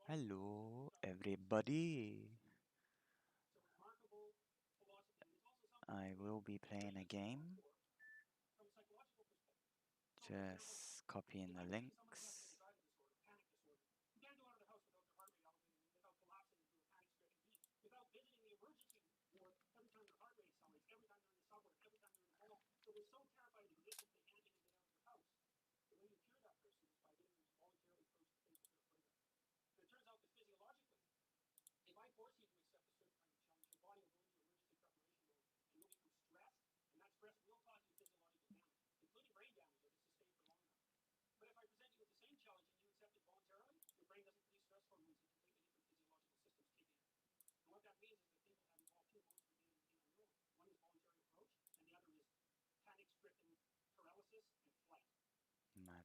Hello, everybody. I will be playing a game. Just copying the links. Mad.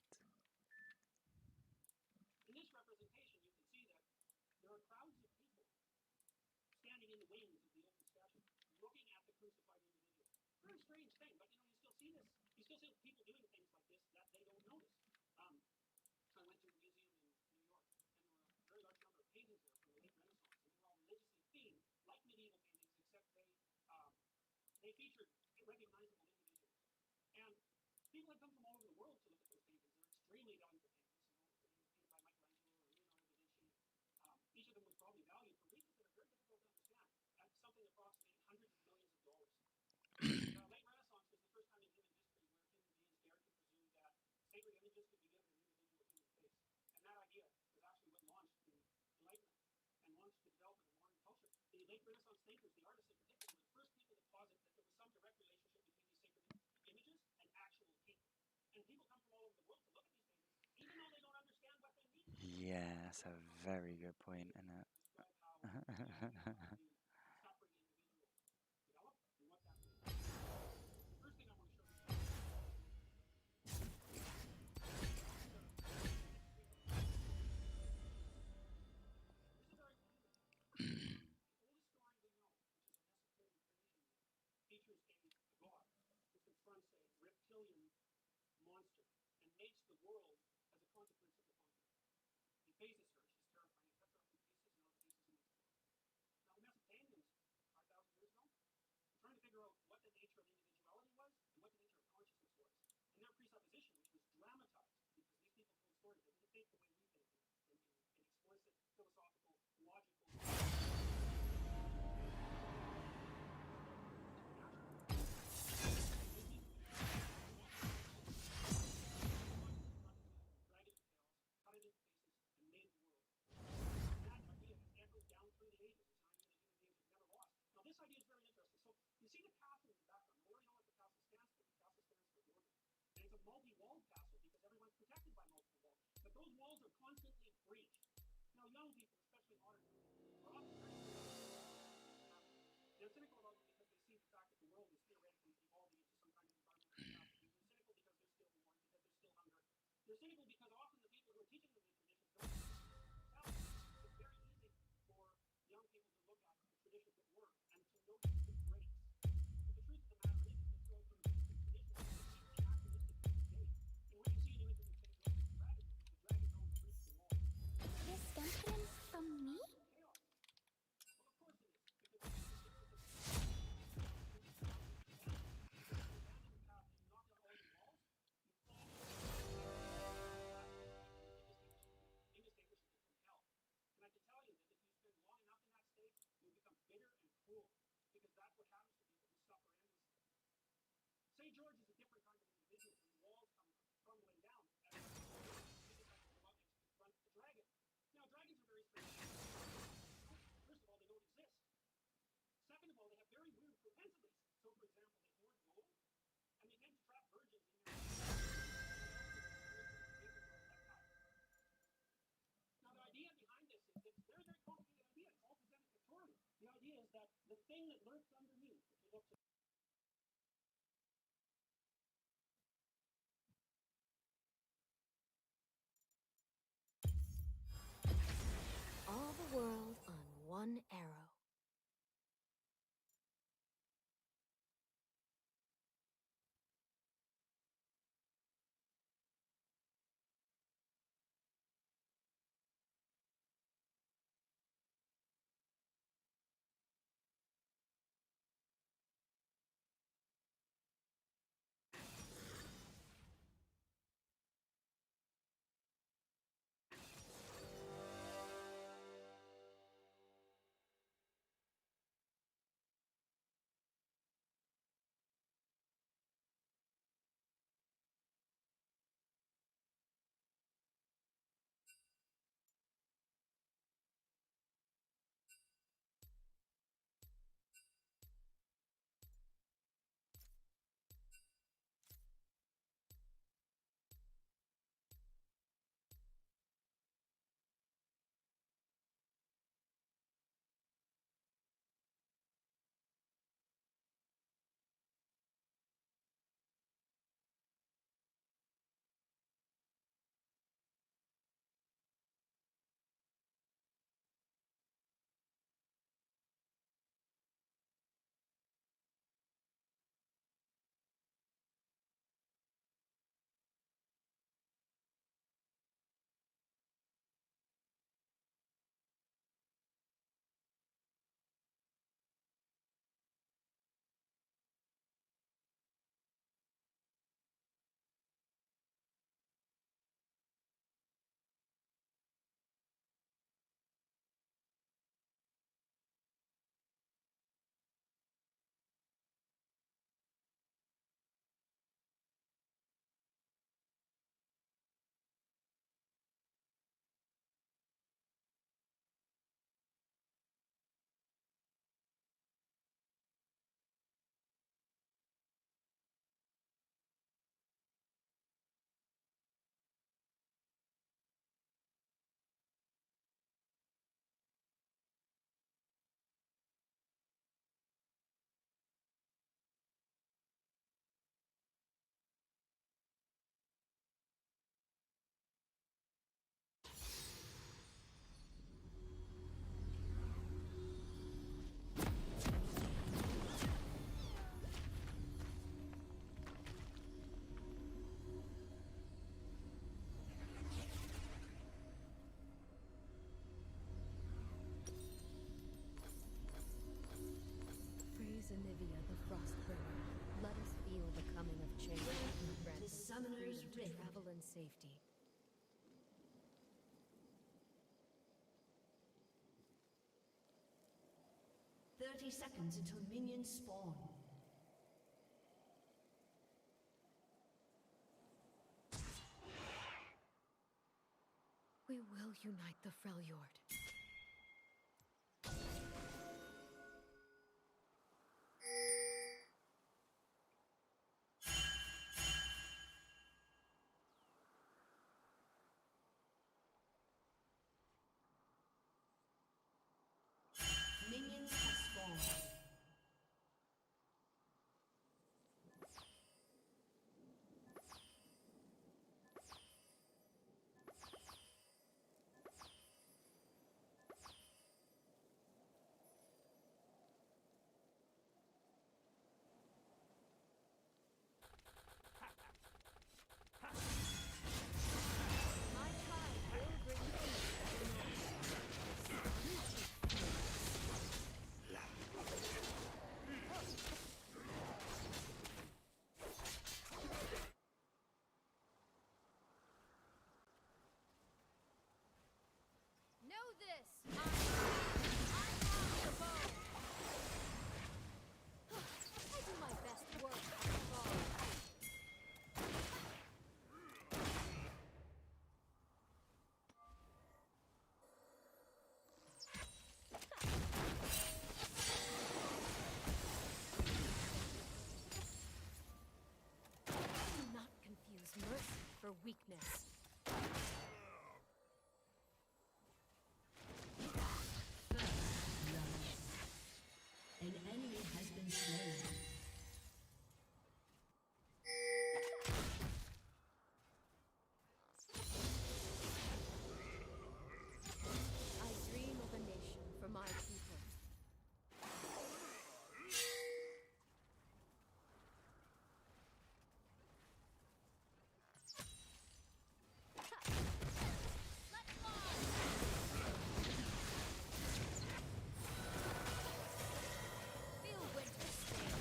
Yeah, that's a very good point, isn't it? This confidence from me? All the world on one arrow. 30 seconds until minions spawn. We will unite the Freljord. Minions have spawned. My tribe will bring peace to the Know this! I have the bow! I do my best work above all. Do not confuse mercy for weakness. An enemy has been slain. I dream of a nation for my people. Let's fly! Feel winter sting.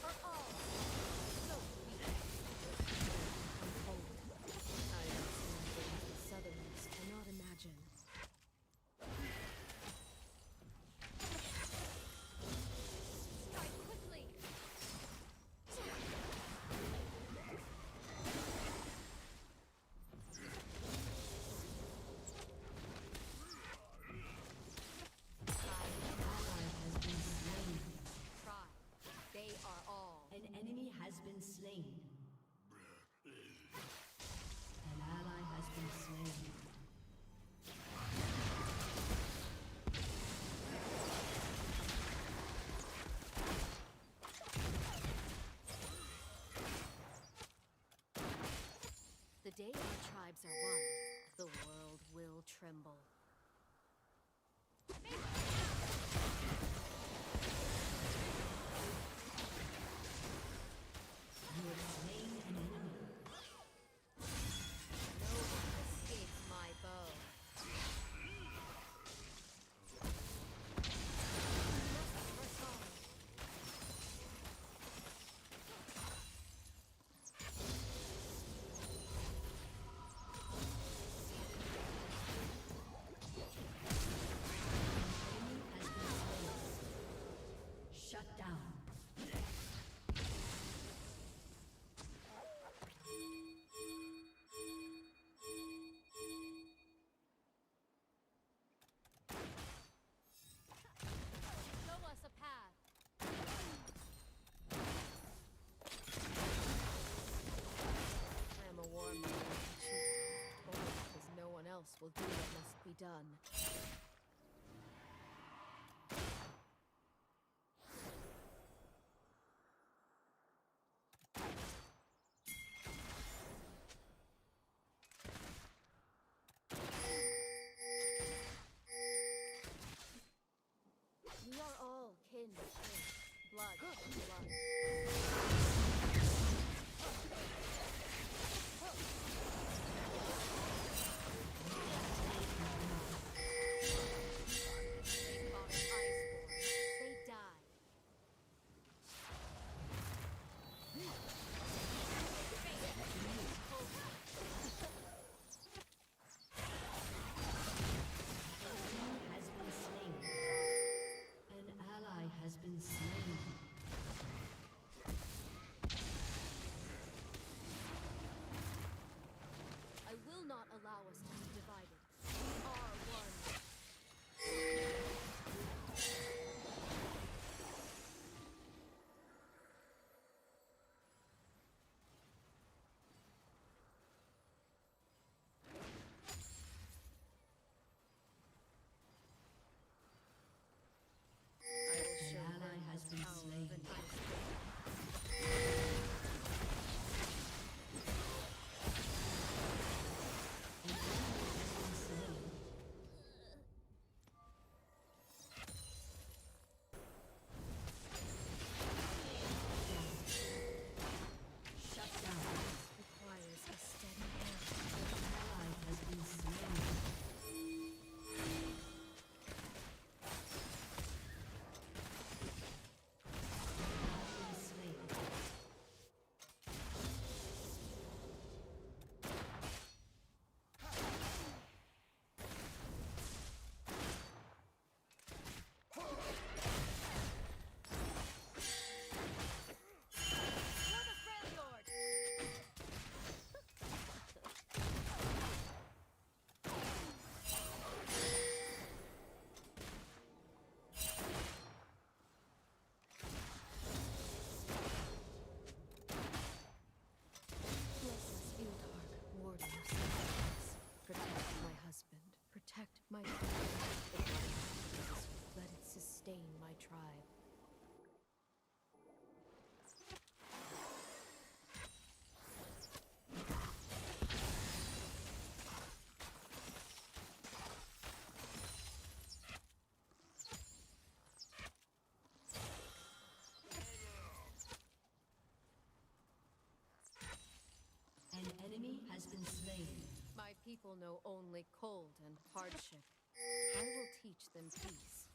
For all, so weak. Cold. I have seen things the Southerners cannot imagine. Strike quickly! Try. They are all. An enemy has been slain. An ally has been slain. The day our tribes are one, the world will tremble. You have slain an enemy. No one escapes my bow. Must press on. Enemy has been slain. Shut down. Show us a path. I am a war man, only because no one else will do what must be done. We are all kin to kin, blood to blood. enemy has been slain. My people know only cold and hardship. I will teach them peace.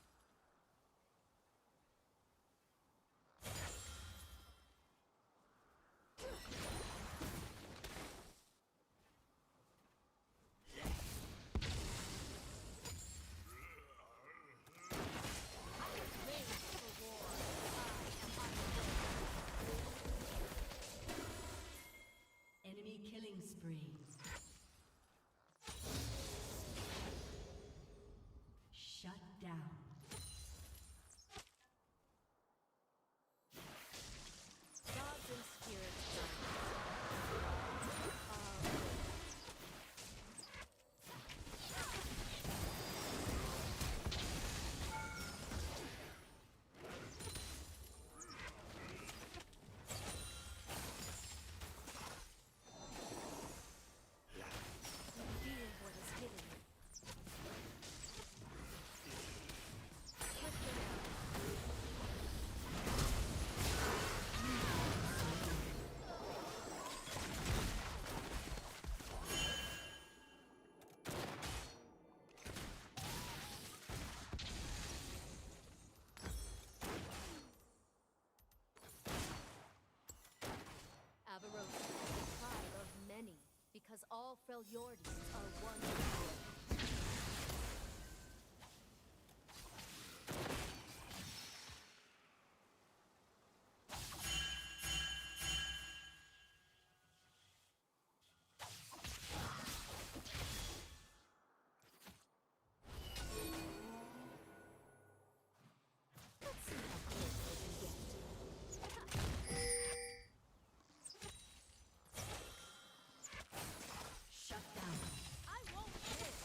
Enemy killing spree. Shut down. Gods and spirits guide us. Reveal what is hidden. Slip them out. Avarosa, the tribe of many, because all Freljordis are one people. Let's see how close they can get. Shut down. I won't miss.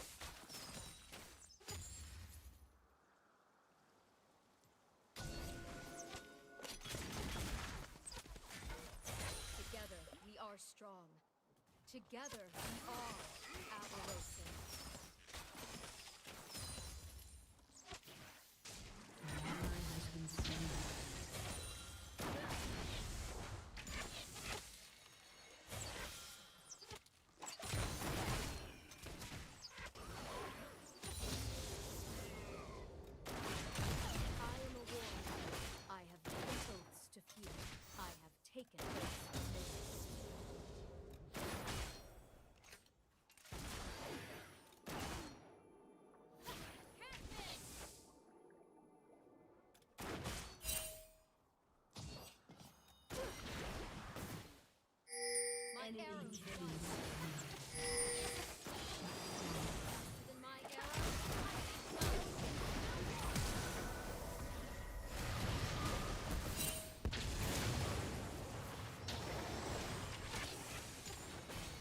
Together we are strong. Together we are Avarosa. An ally has been slain. I am a warrior. I have given oaths to few. I have taken oaths to many. My Enemy arrows killing fly spree. faster than my arrows.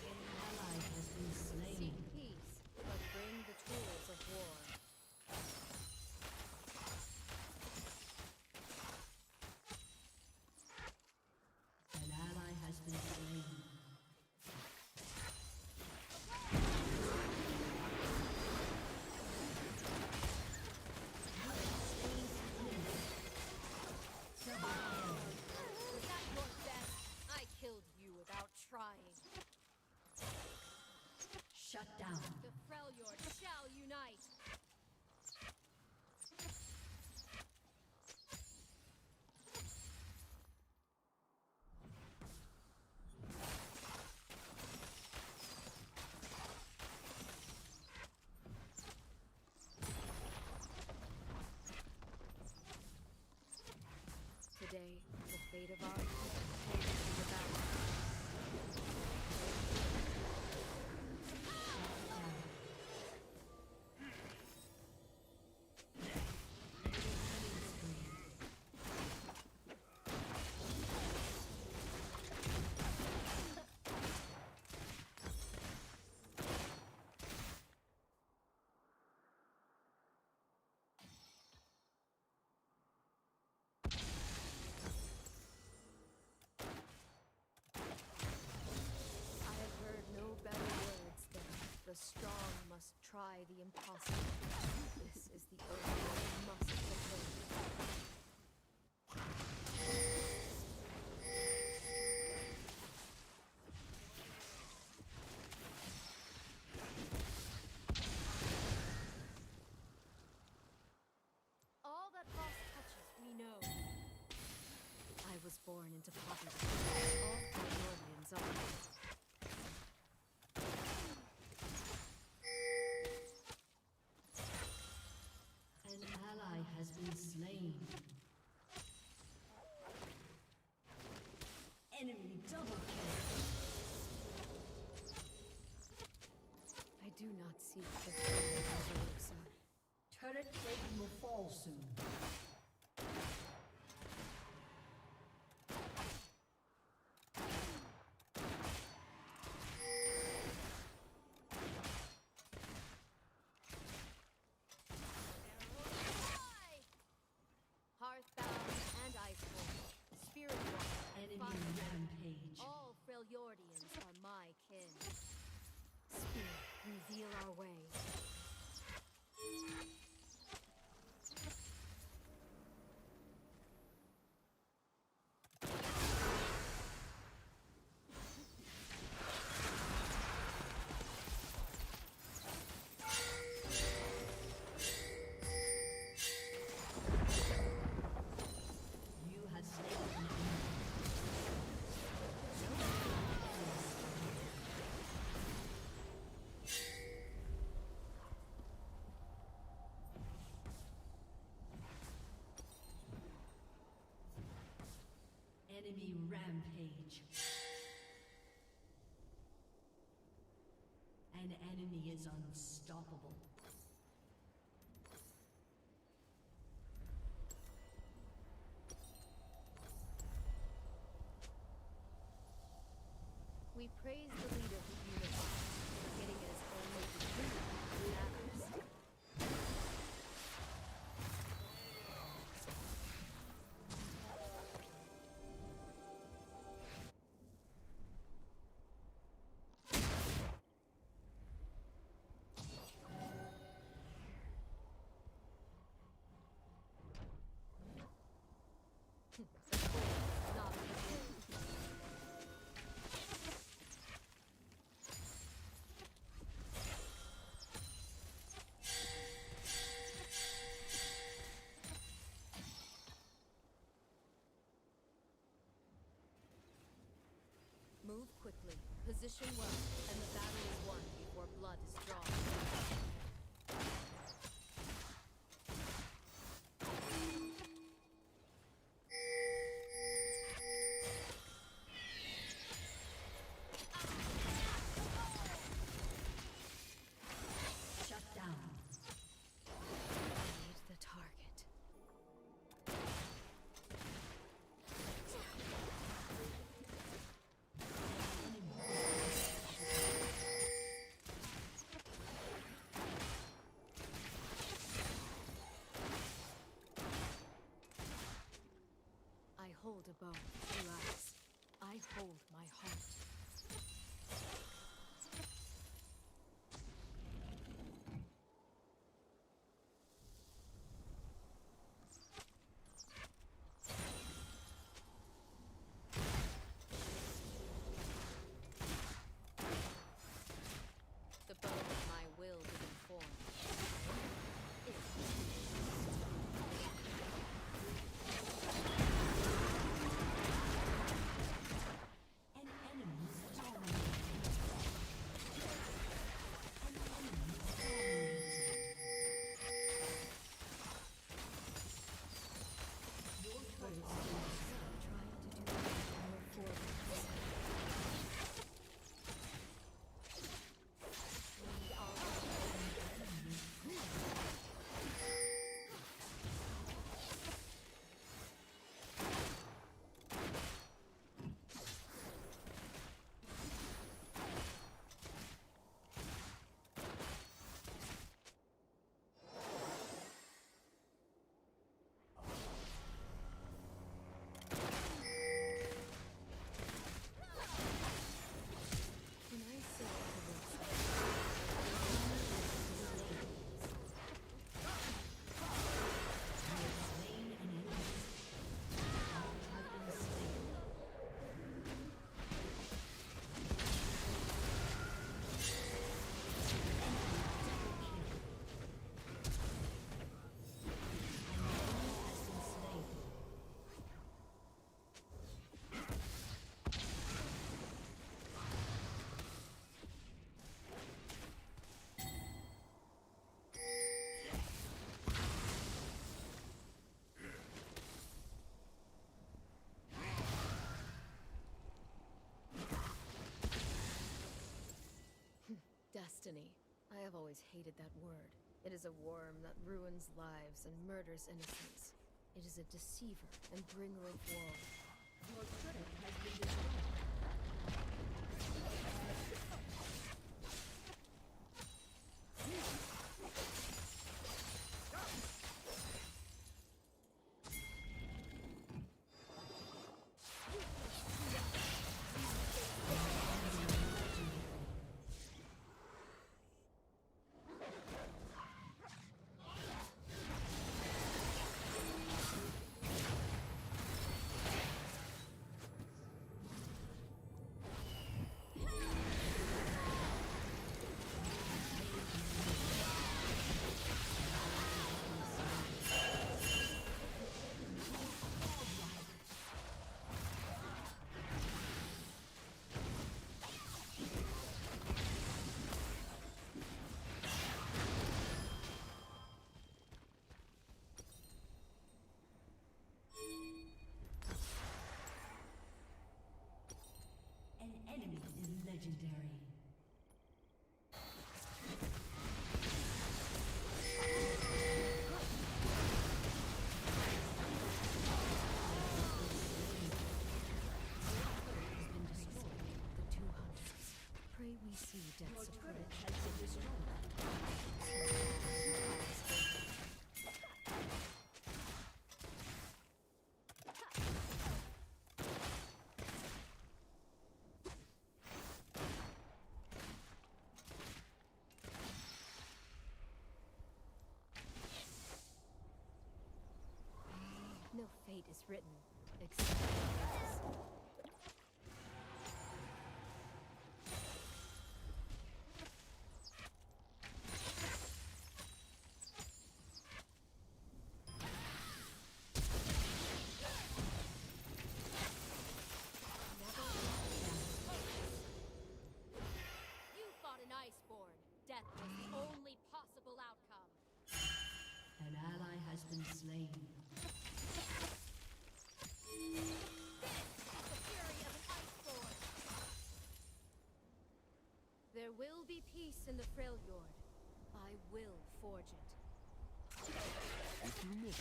An ally has been slain. Seek peace, but bring the tools of war. An ally has been slain. Was that your best? I killed you without trying. Shut down. The Freljord shall unite. Today, the fate of our people hangs in the balance. I have heard no better words than the strong must try the impossible. This is the oath we must fulfill. was born into poverty. All Californians are. An ally has been slain. Enemy double kill. I do not seek the throne of Alexa. Turret plate will fall soon. Hearthbound and Iceborne, Spirit Walker and Enemy Fire. rampage. All Freljordians are my kin. Spirit, reveal our way. You have slain an enemy. Enemy rampage. An enemy is unstoppable. We praise the leader who unifies, forgetting it is only the unity that matters. Not begin. Move quickly, position well, and the battle is won before blood is drawn. Shut down. Need the target. I hold a bow, relax. I hold my heart. The bow of my will did inform. An enemy dominated. Destiny. I have always hated that word. It is a worm that ruins lives and murders innocents. It is a deceiver and bringer of woe. Your turret has been destroyed. An enemy is legendary. The two hunters. Pray we see death's Your turret approach. has been destroyed. No fate is written, except ours. You fought an iceborn. Death was the only possible outcome. An ally has been slain. This is the fury of an iceborn. There will be peace in the Freljord. I will forge it. If you miss,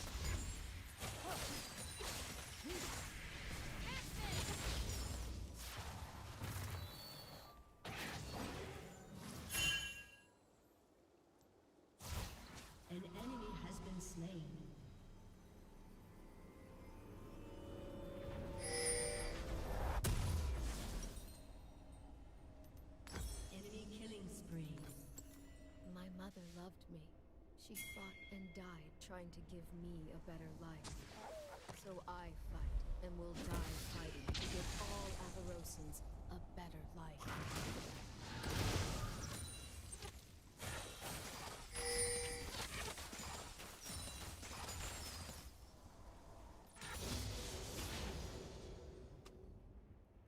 An enemy has been slain. Enemy killing spree. My mother loved me. She fought and died trying to give me a better life. So I fight and will die fighting to give all Avarosans a better life.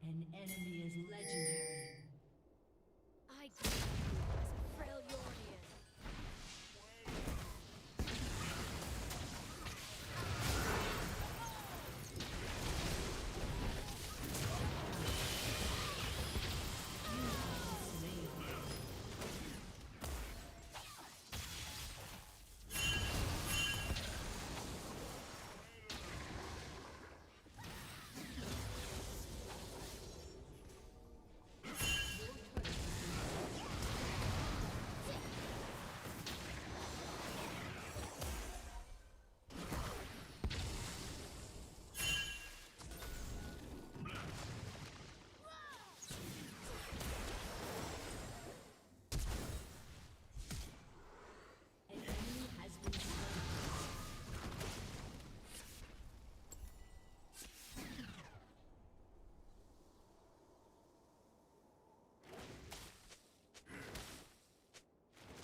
An enemy is legendary. I did you as a Freljordian. An enemy has been slain.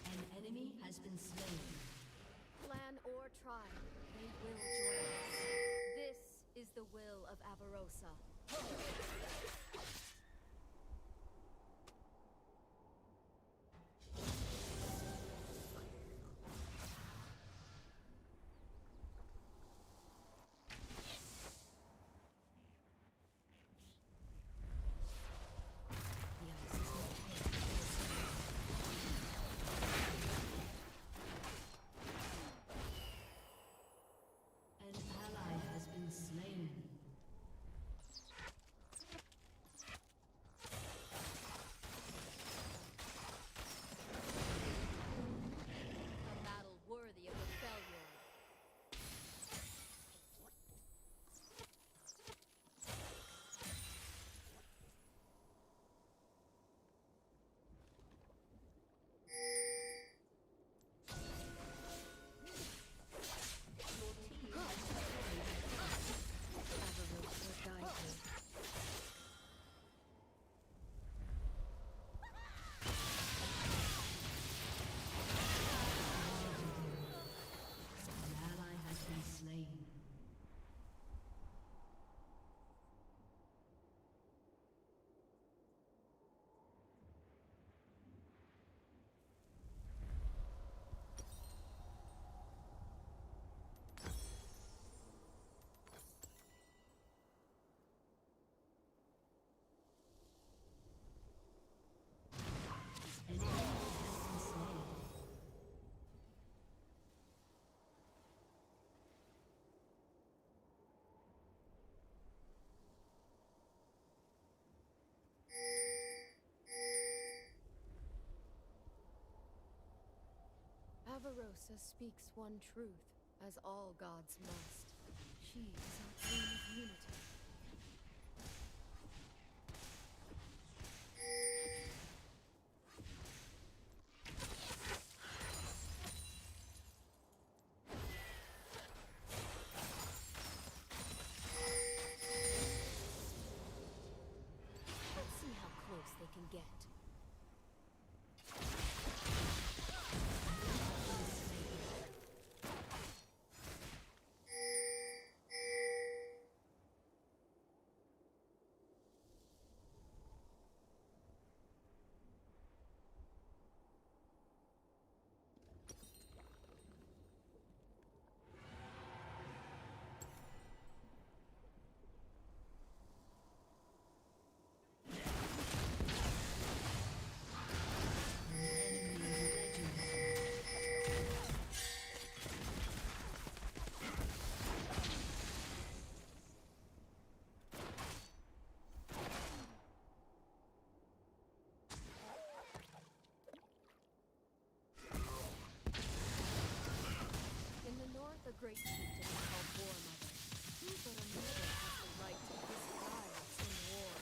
An enemy has been slain. Clan or tribe, they will join us. This is the will of Avarosa. The ice is not Avarosa speaks one truth, as all gods must. She is our dream of unity. Let's see how close they can get. In the north, a great chieftain is called War Mother. Who but a mother has the right to risk lives in war?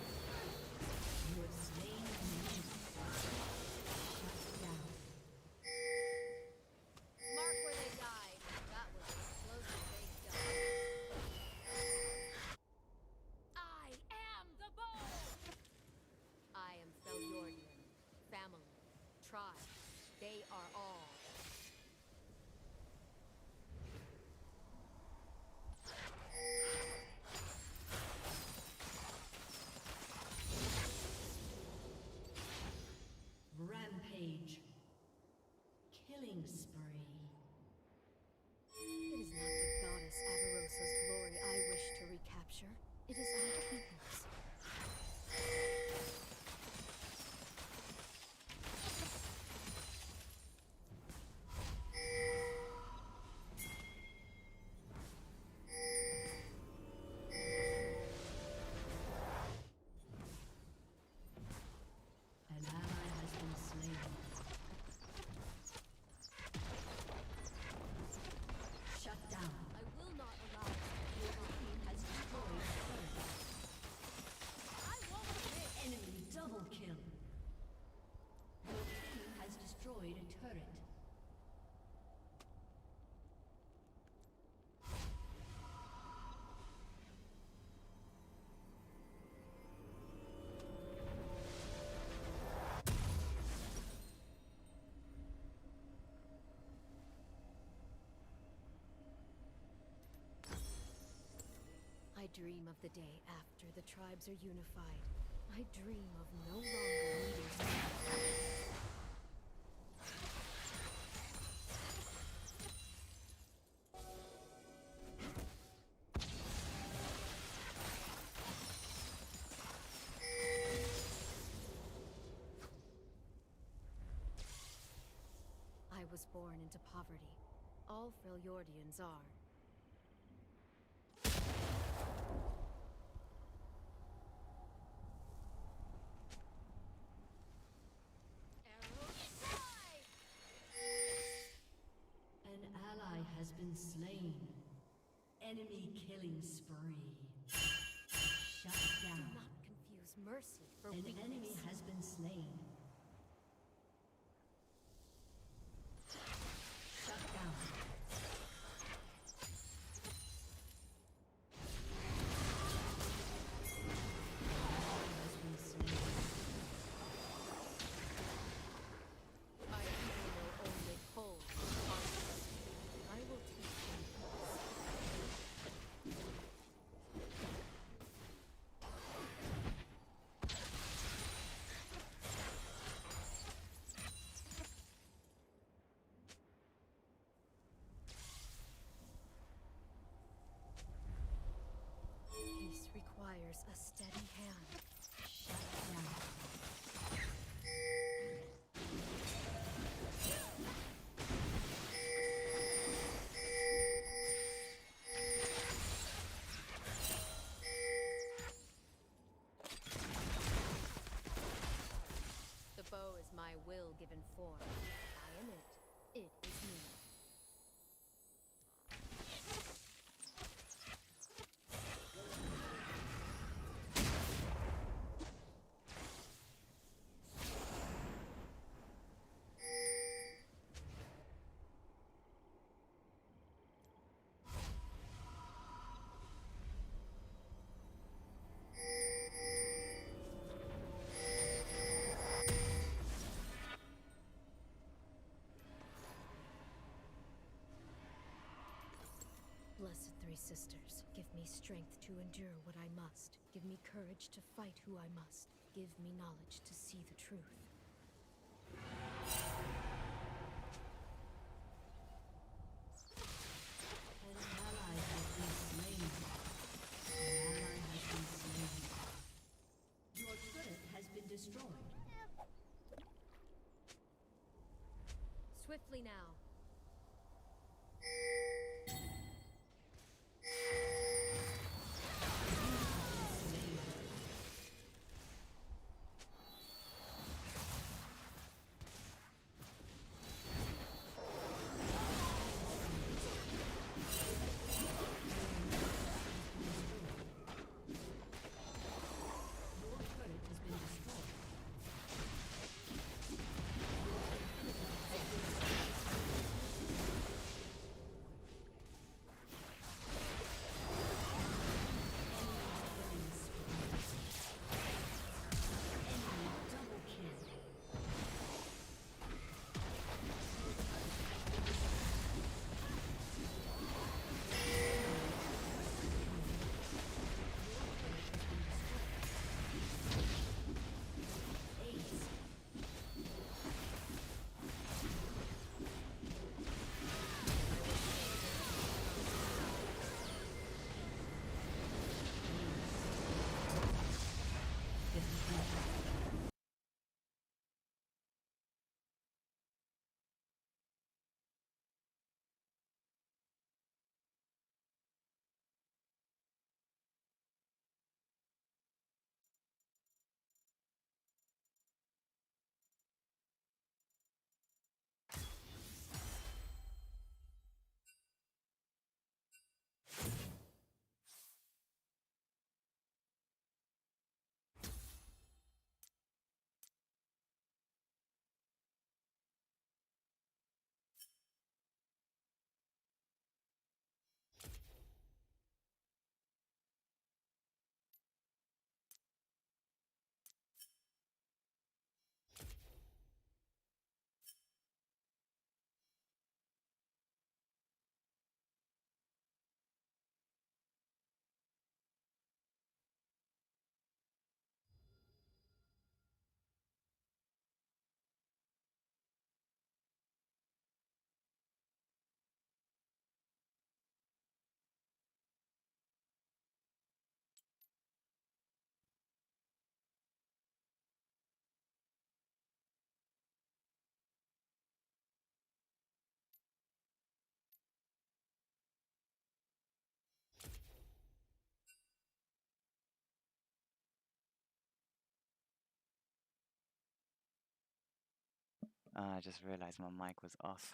You have slain an enemy. Shut down. Mark where they died. That was an explosive they died. I am the bow! I am Feljordian. Family. Tribe. They are all. Rampage. Killing spree. It is not the goddess Avarosa's glory I wish to recapture. It is our people's. An ally has been slain. Shut down. I will not allow Your team has destroyed a turret. I won't admit. Enemy double kill. Your team has destroyed a turret. I dream of the day after the tribes are unified. I dream of no longer needing to I was born into poverty. All Freljordians are. Arrows fly! An ally has been slain. Enemy killing spree. Shut Do down. not confuse mercy for An weakness. enemy has been slain. Shut down. An ally has been slain. I even know only full confidence. I will teach him peace. Peace requires a steady hand. Shut down. three sisters. Give me strength to endure what I must. Give me courage to fight who I must. Give me knowledge to see the truth. An ally has been slain. An ally has been slain. Your turret has been destroyed. Swiftly now. Your turret has been destroyed. Enemy double kill. Ace. I just realized my mic was off.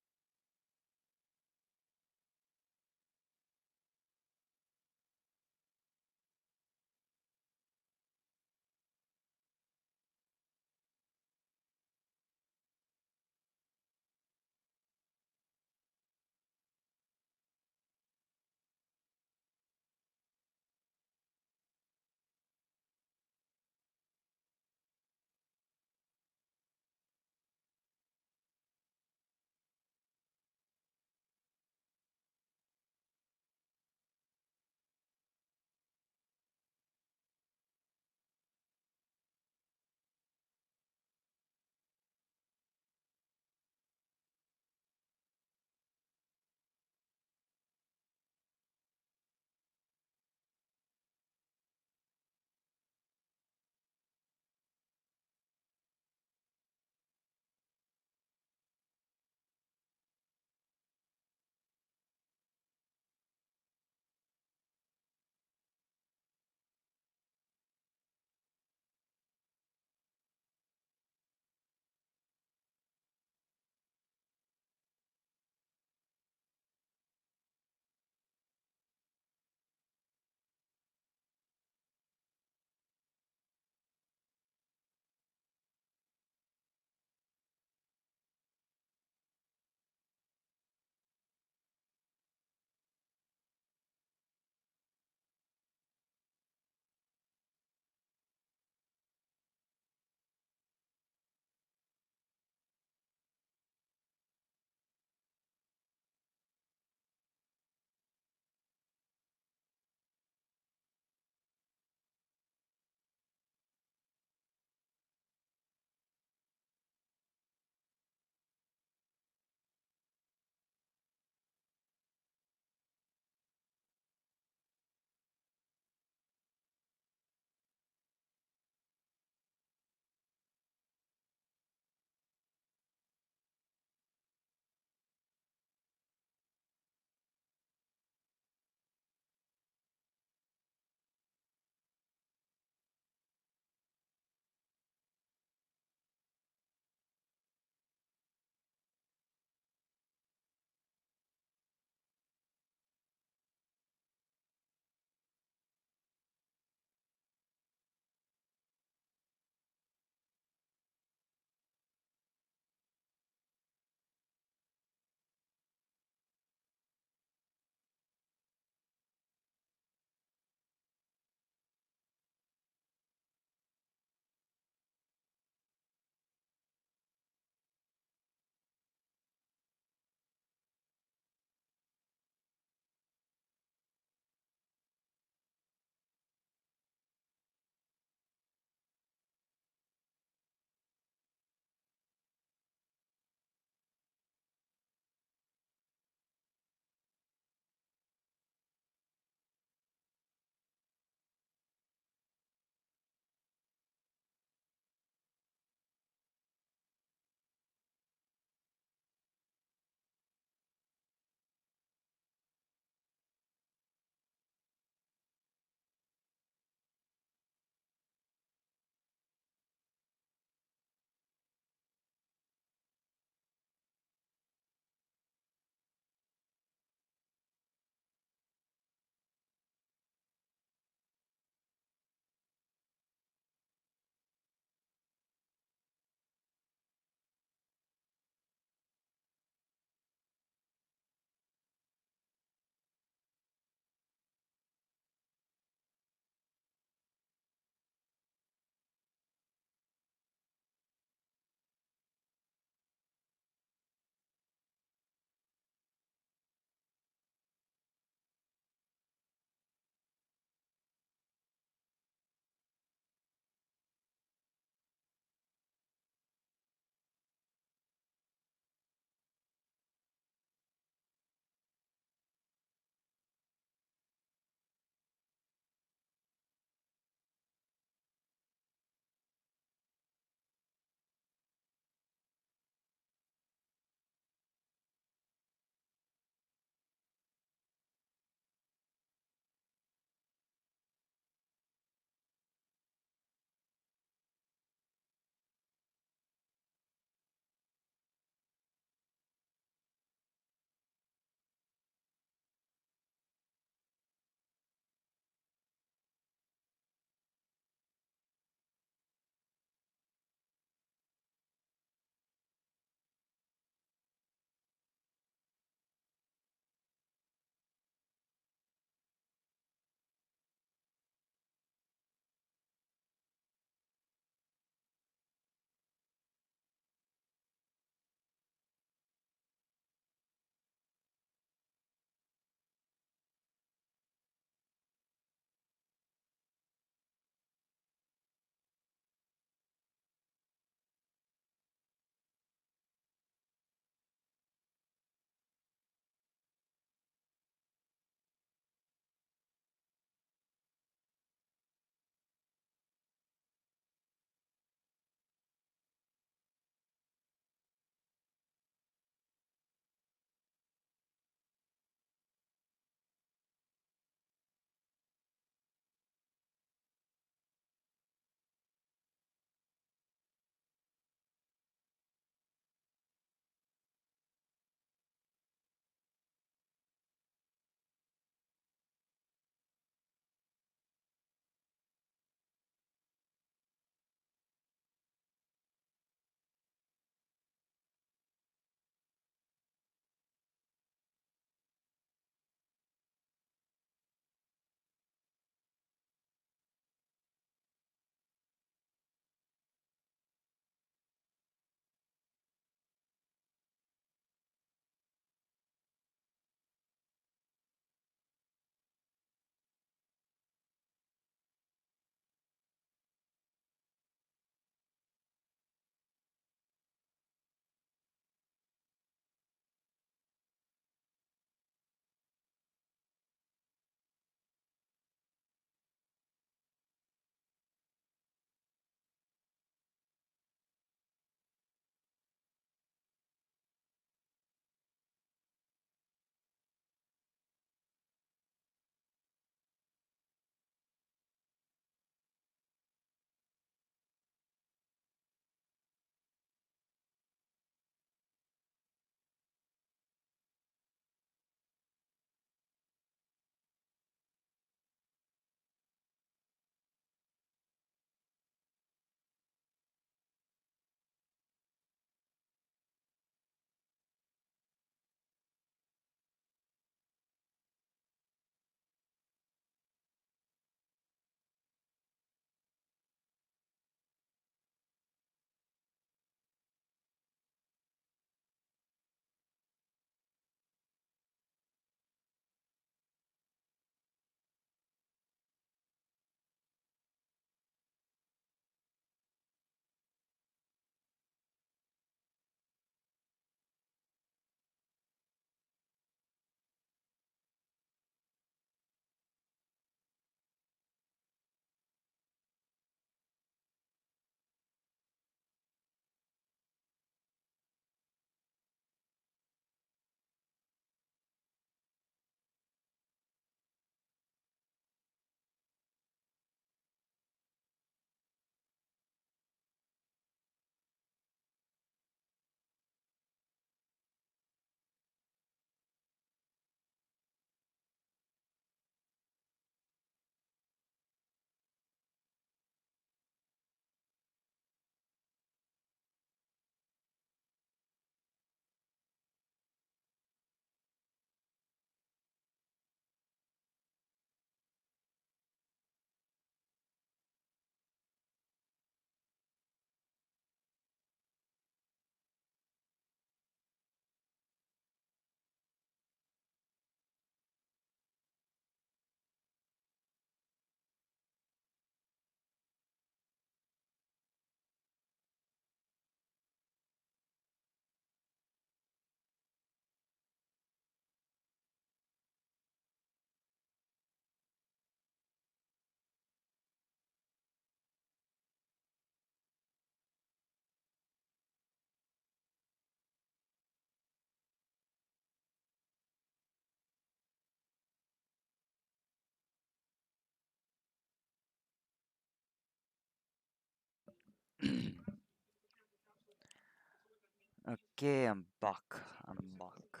Okay, I'm back. I'm back.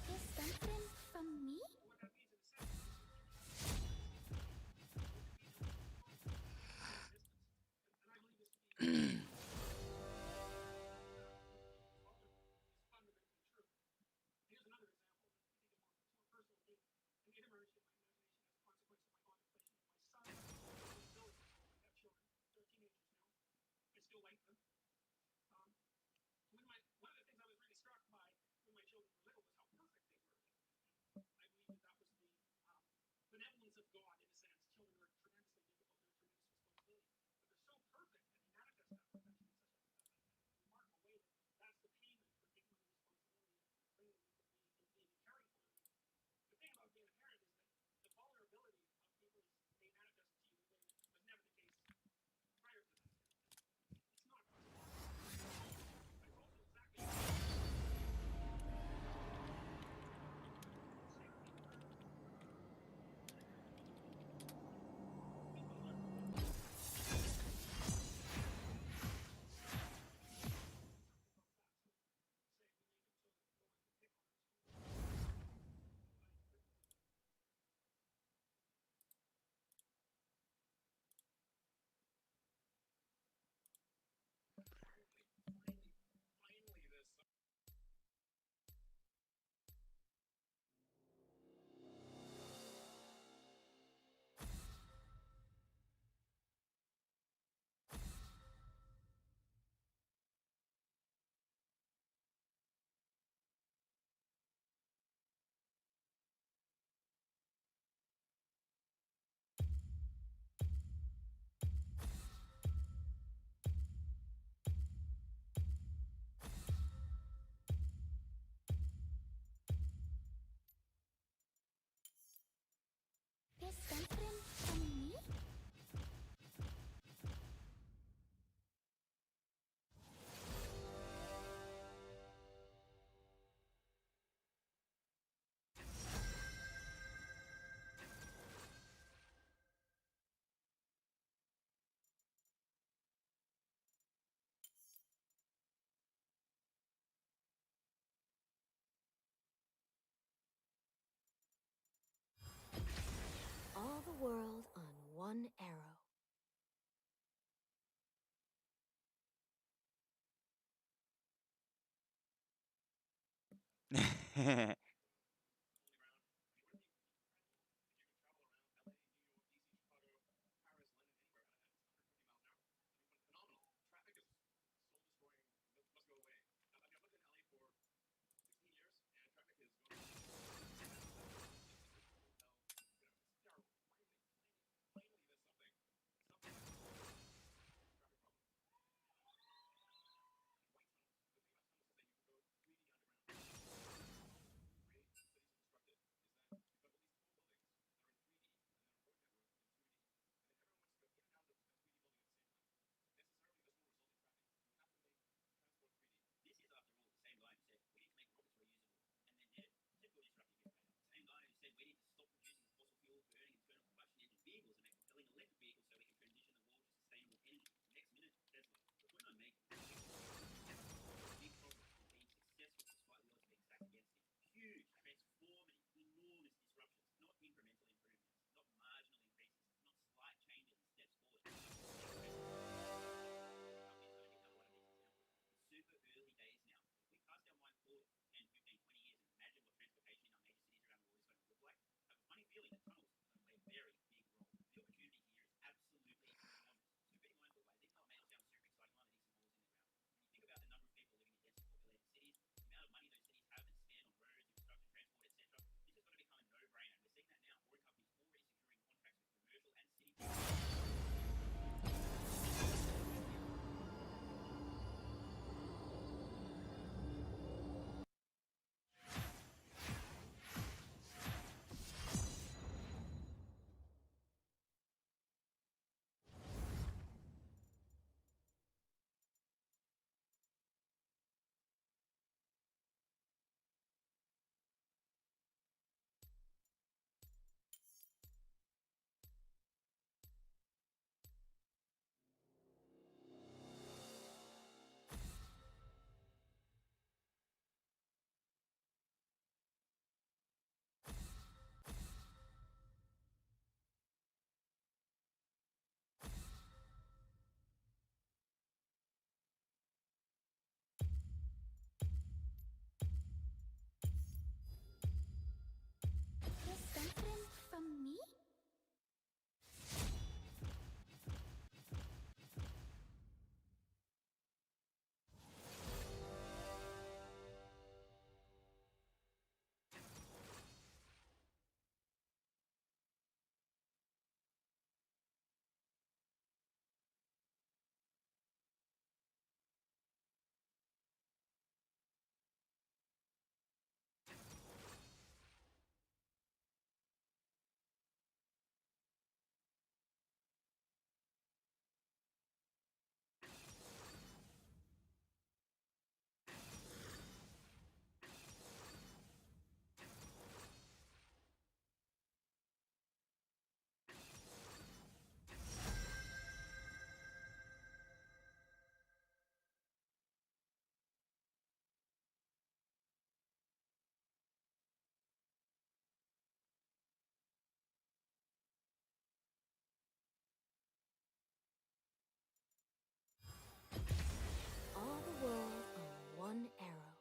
Is something from me? Is something from me? All the world on one arrow. one arrow.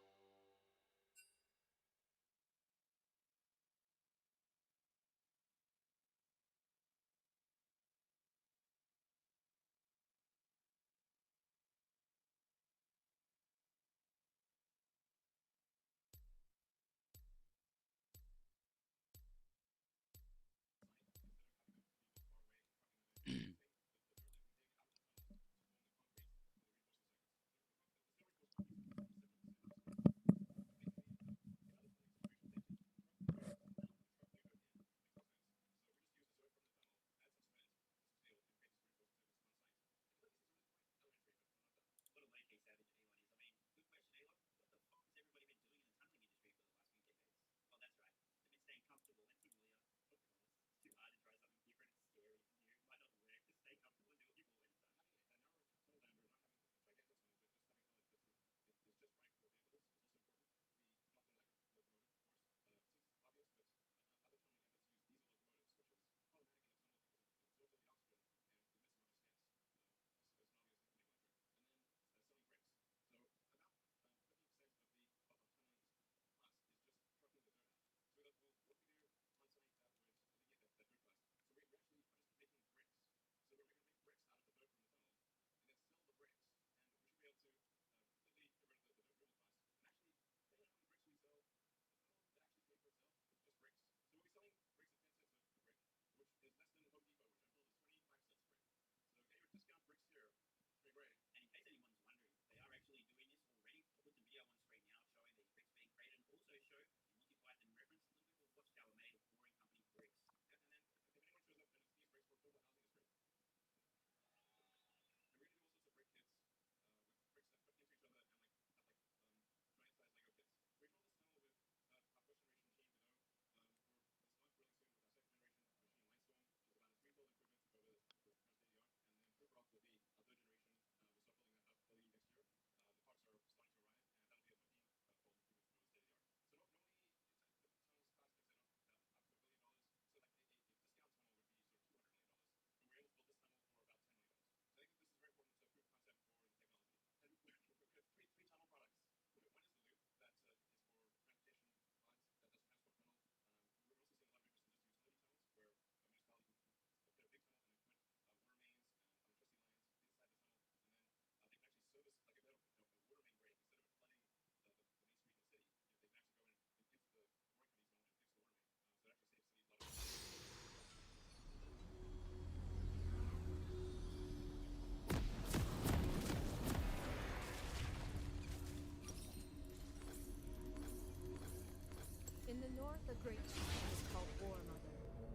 In the north, a great chieftain is called War Mother.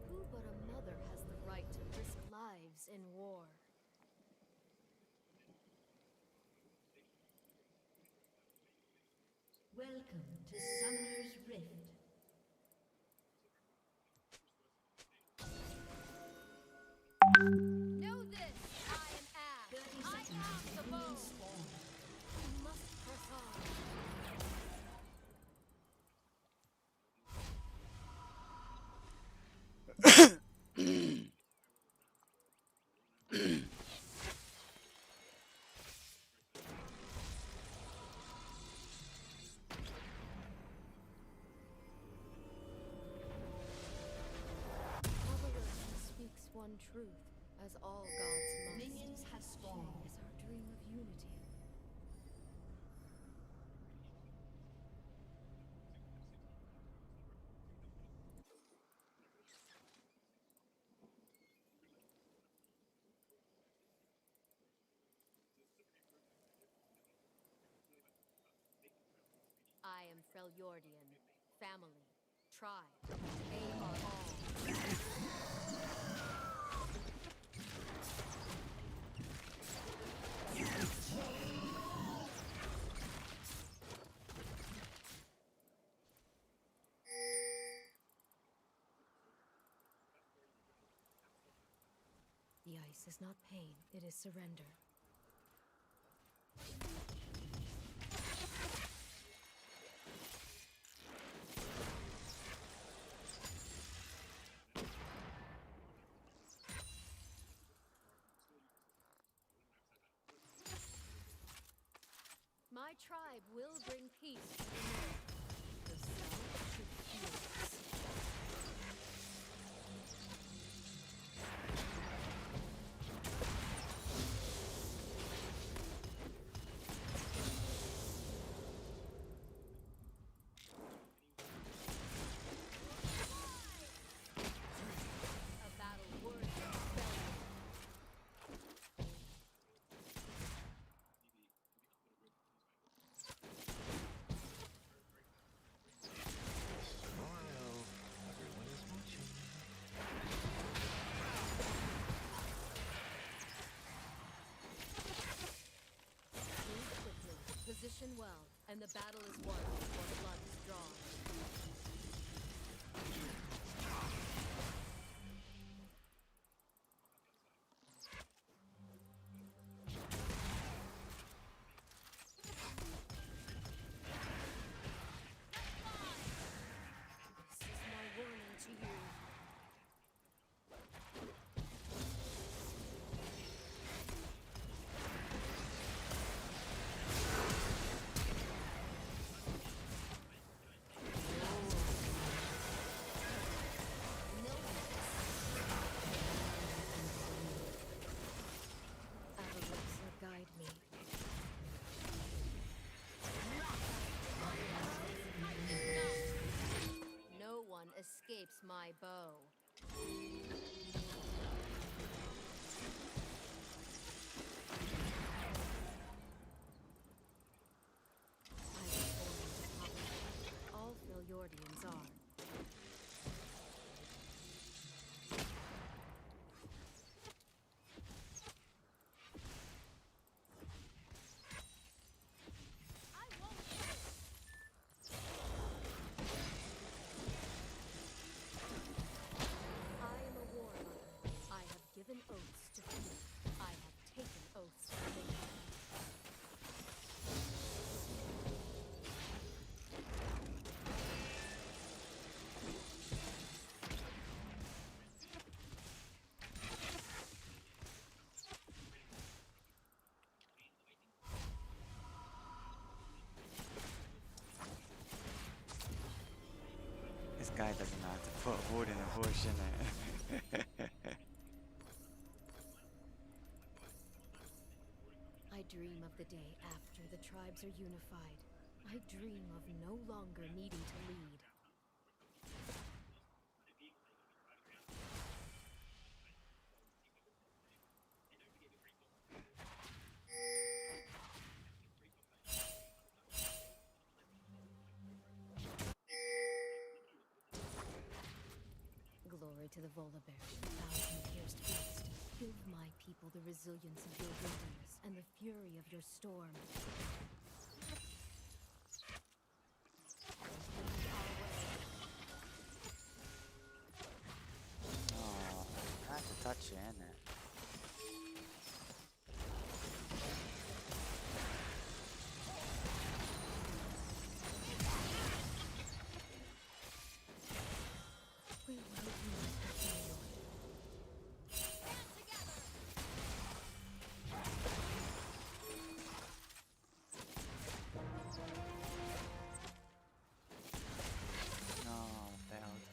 Who but a mother has the right to risk lives in war? Welcome to Summoner's Rift. Know this! I am Ash. 30 I seconds am until the minions bow. spawn. We must press on. Avalosa speaks one truth, as all gods must. Minions have spawned. Is our dream of unity. I am Freljordian. Family. Tribe. They are all. The ice is not pain, it is surrender. My tribe will bring peace to the north. The south should feel this. A battle worthy of failure. Tomorrow, everyone is watching. Move quickly, position well, and the battle is won before blood is drawn. This is my warning to you. No Avarice, guide me. No one escapes my bow. I was born into power. All Philiordians are. I won't miss. I am a war mother. I have given oaths to fear. I have taken oaths to live. This guy doesn't know how to put wood in a bush, innit? I dream of the day after the tribes are unified. I dream of no longer needing to lead. Glory to the Volabear, thousand-pierced beast. Give my people the resilience of your wilderness and the fury of your storm. Oh, I had to touch it, innit? We will unite the Philiord. Stand together. No, failed.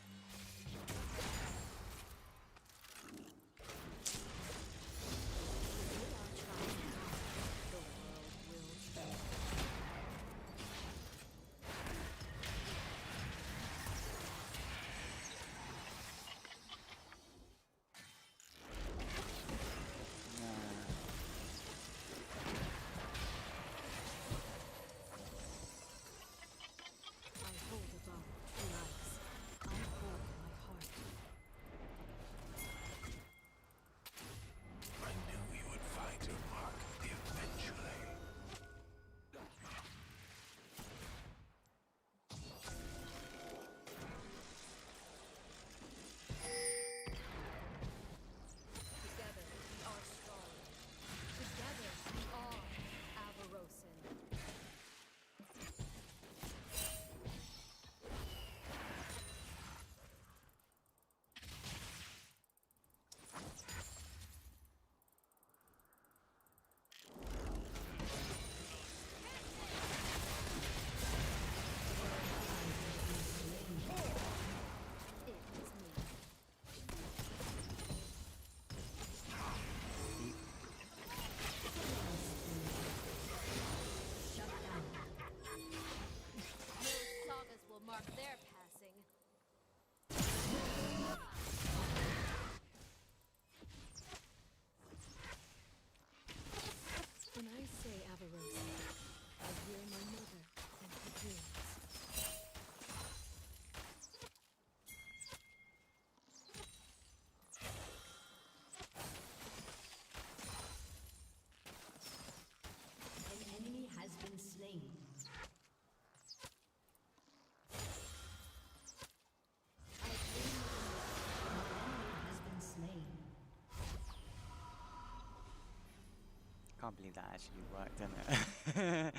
Can't believe that actually worked, didn't it?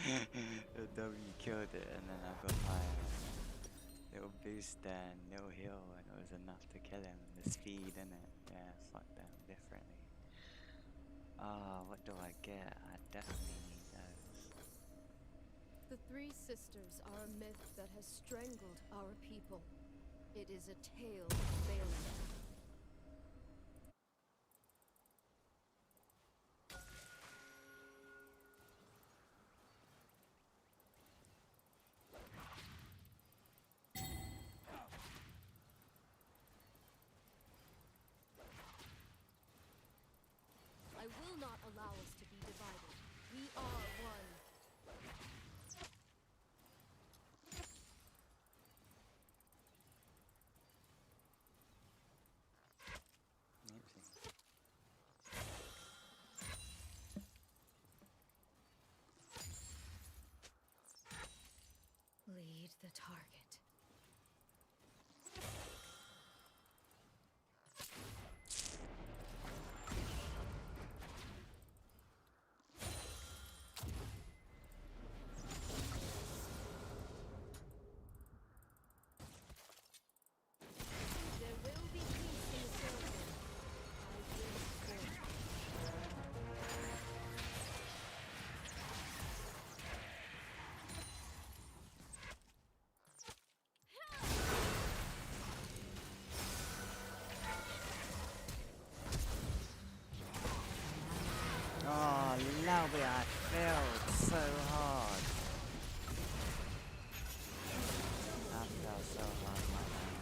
The W killed it, and then I got my little boost there, and little heal, and it was enough to kill him. The speed, innit? Yeah, fuck them differently. What do I get? I definitely need those. The Three Sisters are a myth that has strangled our people. It is a tale of failure. I will not allow us to be divided. We are one. Oopsie. Lead the target. There will be peace in the circle. I will support. Oh, love it, I failed so hard. I failed so hard, my man.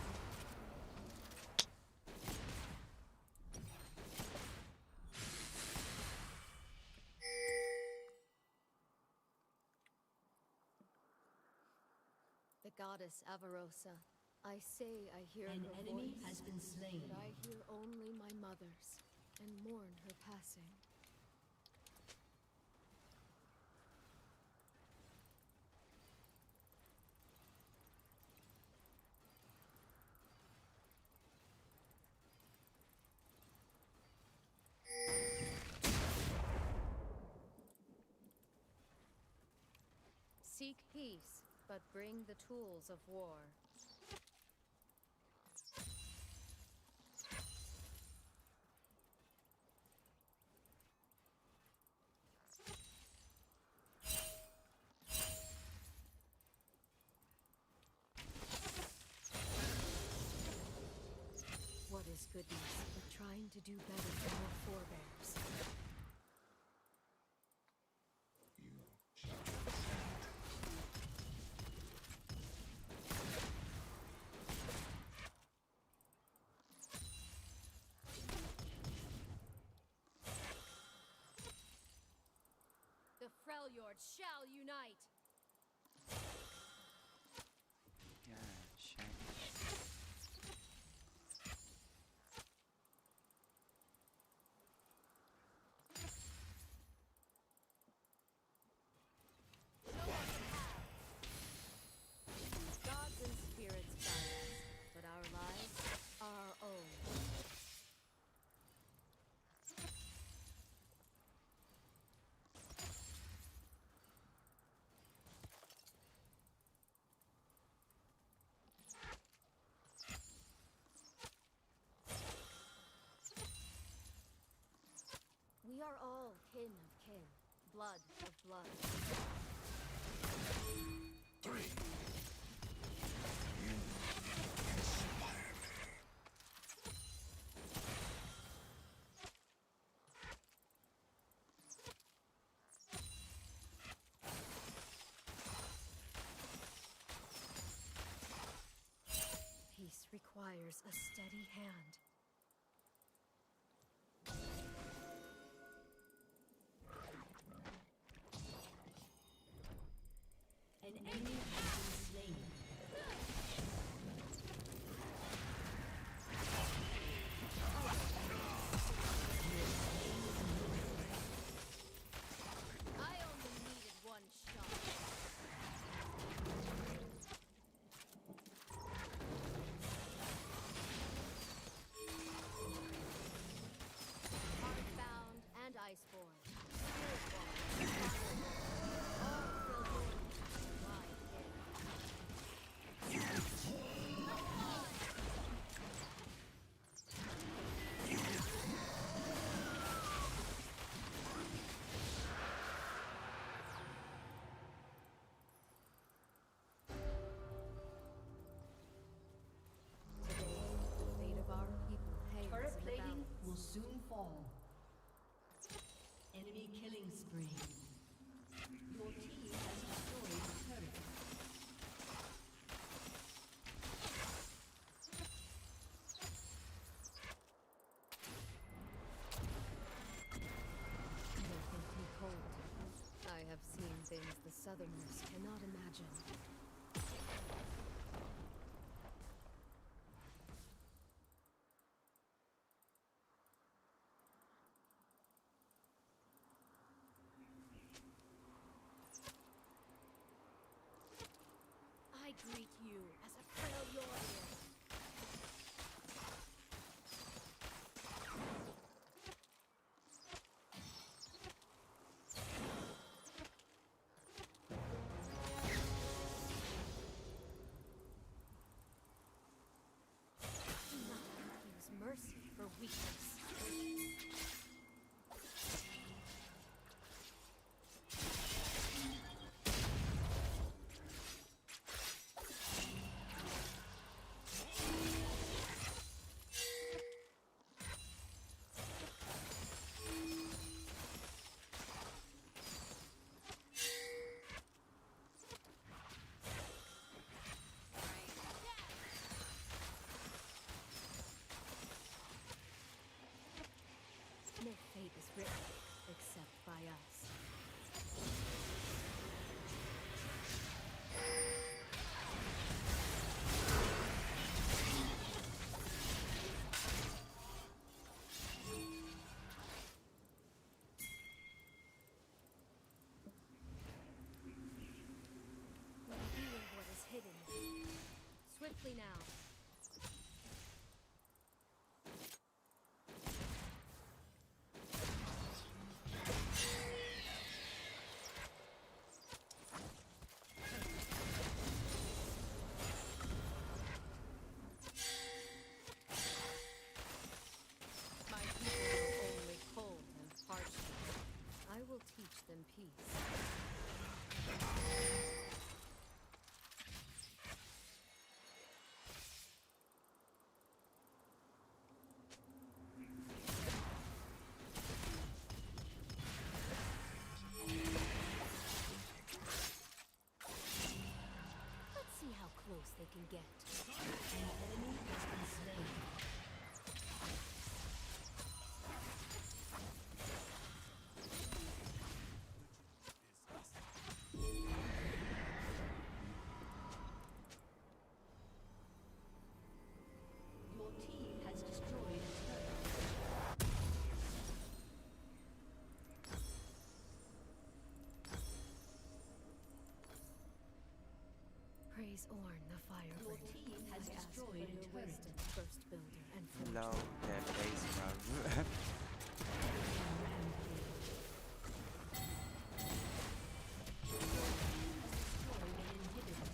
The goddess Avarosa. I say I hear An her enemy voice, has been slain. but I hear only my mother's and mourn her passing. Seek peace, but bring the tools of war. What is goodness but trying to do better than our forebears? You shall descend. The Freljord shall unite! Yeah, shame. Gods and spirits guide us, but our lives are our own. We are all kin of kin, blood of blood. 3. You inspire me. Peace requires a steady hand. An enemy has been slain. I only needed one shot. all. Enemy killing spree. Your team has destroyed a turret. Don't think me cold. I have seen things the Southerners cannot imagine. I greet you as a Cryptoassets. Do not confuse mercy for weakness. No fate is written except by us. Reveal what is hidden. Swiftly now. My people know only cold and hardship. I will teach them peace. Let's see how close they can get. An enemy has been slain. Your team has destroyed a turret. Praise Orn, the fire Your bringer. team has I ask for destroyed a your turret. wisdom, first builder and Hello, forger. their base, bro. Rampage. Your team has destroyed an inhibitor.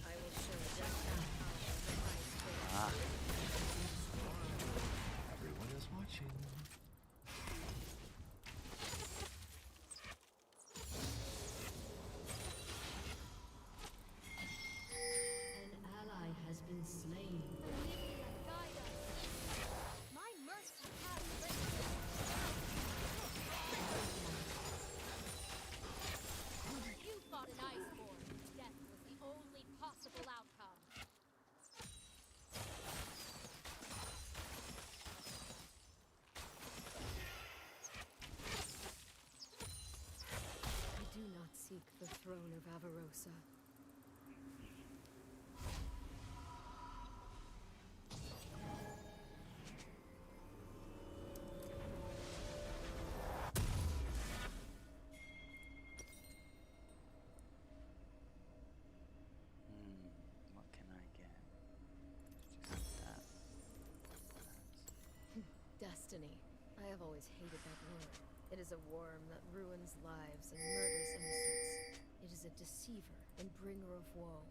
I will show just how powerful my spirit. Ah, Everyone is watching. An ally has been slain. Olivia, guide us. My mercy has risen. You fought an iceborne. Death was the only possible outcome. I do not seek the throne of Avarosa. what can I get? Just that. Destiny. I have always hated that word. It is a worm that ruins lives and murders innocents. It is a deceiver and bringer of woe.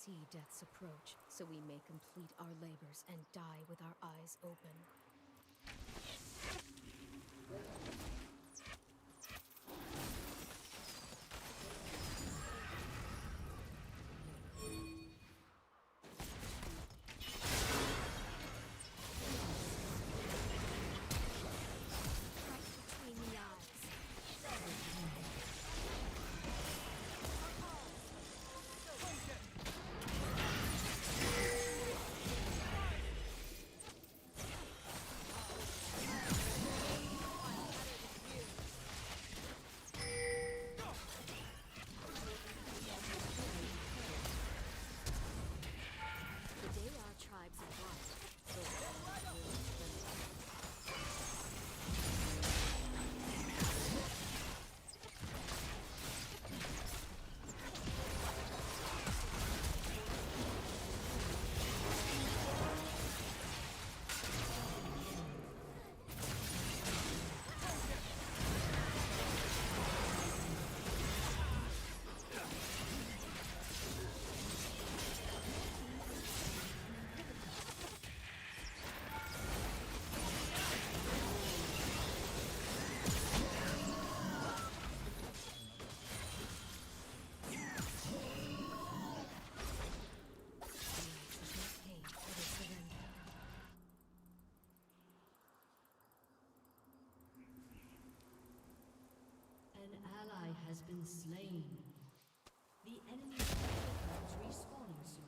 see death's approach, so we may complete our labors and die with our eyes open. An ally has been slain. The enemy is respawning soon.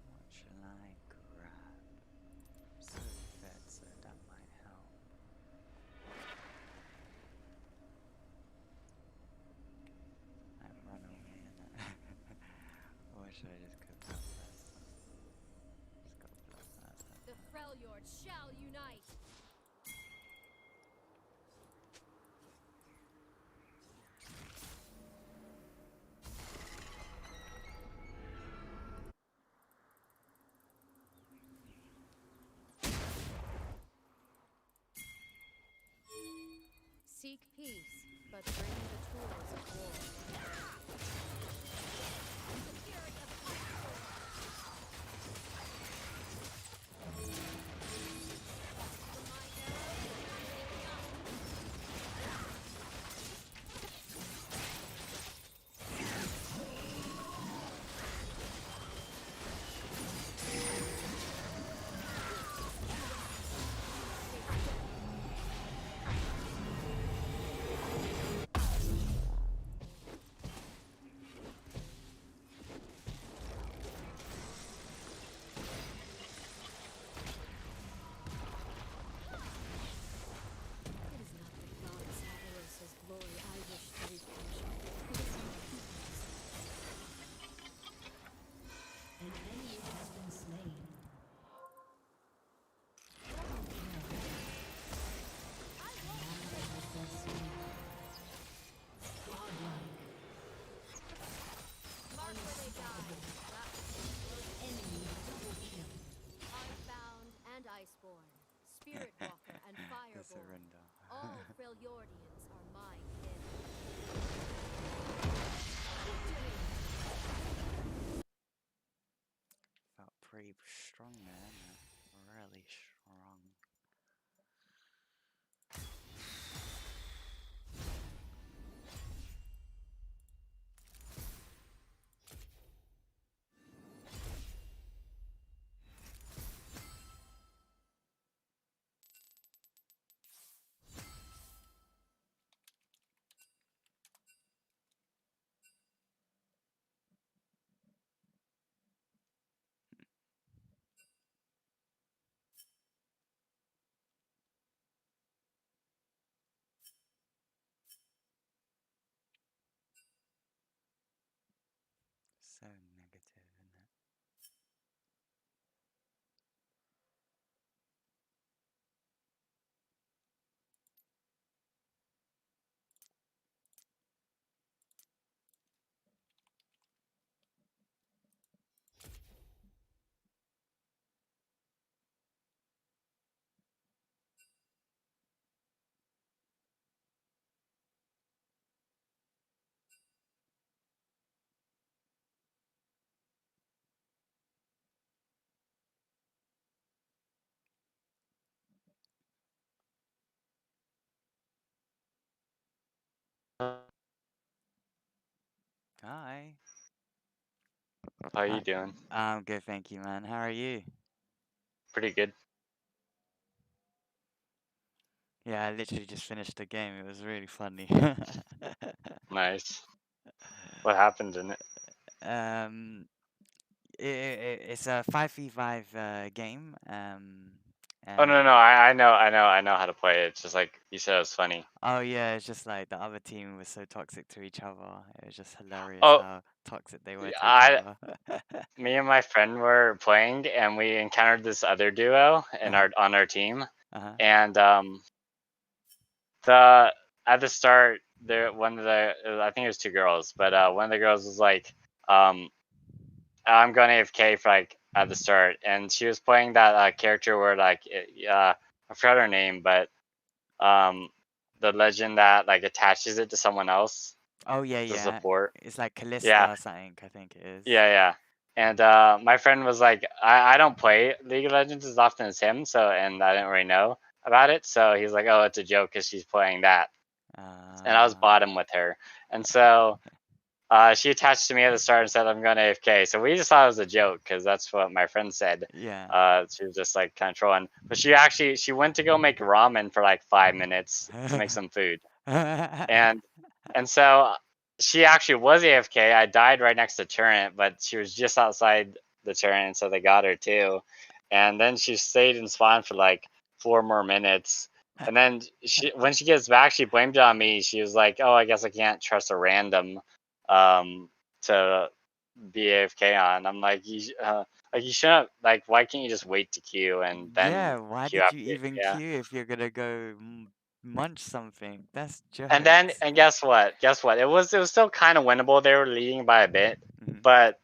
What shall I grab? So fed, so that might help. I'm run away in it. Or should I just go bloodthirst? Let's go bloodthirst. The Freljords shall unite! Seek peace, but bring the tools of war. The fury of Iceborn, Spirit Walker, and The Fireborn. surrender. All Freljordians are my kin. Felt pretty strong there, isn't it? Really strong. Hi. How Hi. you doing? I'm good, thank you, man. How are you? Pretty good. Yeah, I literally just finished the game. It was really funny. Nice. What happened in it? um, it's a 5v5 game. Oh no, And no, I know how to play it. It's just like you said, it was funny. oh yeah, it's just like the other team was so toxic to each other. It was just hilarious Oh, how toxic they were to each I, other. me and my friend were playing, and we encountered this other duo in Uh-huh. our on our team, Uh-huh. and the at the start, there one of the I think it was two girls, but one of the girls was like, I'm going AFK for like at the start, and she was playing that character where like I forgot her name, but um the legend that like attaches it to someone else Oh yeah, to yeah. support. It's like Yeah, Callista or something, I think it is. yeah. And my friend was like, I don't play League of Legends as often as him, so and I didn't really know about it, so he's like, oh, it's a joke because she's playing that, and I was Uh, bottom with her, and so she attached to me at the start and said I'm going AFK. So we just thought it was a joke because that's what my friend said. yeah. She was just like kind of trolling, but she went to go make ramen for like 5 minutes to make some food, and so she actually was AFK. I died right next to turret, but she was just outside the turret, so they got her too. And then she stayed in spawn for like 4 more minutes. And then when she gets back, she blamed it on me. She was like, "Oh, I guess I can't trust a random um, to be AFK on." I'm like you shouldn't like. Why can't you just wait to queue and then Yeah, why queue did you after? even Yeah. queue if you're gonna go munch something? That's And jokes. and guess what? Guess what? It was still kind of winnable. They were leading by a bit, Mhm. but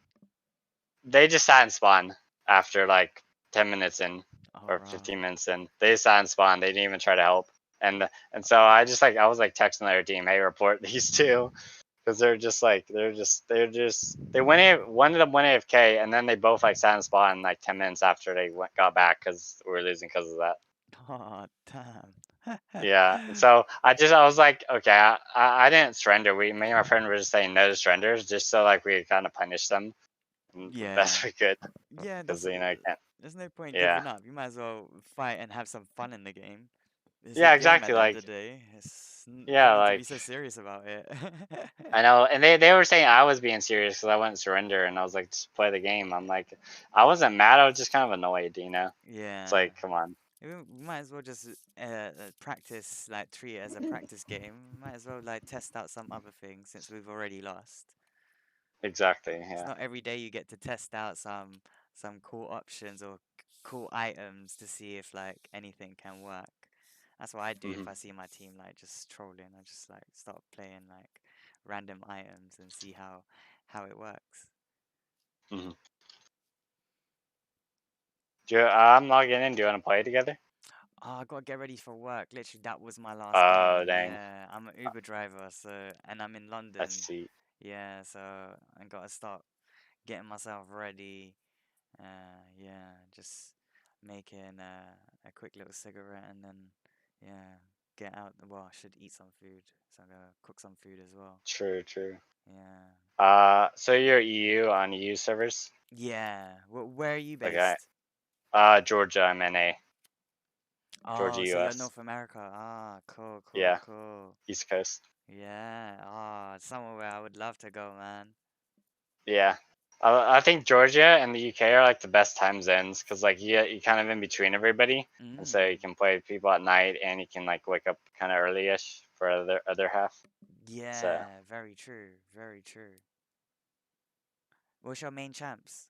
they just sat in spawn after like 10 minutes in Oh, or bro. 15 minutes in. They just sat in spawn. They didn't even try to help. And so I was like texting their team, hey, report these two, because they went one of them went AFK, and then they both like sat in spawn like 10 minutes after they got back because we were losing because of that. Oh, damn. Yeah. So I was like, okay, I didn't surrender. Me and my friend were just saying no to surrenders just so like we kind of punish them the Yeah. best we could Yeah, because I can't. there's no point Yeah. giving up. You might as well fight and have some fun in the game. It's a Yeah. game at Exactly. the end Like of the day. Don't yeah. need to be Like so serious about it. I know, and they were saying I was being serious because I wouldn't surrender, and I was like, just play the game. I'm like, I wasn't mad. I was just kind of annoyed. It's Yeah. like, come on. We might as well just practice, like treat it as a practice game. Might as well like test out some other things since we've already lost. Exactly. It's Yeah. not every day you get to test out some cool options or cool items to see if like anything can work. That's what I do if Hmm. I see my team like just trolling. I just like start playing like random items and see how it works. Hmm. I'm logging in. Do you want to play together? Oh, I gotta get ready for work. Literally, that was my last Oh, game. dang. Yeah, I'm an Uber driver, so and I'm in Let's London. see. Yeah, so I gotta start getting myself ready. Yeah, just making a quick little cigarette and then yeah, get out. Well, I should eat some food, so I'm gonna cook some food as well. True. True. Yeah, So you're EU on EU servers? yeah. Where are you Okay. based? Georgia, I'm NA. Georgia, Oh, so you're US. North America. Ah, cool, cool, Yeah, cool. East Coast. Yeah. Ah, somewhere where I would love to go, man. Yeah. I think Georgia and the UK are like the best time zones because like you kind of in between everybody, and so you Mm. can play with people at night and you can like wake up kind of early-ish for other half. So Yeah, very true, very true. What's your main champs?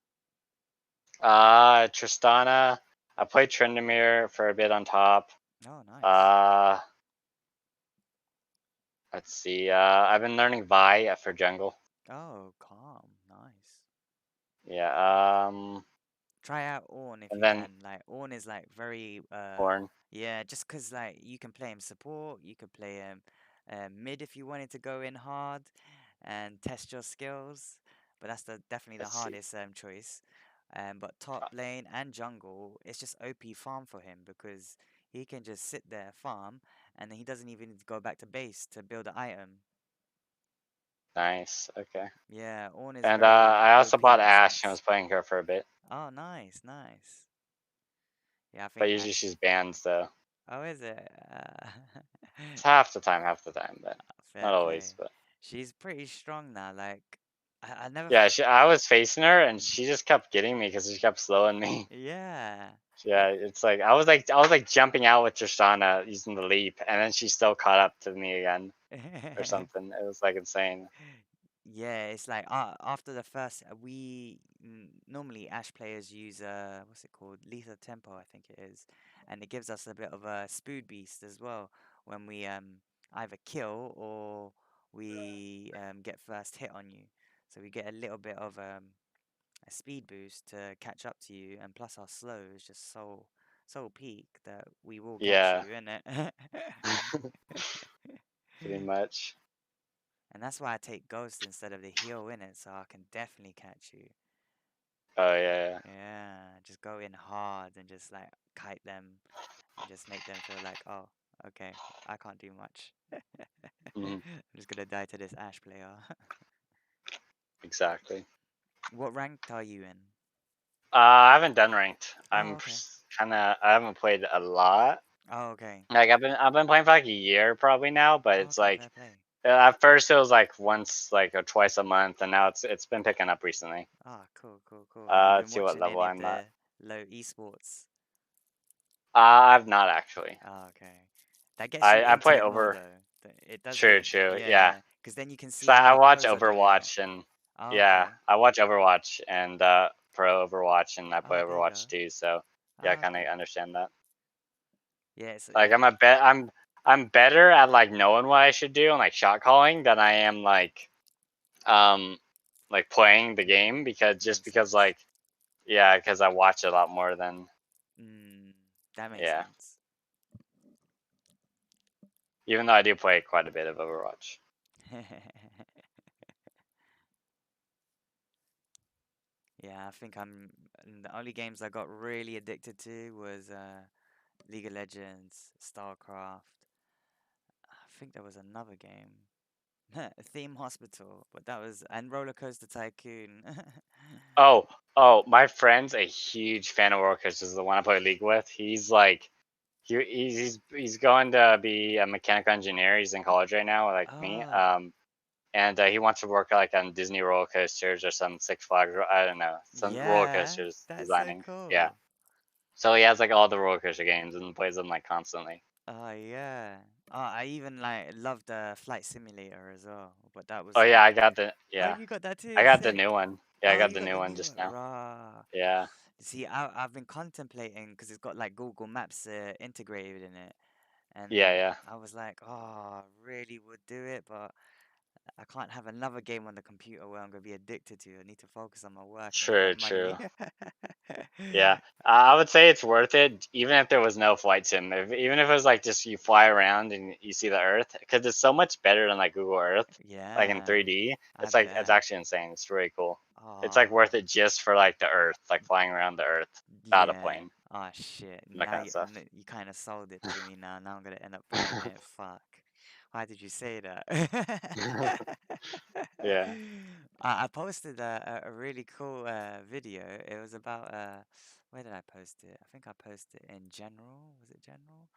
Tristana, I played Tryndamere for a bit on top. Oh, nice. Uh let's see. I've been learning Vi for jungle. Oh, calm, nice. Yeah. Try out Ornn if And you then can. Like Ornn is like very Horn. yeah, just 'cause like you can play him support, you could play him mid if you wanted to go in hard and test your skills, but that's definitely the Let's see. hardest choice. But top lane and jungle, it's just OP farm for him because he can just sit there farm and then he doesn't even need to go back to base to build an item. Nice. Okay. Yeah, Ornn is And very I also OP in bought that Ash and sense. was playing her for a bit. Oh, nice, nice. Yeah, I But think usually Ash. she's banned, so Oh, is it? it's half the time, but Fair not always. play. But She's pretty strong now. Like, I never. yeah, I was facing her and she just kept getting me because she kept slowing me. Yeah. Yeah, it's like I was like jumping out with Tristana using the leap, and then she still caught up to me again or something. It was like insane. Yeah, it's like after the first, we normally Ash players use what's it called? Lethal Tempo, I think it is, and it gives us a bit of a Spood Beast as well when we either kill or we get first hit on you. So we get a little bit of a speed boost to catch up to you, and plus our slow is just so peak that we will catch Yeah, you, innit? pretty much. And that's why I take Ghost instead of the heal in it, so I can definitely catch you. Oh yeah, Yeah, just go in hard and just like kite them and just make them feel like, oh, okay, I can't do much. yeah. I'm just gonna die to this Ash player. Exactly. What rank are you in? I haven't done ranked. Oh, okay. I haven't played a lot. Oh, okay. Like I've been playing for like a year probably now, but Oh, it's okay, like fair play. at first it was like once like or twice a month, and now it's been picking up recently. Ah, cool, cool, cool. Have you been Let's see what watching level any of I'm at. the low esports? I've not actually. Oh, okay. That gets you I into play it more over. though. It does True, get, true. Yeah. yeah, because then you can So see how I the watch pros are doing it. Overwatch and Oh, yeah, okay. I watch Overwatch and Pro Overwatch and I play Oh, there you go. Overwatch too. So yeah, I Oh, kind of okay. understand that. Yeah, it's Like I'm better at like knowing what I should do and like shot calling than I am um like playing the game makes because sense. like yeah, because I watch a lot more than Mm, that makes yeah. sense. Even though I do play quite a bit of Overwatch. Yeah, I think the only games I got really addicted to was League of Legends, StarCraft. I think there was another game. Theme Hospital, but that was and Roller Coaster Tycoon. Oh, oh, my friend's a huge fan of Roller Coasters, the one I play League with. He's like he's going to be a mechanical engineer. He's in college right now, like me. Oh, And he wants to work like on Disney roller coasters or some Six Flags. I don't know, some roller yeah, coasters that's so designing. Yeah. cool. So he has like all the roller coaster games and plays them like constantly. Oh yeah. Oh, I even like loved Flight Simulator as well, but that Oh was yeah, like, I got the oh, yeah, you got that I too, got the sick. new one. Yeah, I Oh, got you the got new the one new just one, now. rah. Yeah. See, I've been contemplating because it's got like Google Maps integrated in it, Yeah, and yeah. I was like, oh, I really would do it, but I can't have another game on the computer where I'm gonna be addicted to. I need to focus on my work and get True, that true. money. Yeah, I would say it's worth it, even if there was no flight sim. Even if it was like just you fly around and you see the Earth, because it's so much better than like Google Earth, like in Yeah, 3D. I It's bet. actually insane. It's really cool. It's like Oh, worth it just for like the Earth, like flying around the Earth without a yeah. plane Oh shit. and that Now kind of stuff. you kind of sold it to me now. Now I'm gonna end up buying it. Fuck. Why did you say that? Yeah. I posted a really cool video. It was about where did I post it? I think I posted it in general. Was it general?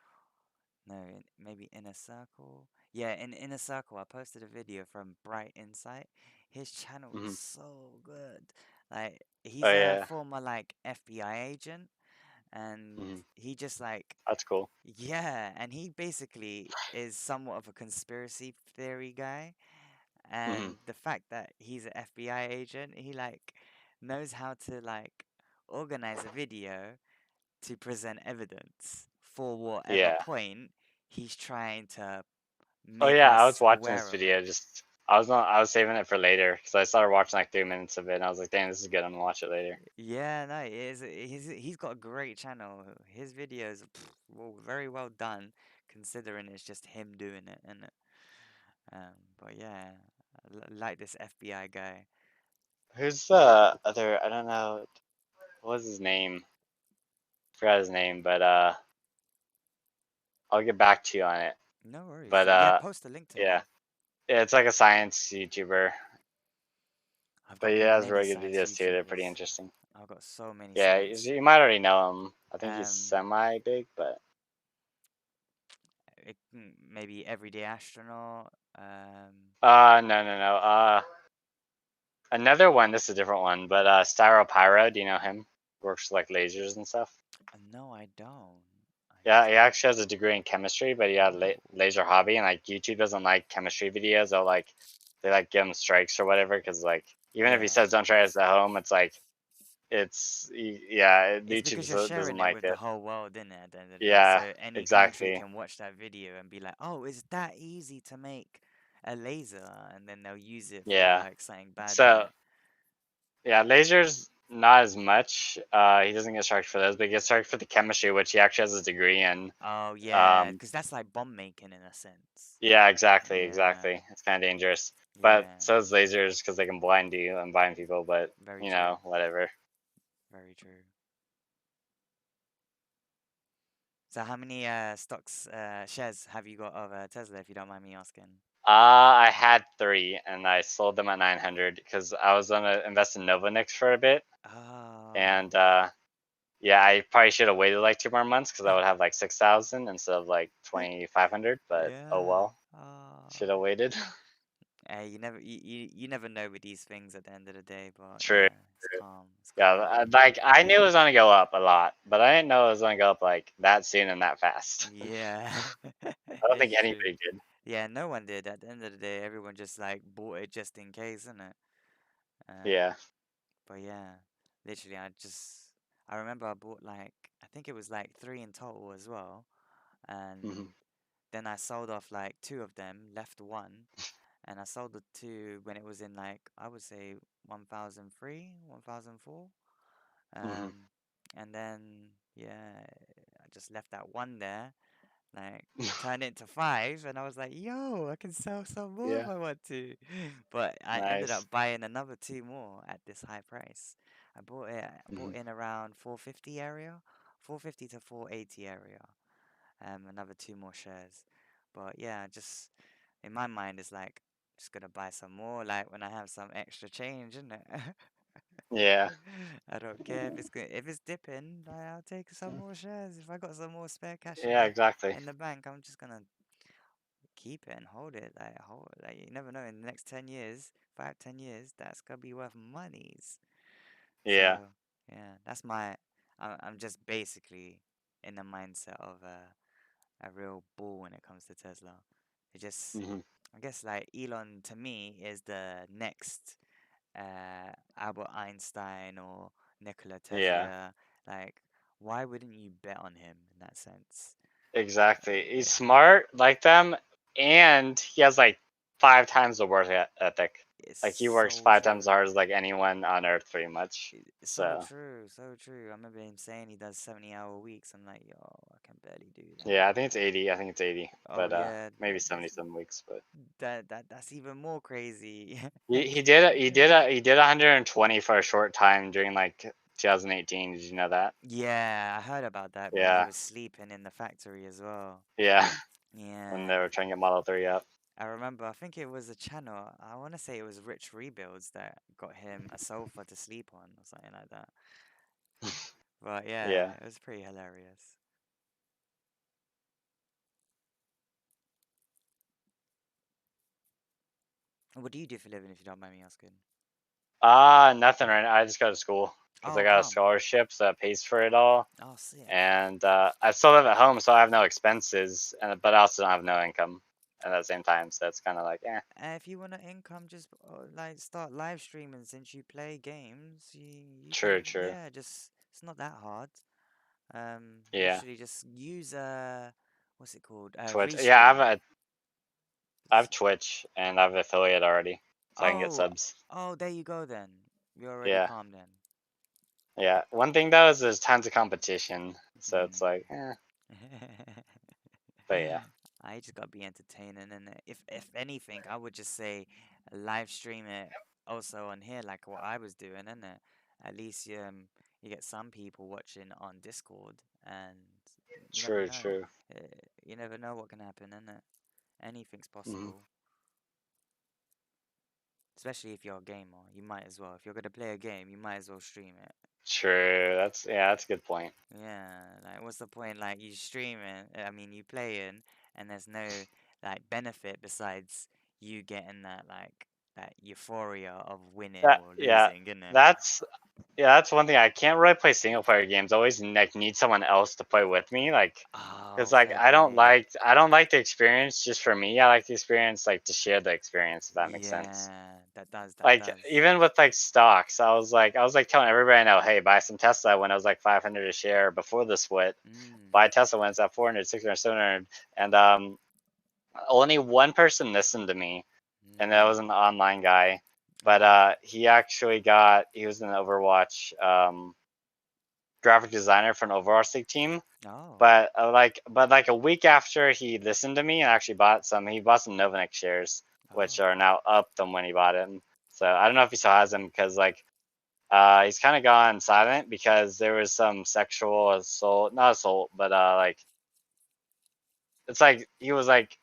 No, maybe Inner Circle. Yeah, in Inner Circle, I posted a video from Bright Insight. His channel is Hmm. so good. Like, Oh he's a yeah. former like FBI agent, and Hmm. he just like, That's cool. yeah, and he basically is somewhat of a conspiracy theory guy. Hmm. And the fact that he's an FBI agent, he like knows how to like organize a video to present evidence for whatever Yeah. point he's trying to Oh make yeah. I was us watching this aware of. video. Just I was saving it for later because I started watching like 3 minutes of it, and I was like, "Dang, this is good. I'm gonna watch it later." Yeah, no, it is. He's got a great channel. His videos, well, very well done, considering it's just him doing it, and but yeah, like this FBI guy. Who's the other? I don't know. What was his name? Forgot his name, but I'll get back to you on it. No worries. But Yeah, post a link to yeah, me. it's like a science YouTuber. I've But got he has many really good science videos too. They're pretty YouTubers. interesting. I've got so many Yeah, science. you might already know him. I think he's Um, semi big, but maybe Everyday Astronaut. no. Another one. This is a different one, but Styropyro. Do you know him? Works with, like lasers and stuff. No, I don't. I Yeah, he don't. actually has a degree in chemistry, but he had Oh, laser hobby, and like YouTube doesn't like chemistry videos. They'll like they like give him strikes or whatever, because like even if he yeah. says don't try this at home, it's like yeah, It's YouTube because you're doesn't sharing it like with the it. whole world, isn't it, at the end of the day? Yeah, So any country exactly. can watch that video and be like, oh, it's that easy to make a laser, and then they'll use it for Yeah. like something bad in So it. yeah, lasers not as much. He doesn't get charged for those, but he gets charged for the chemistry, which he actually has a degree in. Oh yeah, Um, because that's like bomb making in a sense. yeah, exactly, Yeah, exactly. It's kind of dangerous, but yeah, so is lasers because they can blind you and blind people. But very you true, know, whatever. very true. So how many stocks shares have you got of Tesla, if you don't mind me asking? I had three, and I sold them at 900 because I was gonna invest in Novanix for a bit, Oh, and yeah, I probably should have waited like 2 more months because I would have like 6,000 instead of like 2,500. But oh yeah. well, Oh. should have waited. You never know with these things at the end of the day, but True. yeah, it's calm. It's Yeah, calm. like I knew it was gonna go up a lot, but I didn't know it was gonna go up like that soon and that fast. Yeah, I don't think it's true. anybody did. Yeah, no one did. At the end of the day, everyone just like bought it just in case, isn't it? Yeah. But yeah, literally, I remember I bought like, I think it was like three in total as well, and Hmm. then I sold off like two of them, left one, and I sold the two when it was in like, I would say 1003, 1004. Hmm. Um, and then yeah, I just left that one there, like turned it into five, and I was like, yo, I can sell some more if Yeah. I want to. But I ended Nice. up buying another two more at this high price. I Hmm. bought in around 450 area, 450 to 480 area. Another two more shares. But yeah, just in my mind, it's like just gonna buy some more, like when I have some extra change, isn't it? Yeah. I don't care if it's good. If it's dipping, I'll take some more shares. If I got some more spare cash Yeah. Exactly. in the bank, I'm just gonna keep it and hold it. Like you never know. In the next 10 years, 5, 10 years, that's gonna be worth monies. Yeah. So yeah, that's my. I'm just basically in the mindset of a real bull when it comes to Tesla. It just, Hmm. I guess, like Elon to me is the next Albert Einstein or Nikola Yeah. Tesla. Like, why wouldn't you bet on him in that sense? Exactly. He's Uh, smart like them, and he has like 5 times the work ethic. it's Like he works so 5 times as true. hard as like anyone on Earth, pretty much. It's so So true, so true. I remember him saying he does 70-hour weeks. I'm like, yo, I can barely do yeah, I that. think it's 80. I think it's 80, Oh but yeah, maybe 77 weeks. But that's even more crazy. he did 120 for a short time during like 2018. Did you know that? Yeah, I heard about that when he Yeah, was sleeping in the factory as well. yeah. When Yeah, they were trying to get Model 3 up. I remember, I think it was a channel, I want to say it was Rich Rebuilds that got him a sofa to sleep on or something like that. But yeah, Yeah. it was pretty hilarious. What do you do for a living if you don't mind me asking? Nothing right now. I just go to school because I Oh, got a calm. scholarship so that pays for it all. Oh, sick. And I still live at home, so I have no expenses, and but I also don't have no income at the same time. So it's kind of like, eh. If you want to income, just like start live streaming since you play games. You can, True, true. yeah, just, it's not that hard. Yeah. Literally just use what's it called? Twitch. Yeah, Restream. I have Twitch and I have affiliate already, so I can get Oh, subs. oh, there you go then. You're already Yeah. calm then. Yeah. One thing though is there's tons of competition, so it's like, Mm. eh. But yeah. I just gotta be entertaining, and if anything, I would just say live stream it also on here, like what I was doing, and at least you get some people watching on Discord, and you never True, know. true. Uh, you never know what can happen, and anything's Hmm. possible. Especially if you're a gamer, you might as well. If you're gonna play a game, you might as well stream it. True. That's a good point. Yeah, like what's the point? Like you streaming, I mean you playing, and there's no like benefit besides you getting that euphoria of winning That or yeah, losing, isn't it? that's that's one thing. I can't really play single player games. I always like need someone else to play with me, like Oh, because like fair play. I don't like the experience just for me. I like the experience like to share the experience. If that makes sense. Yeah, that does, that Like does. even with like stocks, I was like telling everybody I know, hey, buy some Tesla when it was like 500 a share before the split. Mm, Buy Tesla when it's at 400, 600, 700, and only one person listened to me, and that was mm. an online guy. But Oh, he was an Overwatch graphic designer for an Overwatch League team. oh, But like a week after he listened to me and actually he bought some Novanix shares, which oh. are now up than when he bought them. So I don't know if he still has them because like he's kind of gone silent because there was some sexual assault, not assault, but like it's like he was like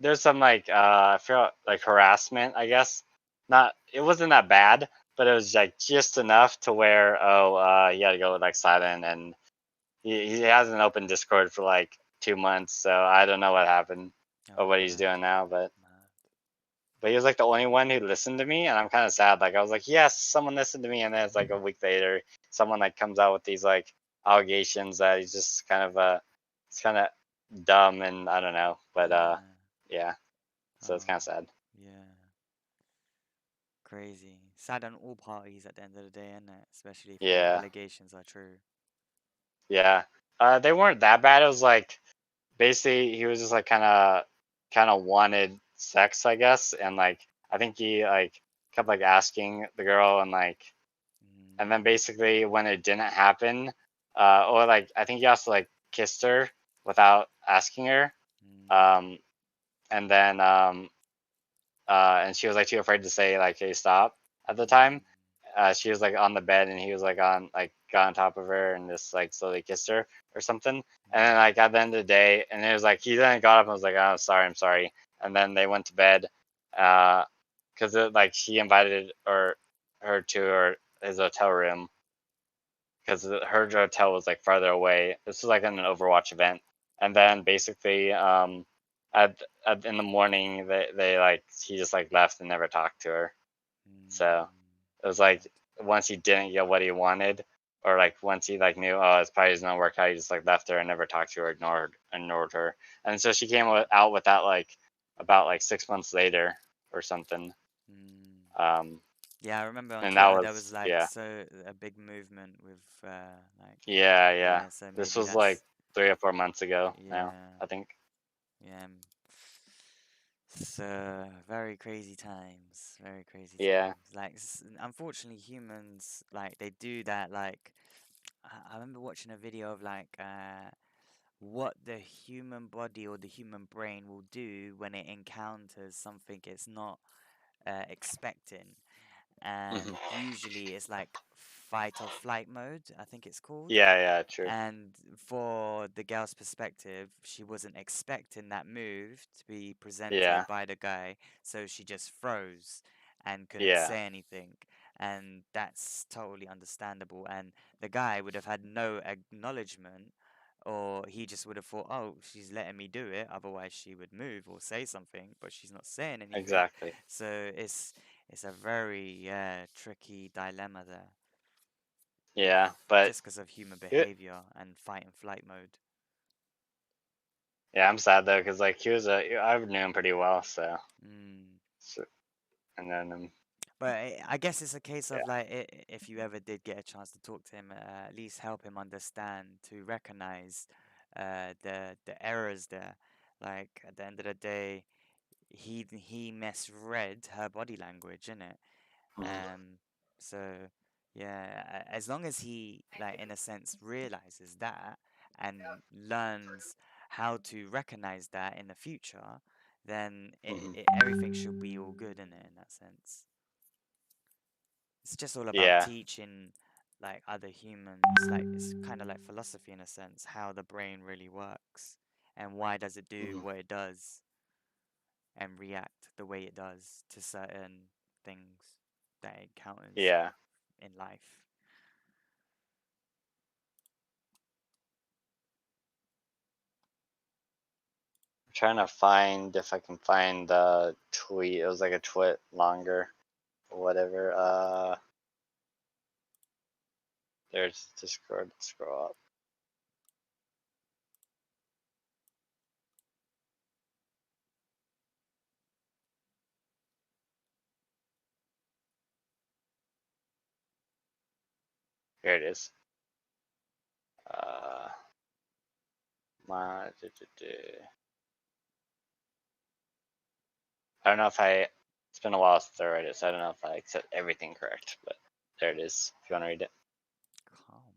there's some like I feel like harassment, I guess. Not it wasn't that bad, but it was like just enough to where he had to go like silent, and he hasn't opened Discord for like 2 months, so I don't know what happened or Oh, what he's mad, doing now, but mad. he was like the only one who listened to me, and I'm kind of sad. Like I was like, yes, someone listened to me, and then it's like a week later, someone like comes out with these like allegations that he's just kind of it's kind of dumb, and I don't know, but Yeah. yeah, so it's Oh, kind of sad. yeah. Crazy. Sad on all parties at the end of the day, isn't it? Especially if the Yeah, allegations are true. yeah. They weren't that bad. It was like basically he was just like kind of wanted sex, I guess, and like I think he like kept like asking the girl, and then Mm, basically when it didn't happen, or like I think he also like kissed her without asking her, mm, um, and then and she was like too afraid to say like hey stop at the time. mm, She was like on the bed and he was like on like got on top of her and just like slowly kissed her or something. And then like mm, at the end of the day, and it was like he then got up and was like, "Oh, sorry, I'm sorry." And then they went to bed, because like she invited her to his hotel room because her hotel was like farther away. This was like in an Overwatch event, and then basically in the morning they like he just like left and never talked to her. So mm. it was like Mad. once he didn't get what he wanted, or like once he like knew oh it's probably not work out, he just like left her and never talked to her, ignored her, and so she came out with that like about like 6 months later or something. Mm. Um, Yeah, I remember on and that Twitter there was was like yeah, so a big movement with like yeah, yeah. yeah, so This maybe was like that's 3 or 4 months ago now, yeah, I think. yeah. So very crazy times, very crazy Yeah. times. Like unfortunately humans like they do that like I remember watching a video of like what the human body or the human brain will do when it encounters something it's not expecting. And Hmm. usually it's like fight or flight mode, I think it's called. Yeah, yeah, true. And for the girl's perspective, she wasn't expecting that move to be Yeah, presented by the guy, so she just froze and couldn't yeah, say anything. And that's totally understandable. And the guy would have had no acknowledgement, or he just would have thought, oh, she's letting me do it, otherwise she would move or say something, but she's not saying anything. exactly. So it's a very tricky dilemma there with Yeah, but just because of human it, behavior and fight and flight mode. yeah, I'm sad though because like I knew him pretty well, so, Mm. so and then But I guess it's a case yeah. of like if you ever did get a chance to talk to him, at least help him understand to recognize the errors there. Like at the end of the day, he misread her body language, innit? Mhm. So yeah, as long as he like in a sense realizes that and learns how to recognize that in the future, then Mhm. everything should be all good in it in that sense. It's just all about Yeah. teaching like other humans, like it's kind of like philosophy in a sense, how the brain really works and why does it do Mhm. what it does. and react the way it does to certain things that it encounters Yeah. in life. I'm trying to find if I can find the tweet. It was like a tweet longer or whatever. There's Discord. Scroll up. Here it is. My, I don't know if I. It's been a while since I read it, so I don't know if I said everything correct. But there it is. If you want to read it. Calm.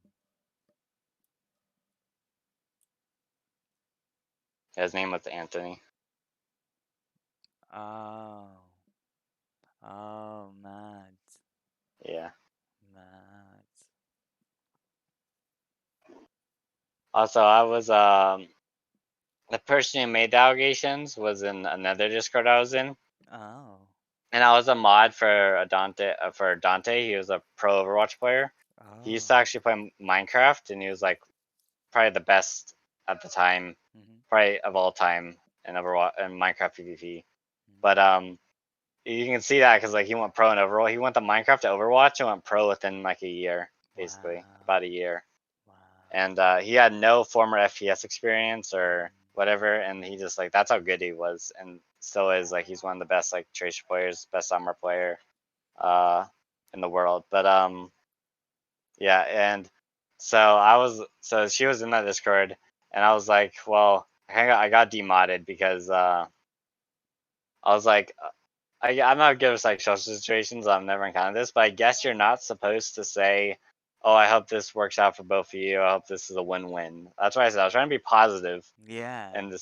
His name was Anthony. Oh. Oh, mad. Yeah. Mad. Also, I was the person who made the allegations was in another Discord I was in, Oh. and I was a mod for a Dante. For Dante, he was a pro Overwatch player. He used to Oh. actually play Minecraft, and he was like probably the best at the time, Mm-hmm. probably of all time in Overwatch and Minecraft PvP. But Mm. you can see that because like he went pro in Overwatch. He went to Minecraft to Overwatch and went pro within like a year, basically Wow. about a year. Wow. And he had no former FPS experience or Mm. whatever, and he just like that's how good he was, and still is. Like he's one of the best like Tracer players, best summer player, uh, in the world. But yeah, and so she was in that Discord, and I was like, well, I got demodded because I was like, I'm not good with like social situations. I've never encountered this, but I guess you're not supposed to say, "Oh, I hope this works out for both of you. I hope this is a win-win." That's why I said I was trying to be positive, Yeah. and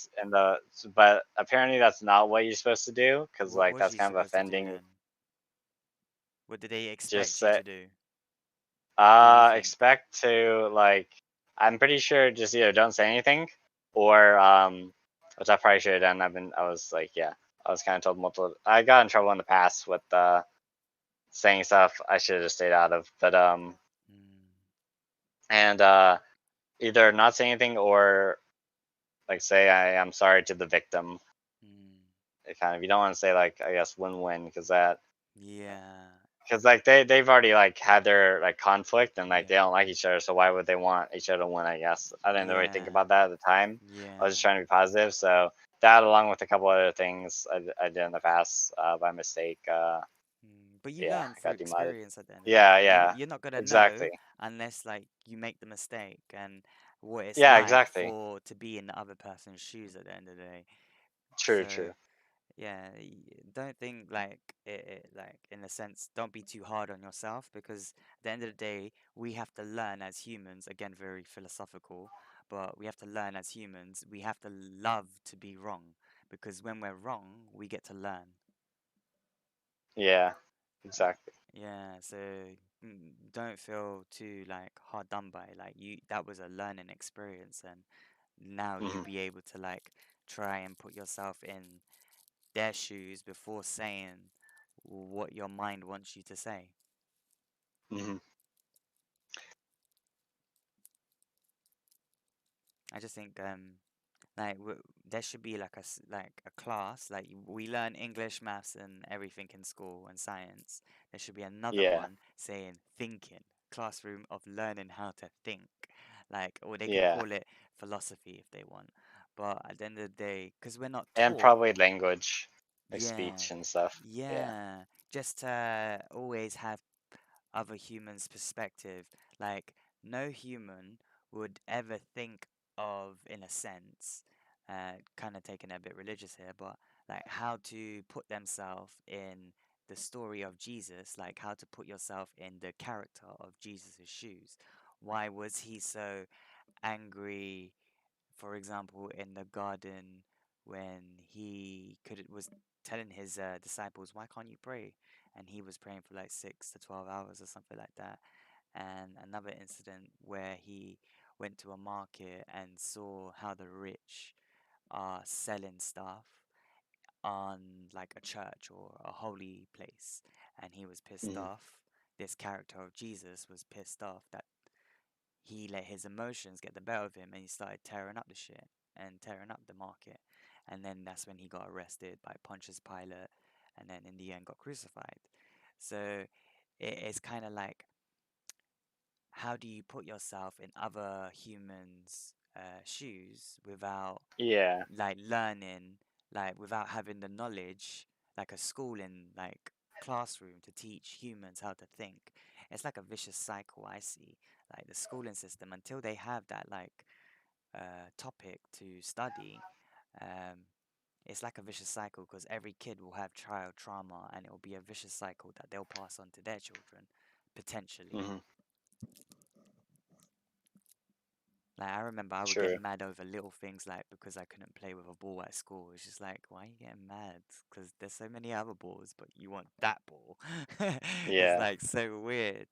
but apparently that's not what you're supposed to do, because What like was that's you kind of supposed to do offending. then? What did they Just expect you say, to do? Do you think? expect to like. I'm pretty sure just either don't say anything, or which I probably should have done. I was like, yeah, I was kind of told multiple. I got in trouble in the past with saying stuff I should have just stayed out of. But Mm. and either not say anything or like say I'm sorry to the victim. Mm. It kind of you don't want to say like I guess win-win Yeah. because like they've already like had their like conflict and like they Yeah. don't like each other, so why would they want each other to win? I guess I didn't really think Yeah. about that at the time. I was Yeah. just trying to be positive. So that along with a couple other things I did in the past by mistake. But you Yeah, learn I through got demoted. experience at the end of the Yeah, day. yeah, You're not gonna know exactly. unless like you make the mistake and what it's Yeah, like exactly. for to be in the other person's shoes at the end of the day. True, So true. yeah, don't think like it like in a sense, don't be too hard on yourself because at the end of the day, we have to learn as humans, again, very philosophical, but we have to learn as humans, we have to love to be wrong because when we're wrong, we get to learn. Yeah, exactly. Yeah, so don't feel too like hard done by. Like you, that was a learning experience, and now you Hmm. be able to like try and put yourself in their shoes before saying what your mind wants you to say. Hmm. I just think like there should be like like a class like we learn English, maths, and everything in school and science. There should be another Yeah, one saying thinking, classroom of learning how to think, like or they can yeah, call it philosophy if they want. But at the end of the day, because we're not and taught, probably language, like yeah, speech and stuff. Yeah. yeah, just to always have other humans' perspective. Like, no human would ever think of, in a sense, kind of taking it a bit religious here, but like how to put themselves in the story of Jesus, like how to put yourself in the character of Jesus' shoes. Why was he so angry, for example, in the garden when he could was telling his disciples, "Why can't you pray?" And he was praying for like 6 to 12 hours or something like that. And another incident where he went to a market and saw how the rich are selling stuff on like a church or a holy place, and he was pissed Mhm. off. This character of Jesus was pissed off that he let his emotions get the better of him, and he started tearing up the shit and tearing up the market. And then that's when he got arrested by Pontius Pilate, and then in the end got crucified. So it's kind of like, how do you put yourself in other humans' shoes without Yeah. like learning, like without having the knowledge, like a school in like classroom to teach humans how to think? It's like a vicious cycle I see. Like the schooling system, until they have that like topic to study, um, it's like a vicious cycle because every kid will have child trauma, and it will be a vicious cycle that they'll pass on to their children, potentially. Hmm. Like I remember I would get True. mad over little things, like because I couldn't play with a ball at school. It's just like, why are you getting mad? Because there's so many other balls, but you want that ball. It's Yeah. like so weird.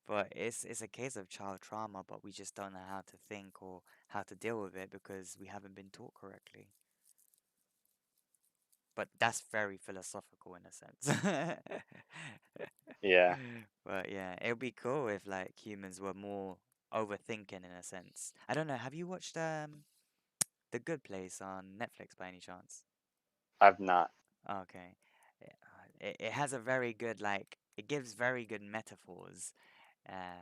But it's a case of child trauma, but we just don't know how to think or how to deal with it because we haven't been taught correctly. But that's very philosophical in a sense. Yeah. But yeah, it would be cool if like humans were more overthinking in a sense. I don't know, have you watched The Good Place on Netflix by any chance? I've not. Okay. It has a very good, like, it gives very good metaphors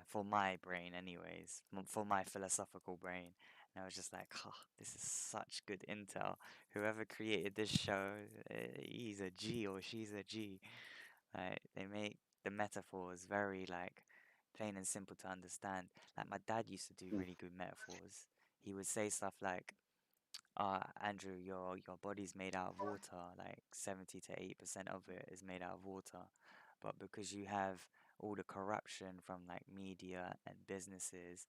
for my brain, anyways, for my philosophical brain. And I was just like, oh, this is such good intel. Whoever created this show, he's a G or she's a G. Like, they make the metaphors very, like, plain and simple to understand. Like, my dad used to do Mm. really good metaphors. He would say stuff like, Andrew, your body's made out of water, like 70 to 80% of it is made out of water. But because you have all the corruption from like media and businesses,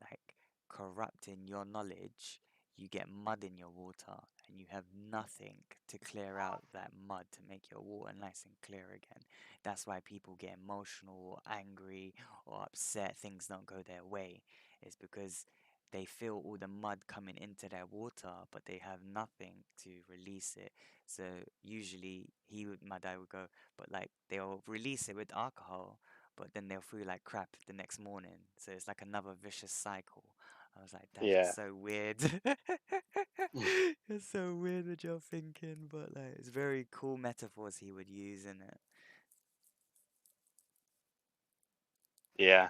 like corrupting your knowledge, you get mud in your water and you have nothing to clear out that mud to make your water nice and clear again. That's why people get emotional or angry or upset, things don't go their way. It's because they feel all the mud coming into their water, but they have nothing to release it. So usually my dad would go, but like they'll release it with alcohol, but then they'll feel like crap the next morning. So it's like another vicious cycle. I was like, Dad, you're Yeah. so weird. Mm. You're so weird what you're thinking, but like it's very cool metaphors he would use in it. Yeah.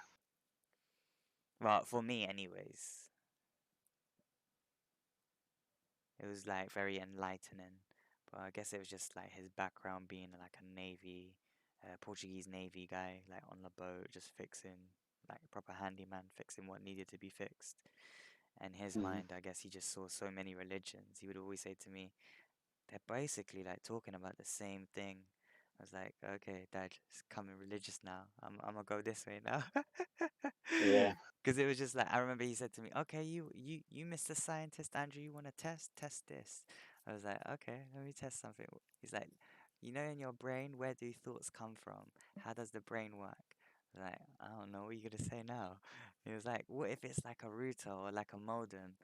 Well, for me, anyways, it was like very enlightening. But I guess it was just like his background being like a Navy, Portuguese Navy guy, like on the boat, just fixing, like a proper handyman, fixing what needed to be fixed. And his Mhm. mind, I guess he just saw so many religions. He would always say to me, they're basically like talking about the same thing. I was like, okay, Dad, it's coming religious now. I'm gonna go this way now. Yeah. Because it was just like I remember he said to me, okay, you Mr. Scientist Andrew, you wanna test this? I was like, okay, let me test something. He's like, you know, in your brain, where do thoughts come from? How does the brain work? I was like, I don't know, what are you gonna say now? He was like, what if it's like a router or like a modem?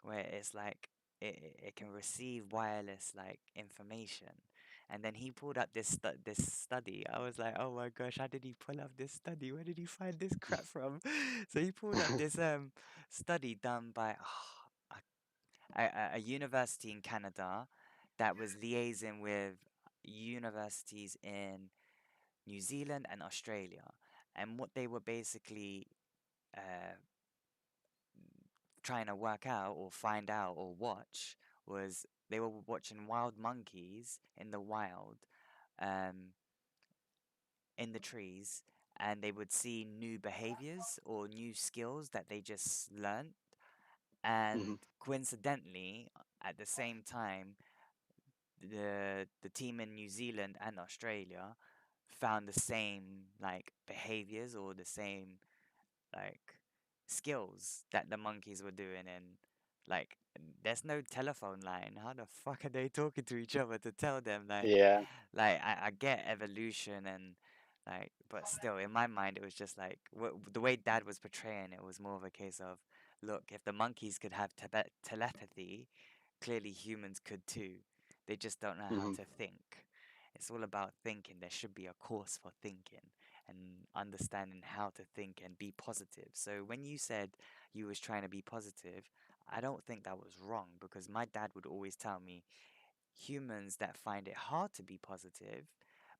Where it's like it can receive wireless like information. And then he pulled up this study. I was like, oh my gosh, how did he pull up this study? Where did he find this crap from? So he pulled up this study done by a university in Canada that was liaising with universities in New Zealand and Australia. And what they were basically uh, trying to work out or find out or watch was they were watching wild monkeys in the wild, um, in the trees, and they would see new behaviors or new skills that they just learned. Mhm. And coincidentally, at the same time, the team in New Zealand and Australia found the same like behaviors or the same like skills that the monkeys were doing, and like there's no telephone line. How the fuck are they talking to each other to tell them Yeah. like I get evolution and like, but still in my mind it was just like the way dad was portraying it was more of a case of, look, if the monkeys could have telepathy, clearly humans could too. They just don't know how Hmm. to think. It's all about thinking. There should be a course for thinking and understanding how to think and be positive. So when you said you was trying to be positive, I don't think that was wrong because my dad would always tell me humans that find it hard to be positive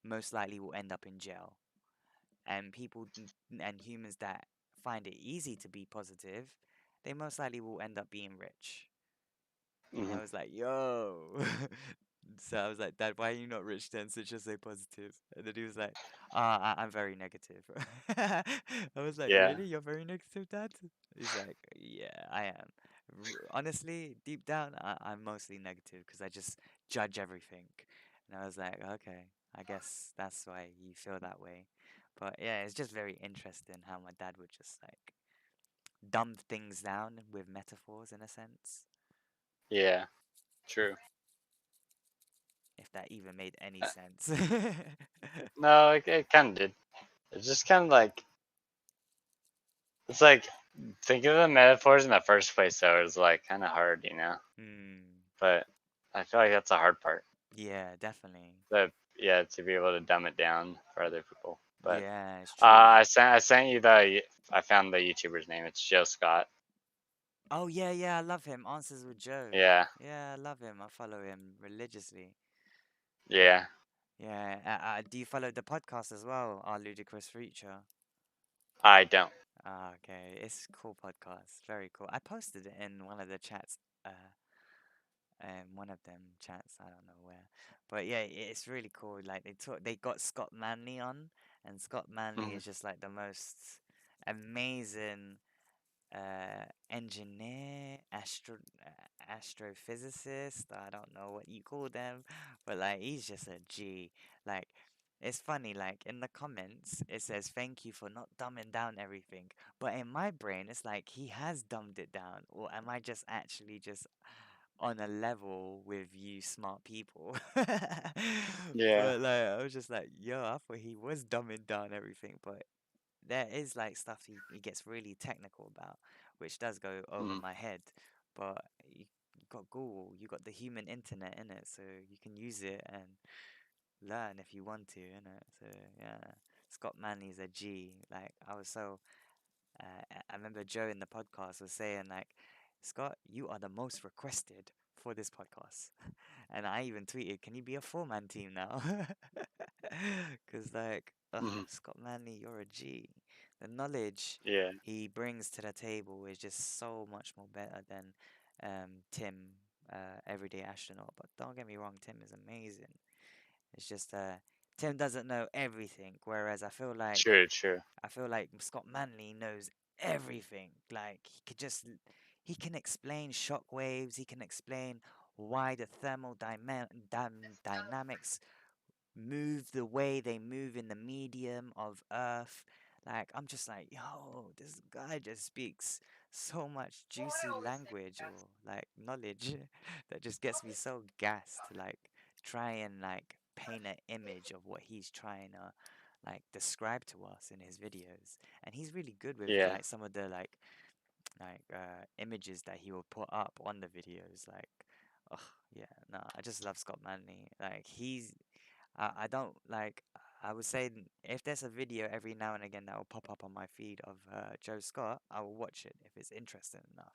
most likely will end up in jail. And and humans that find it easy to be positive, they most likely will end up being rich. And Hmm. I was like, yo. So I was like, Dad, why are you not rich then since you're so positive? And then he was like, I'm very negative. I was like, Yeah. really? You're very negative, Dad? He's like, yeah, I am. Honestly, deep down, I'm mostly negative because I just judge everything. And I was like, okay, I guess that's why you feel that way. But yeah, it's just very interesting how my dad would just like dumb things down with metaphors in a sense, Yeah. True. if that even made any Uh, sense. no, it kind of did. It's just kind of like it's like thinking of the metaphors in the first place though is like kind of hard, you know. Hmm. But I feel like that's the hard part. Yeah, definitely. That yeah, to be able to dumb it down for other people. But Yeah, it's true. I sent you the I found the YouTuber's name. It's Joe Scott. Oh yeah, yeah, I love him. Answers with Joe. Yeah, Yeah, I love him. I follow him religiously. yeah. Yeah. Do you follow the podcast as well? Our Ludicrous Future. I don't. Ah, okay. It's a cool podcast. Very cool. I posted it in one of the chats. One of them chats. I don't know where. But yeah, it's really cool. Like they got Scott Manley on, and Scott Manley Mhm. is just like the most amazing engineer, astrophysicist. I don't know what you call them, but like he's just a G. Like it's funny. Like in the comments, it says thank you for not dumbing down everything. But in my brain, it's like he has dumbed it down, or am I just actually just on a level with you smart people? Yeah, But like I was just like, yo, I thought he was dumbing down everything, but there is like stuff he gets really technical about, which does go over mhm. my head. But you got Google, you got the human internet in it, so you can use it and learn if you want to, in it. So yeah, Scott Manley's a G. Like I was so I remember Joe in the podcast was saying like, Scott, you are the most requested for this podcast. And I even tweeted, can you be a four-man team now? Because like, Mhm. Scott Manley, you're a G. The knowledge Yeah, he brings to the table is just so much more better than Tim, Everyday Astronaut. But don't get me wrong, Tim is amazing. It's just Tim doesn't know everything, whereas true, true. I feel like Scott Manley knows everything. Like he can explain shock waves. He can explain why the dynamics move the way they move in the medium of Earth. Like I'm just like, yo, this guy just speaks so much juicy language or like knowledge that just gets me so gassed to like try and like paint an image of what he's trying to like describe to us in his videos. And he's really good with Yeah, like some of the images that he will put up on the videos. Like, oh yeah, no, I just love Scott Manley. Like I don't like. I would say if there's a video every now and again that will pop up on my feed of Joe Scott, I will watch it if it's interesting enough.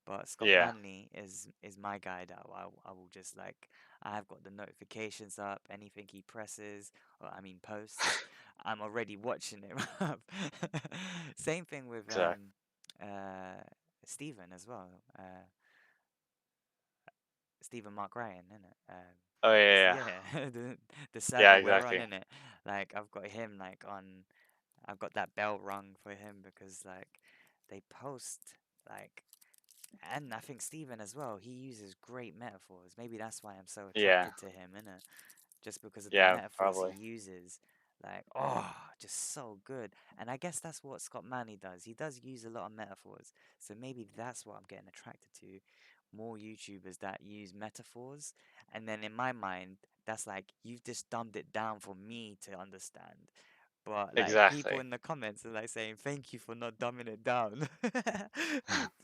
But Scott yeah, Manley is my guy that I will just like. I have got the notifications up. Anything he presses, or I mean posts, I'm already watching it up. Same thing with exactly. uh Stephen as well. Stephen Mark Ryan, innit? Oh yeah, Yeah, the yeah, server we're on, exactly. innit? Like I've got him like on, I've got that bell rung for him because like they post like, and I think Stephen as well. He uses great metaphors. Maybe that's why I'm so Yeah, attracted to him, innit? Just because of the yeah, metaphors he probably. uses. Like, oh, just so good. And I guess that's what Scott Manley does. He does use a lot of metaphors. So maybe that's what I'm getting attracted to. More YouTubers that use metaphors. And then in my mind, that's like, you've just dumbed it down for me to understand. But like people Exactly. in the comments are like saying, thank you for not dumbing it down.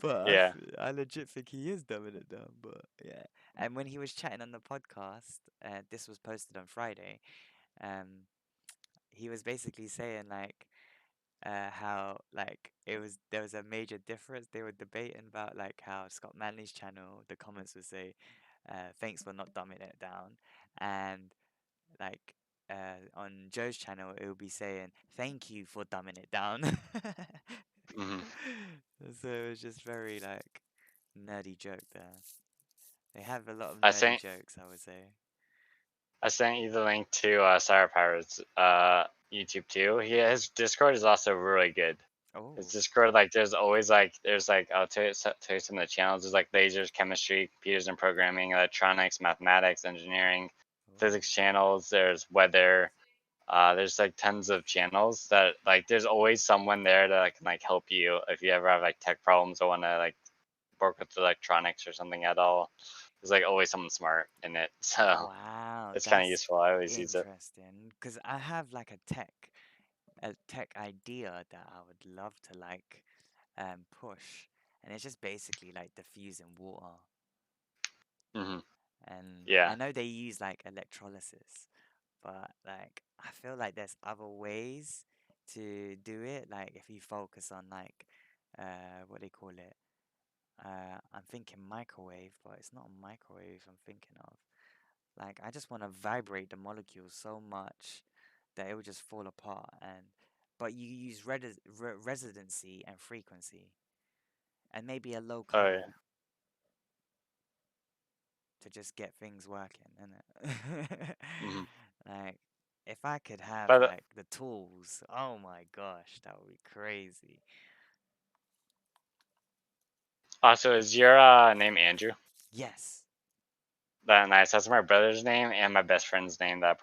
But Yeah, I legit think he is dumbing it down. But yeah. And when he was chatting on the podcast, this was posted on Friday. Um, he was basically saying like how like there was a major difference. They were debating about like how Scott Manley's channel, the comments would say, "Thanks for not dumbing it down," and like on Joe's channel, it would be saying, "Thank you for dumbing it down." Hmm. So it was just very like nerdy joke there. They have a lot of I nerdy sent jokes, I would say. I sent you the link to Sire Pirate's YouTube too. His Discord is also really good. His Oh, Discord, like, there's like I'll tell you some of the channels. There's like lasers, chemistry, computers and programming, electronics, mathematics, engineering, oh, physics channels. There's weather. There's like tons of channels that like there's always someone there that can like help you if you ever have like tech problems or want to like work with electronics or something at all. There's like always someone smart in it, so wow, it's kind of that's useful. I always use it. interesting. Because I have like a tech idea that I would love to like push, and it's just basically like diffusing water. Hmm. And Yeah. I know they use like electrolysis, but like I feel like there's other ways to do it. Like if you focus on like what they call it. I'm thinking microwave, but it's not a microwave I'm thinking of. Like I just want to vibrate the molecules so much that it will just fall apart. And but you use residency and frequency, and maybe a low Oh yeah. current to just get things working, innit? Hmm. Like if I could have But like the tools, oh my gosh, that would be crazy. also, is your name Andrew? Yes. That nice. That's my brother's name and my best friend's name that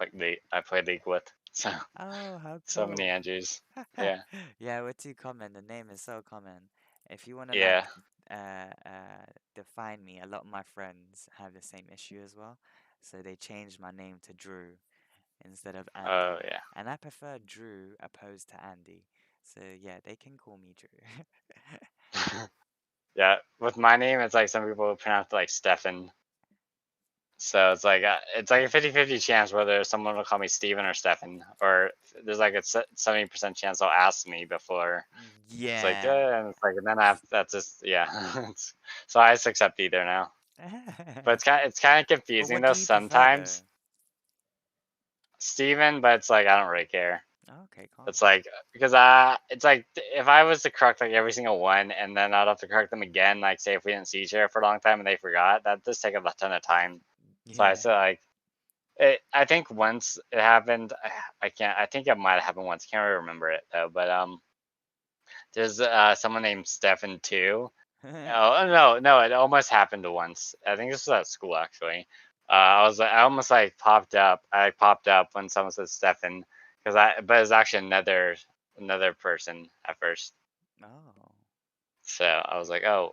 I played League with. So Oh, how so many cool. Andrews. Yeah. Yeah, we're too common. The name is so common. If you want to Yeah. like define me, a lot of my friends have the same issue as well. So they changed my name to Drew instead of Oh Andy. yeah. And I prefer Drew opposed to Andy. So yeah, they can call me Drew. Yeah. With my name, it's like some people pronounce it like Stefan. So it's like a 50-50 chance whether someone will call me Steven or Stefan, or there's like a 70% chance they'll ask me before. It's like, Yeah. yeah, and it's like, and then I have, that's just, yeah. So I just accept either now. But it's kind of But confusing what though do you prefer though? sometimes. Steven, but it's like I don't really care. Okay, calm. It's like because it's like if I was to correct like every single one, and then I'd have to correct them again. Like say if we didn't see each other for a long time and they forgot, that just take a ton of time. So I Yeah. said like I think once it happened. I can't. I think it might have happened once. Can't really remember it though. But there's someone named Stefan too. Oh no, it almost happened once. I think this was at school actually. I almost like popped up. I popped up when someone said Stefan but it's actually another person at first. Oh. So I was like, oh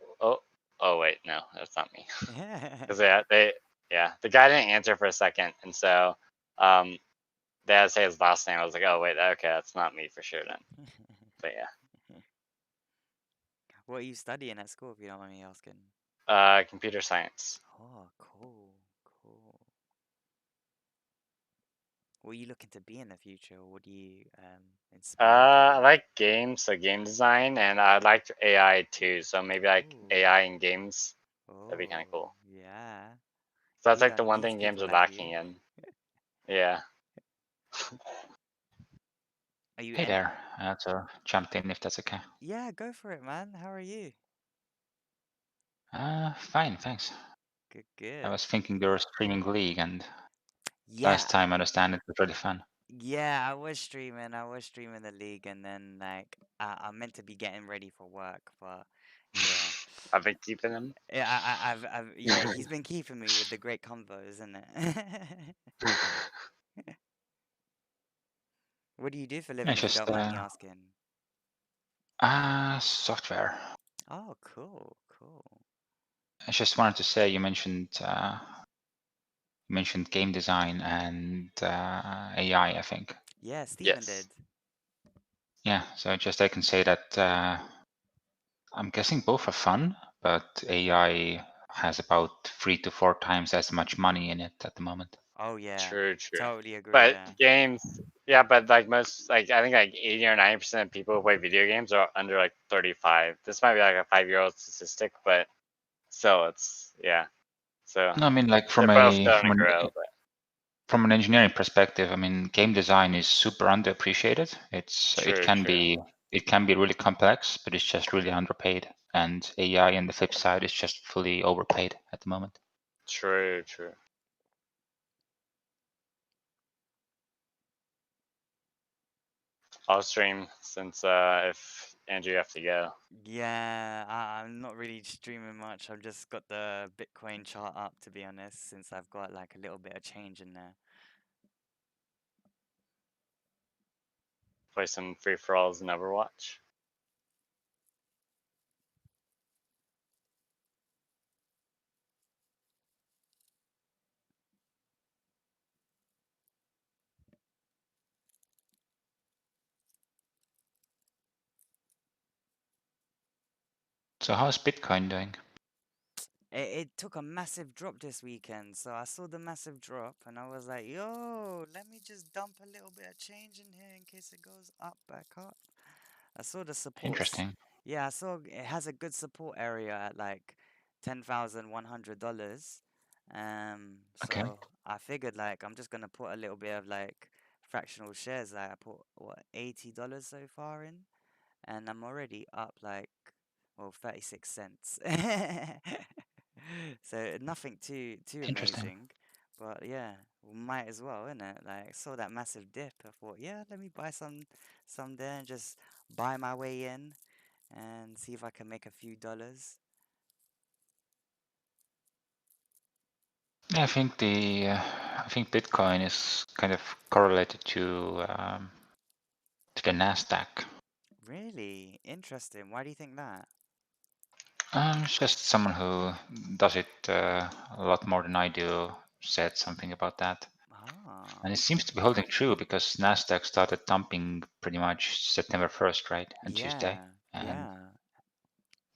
wait, no, that's not me. Yeah. Because yeah, the guy didn't answer for a second, and so um, they had to say his last name. I was like, oh wait, okay, that's not me for sure then. But yeah, What are you studying at school, if you don't mind me asking? computer science. Oh, cool, cool. What are you looking to be in the future? What do you inspired to I be? like games, so game design, and I like AI too. So maybe like Ooh. AI in games. That'd be kind of Oh, cool. yeah. So that's like the Elon one needs thing games people are like you. lacking in. Yeah. Are you Hey in? there. So jumped in if that's okay. Yeah, go for it, man. How are you? Fine, thanks. Good, I good. was thinking you were streaming League, and Yeah, last time I understand it was really fun. yeah, I was streaming. I was streaming the league, and then like I'm meant to be getting ready for work, but yeah. I've been keeping them. Yeah, yeah, he's been keeping me with the great combos, isn't it? What do you do for a living, It's if you just don't mind me asking? software. Oh, cool, cool. I just wanted to say you mentioned game design and AI, I think. Yeah, Steven Yes. did. Yeah, so just I can say that I'm guessing both are fun, but AI has about 3 to 4 times as much money in it at the moment. Oh yeah, True, true. totally agree But there. games, yeah, but like most, like I think like 80 or 90% of people who play video games are under like 35. This might be like a 5-year-old statistic, but still, it's yeah. So No, I mean, like they're both starting to grow. But from an engineering perspective, I mean, game design is super underappreciated. true, true, It can be really complex, but it's just really underpaid. And AI on the flip side is just fully overpaid at the moment. true, true. I'll stream since if Andrew you have to go. Yeah, I'm not really streaming much. I've just got the Bitcoin chart up, to be honest, since I've got like a little bit of change in there. Play some free for alls and Overwatch. So how's Bitcoin doing? It took a massive drop this weekend, so I saw the massive drop and I was like, yo, let me just dump a little bit of change in here in case it goes up, back up. I saw the supports. Interesting. Yeah, I saw it has a good support area at like $10,100. Okay. So I figured like I'm just gonna put a little bit of like fractional shares. Like I put what $80 so far in, and I'm already up like, well, 36 cents. So nothing too Interesting. amazing, but yeah, we might as well, innit? Like saw that massive dip. I thought, yeah, let me buy some there and just buy my way in and see if I can make a few dollars. Yeah, I think Bitcoin is kind of correlated to the Nasdaq. Really interesting. Why do you think that? It's just someone who does it a lot more than I do said something about that. Ah, And it seems to be holding true because Nasdaq started dumping pretty much September 1st, right? On Tuesday. yeah, And yeah.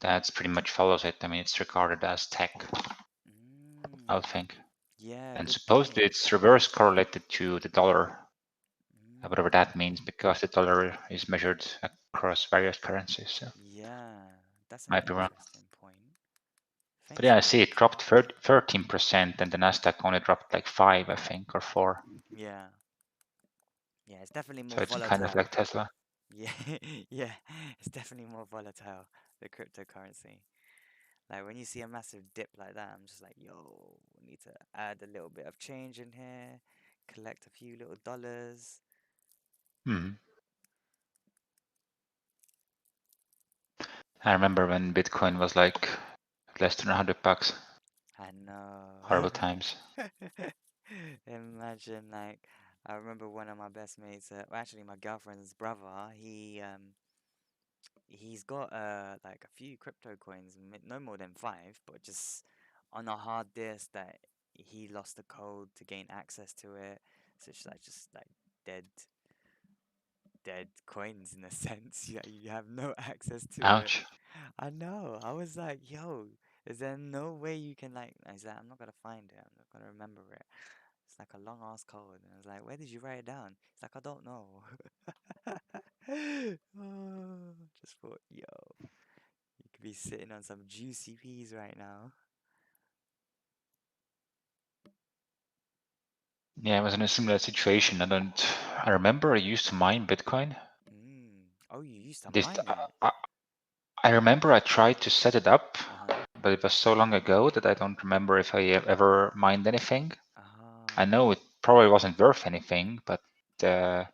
that's pretty much follows it. I mean, it's regarded as tech, I would Mm, think. yeah, And good supposedly point. it's reverse correlated to the dollar, whatever that Mm, means, because the dollar is measured across various currencies. So yeah, that's an might be wrong. interesting point. But Thanks yeah, for I that. see it dropped 13%, and the Nasdaq only dropped like 5, I think, or 4. Yeah, yeah, it's definitely So more it's kind of like volatile. Tesla. Yeah, yeah, it's definitely more volatile, the cryptocurrency. Like when you see a massive dip like that, I'm just like, yo, we need to add a little bit of change in here, collect a few little dollars. Hmm. I remember when Bitcoin was like less than $100. I know. Horrible times. Imagine like I remember one of my best mates, well, actually my girlfriend's brother, he's got like a few crypto coins, no more than five, but just on a hard disk that he lost the code to gain access to it. So it's like just like dead dead coins in a sense. You have no access to it. Ouch. I know. I was like, yo, is there no way you can like? Is that I'm not gonna find it. I'm not gonna remember it. It's like a long ass code, and I was like, where did you write it down? It's like I don't know. Oh, just thought, yo, you could be sitting on some juicy peas right now. Yeah, I was in a similar situation. I remember I used to mine Bitcoin. Mm. Oh, you used to This, mine it. I remember I tried to set it up, Uh-huh. but it was so long ago that I don't remember if I ever mined anything. I Ah. know it probably wasn't worth anything, but uh,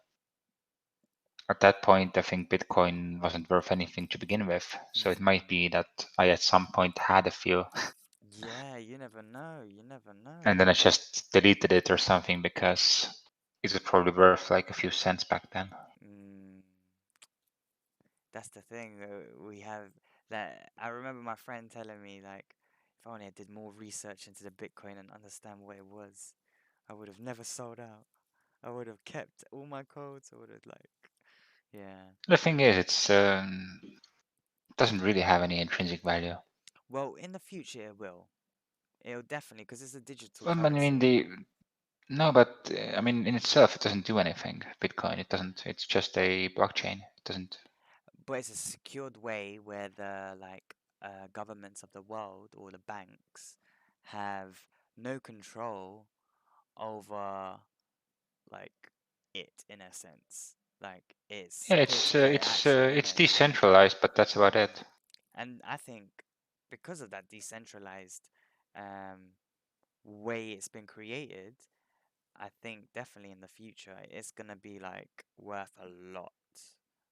at that point, I think Bitcoin wasn't worth anything to begin with. So it might Mm. be that I at some point had a few, Yeah, you never know. You never know. and then I just deleted it or something because it was probably worth like a few cents back then. Mm. That's the thing. We have that. I remember my friend telling me like, if only I did more research into the Bitcoin and understand what it was, I would have never sold out. I would have kept all my codes. I would have like, yeah. The thing is, doesn't really have any intrinsic value. Well, in the future it will. It'll definitely, because it's a digital Well, I mean, currency. no, but I mean, in itself, it doesn't do anything. Bitcoin, it doesn't. It's just a blockchain. It doesn't. But it's a secured way where the governments of the world or the banks have no control over like it in a sense. Like it's Yeah, peer-to-peer action in it's it. decentralized, but that's about it. And I think because of that decentralized um, way it's been created, I think definitely in the future it's gonna be like worth a lot.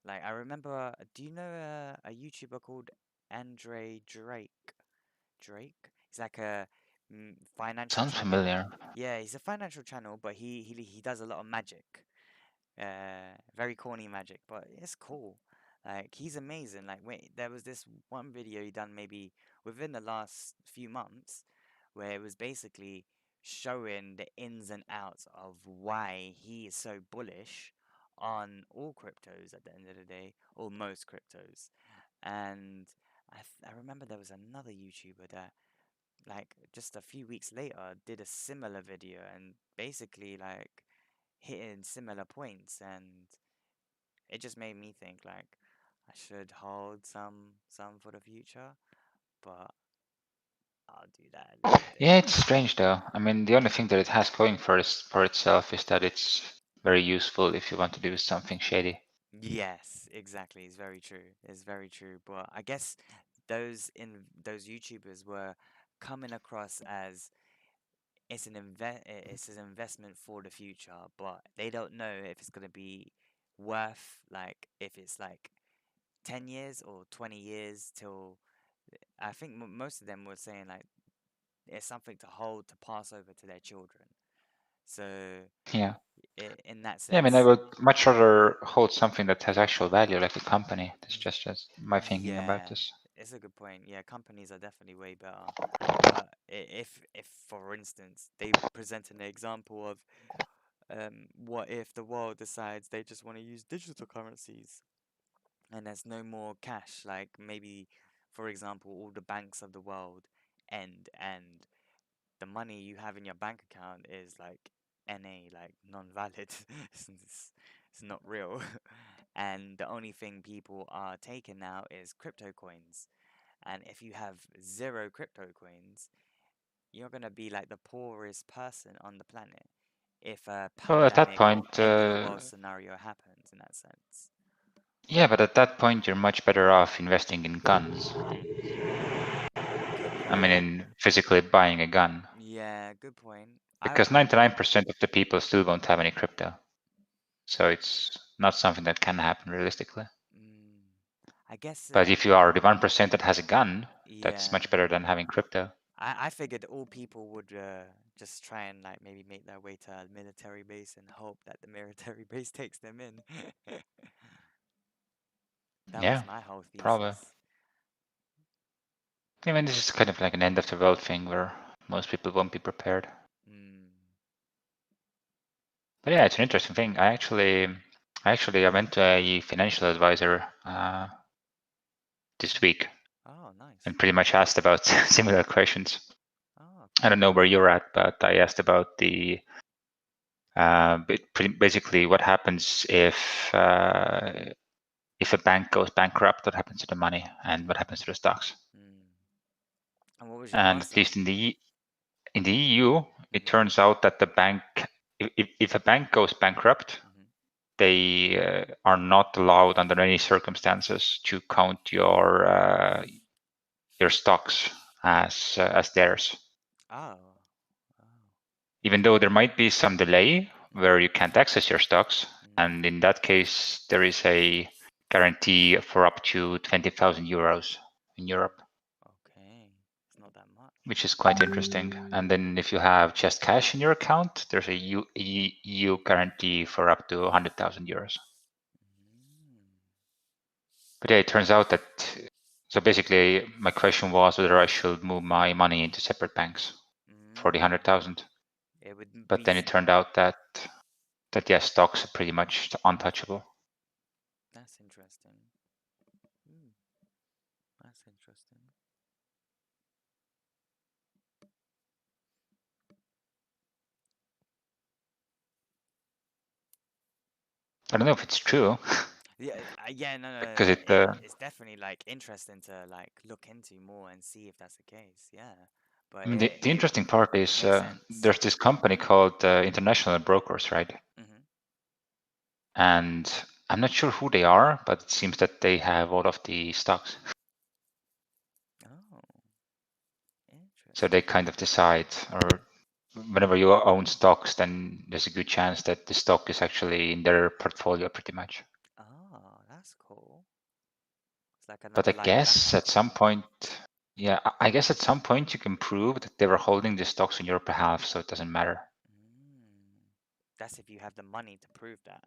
Like I remember, do you know a YouTuber called Andre Drake? Drake? He's like a financial Sounds channel. familiar. Yeah, he's a financial channel, but he does a lot of magic. Very corny magic, but it's cool. Like he's amazing. Like wait, there was this one video he done maybe within the last few months, where it was basically showing the ins and outs of why he is so bullish on all cryptos at the end of the day, or most cryptos. And I remember there was another YouTuber that like just a few weeks later did a similar video and basically like hitting similar points, and it just made me think like I should hold some for the future, but I'll do that a later Yeah, date. it's strange though. I mean, the only thing that it has going for itself is that it's very useful if you want to do something shady. Yes, exactly. It's very true. It's very true. But I guess those YouTubers were coming across as it's an investment for the future, but they don't know if it's gonna be worth like if it's like 10 years or 20 years till I think most of them were saying like it's something to hold to pass over to their children. So Yeah. in that Yeah, I mean, I sense, would much rather hold something that has actual value, like a company. That's just my thinking about yeah, this. it's a good point. Yeah, companies are definitely way better. But if for instance they present an example of what if the world decides they just want to use digital currencies and there's no more cash, like maybe for example all the banks of the world end and the money you have in your bank account is like NA, like non-valid. It's not real. And the only thing people are taking now is crypto coins. And if you have zero crypto coins, you're gonna be like the poorest person on the planet if a Well, at that pandemic or point, end of the world scenario happens in that sense. yeah, but at that point, you're much better off investing in guns. Good I mean, point. in physically buying a gun, Yeah, good point. because 99% of the people still won't have any crypto. So it's not something that can happen realistically. mm, I guess But if you are the 1% that has a gun, that's yeah. much better than having crypto. I figured all people would just try and like maybe make their way to a military base and hope that the military base takes them in. That was Yeah, my whole probably. thesis. I mean, this is kind of like an end of the world thing where most people won't be prepared. Mm. But yeah, it's an interesting thing. I went to a financial advisor this week Oh, nice. and pretty much asked about similar questions. Oh, I don't cool. know where you're at, but I asked about basically what happens if a bank goes bankrupt, what happens to the money and what happens to the stocks. Mm. And what was your And at answer? least in the EU, it Mm-hmm. turns out that the bank, if a bank goes bankrupt, Mm-hmm. they are not allowed under any circumstances to count your stocks as theirs. Oh. Oh. Even though there might be some delay where you Mm-hmm. can't access your stocks, Mm. and in that case, there is a guarantee for up to 20,000 euros in Europe, Okay. It's not that much. which is quite interesting. And then if you have just cash in your account, there's a EU guarantee for up to 100,000 euros. Mm. But yeah, it turns out that, so basically my question was whether I should move my money into separate banks for the Mm. 100,000. It would But be then it turned out that yeah, stocks are pretty much untouchable. that's interesting. Mm. That's interesting. I don't know if it's true Yeah, yeah, no, no, because it's definitely like interesting to like look into more and see if that's the case. Yeah, but I mean, the it interesting part is makes sense. there's this company called International Brokers, right? Hmm. And I'm not sure who they are, but it seems that they have all of the stocks. Oh, So they interesting. kind of decide, or whenever you own stocks, then there's a good chance that the stock is actually in their portfolio pretty much. Oh, that's cool. It's like But I another like guess backup at some plan. point, yeah, I guess at some point you can prove that they were holding the stocks on your behalf, so it doesn't matter. Mm. That's if you have the money to prove that.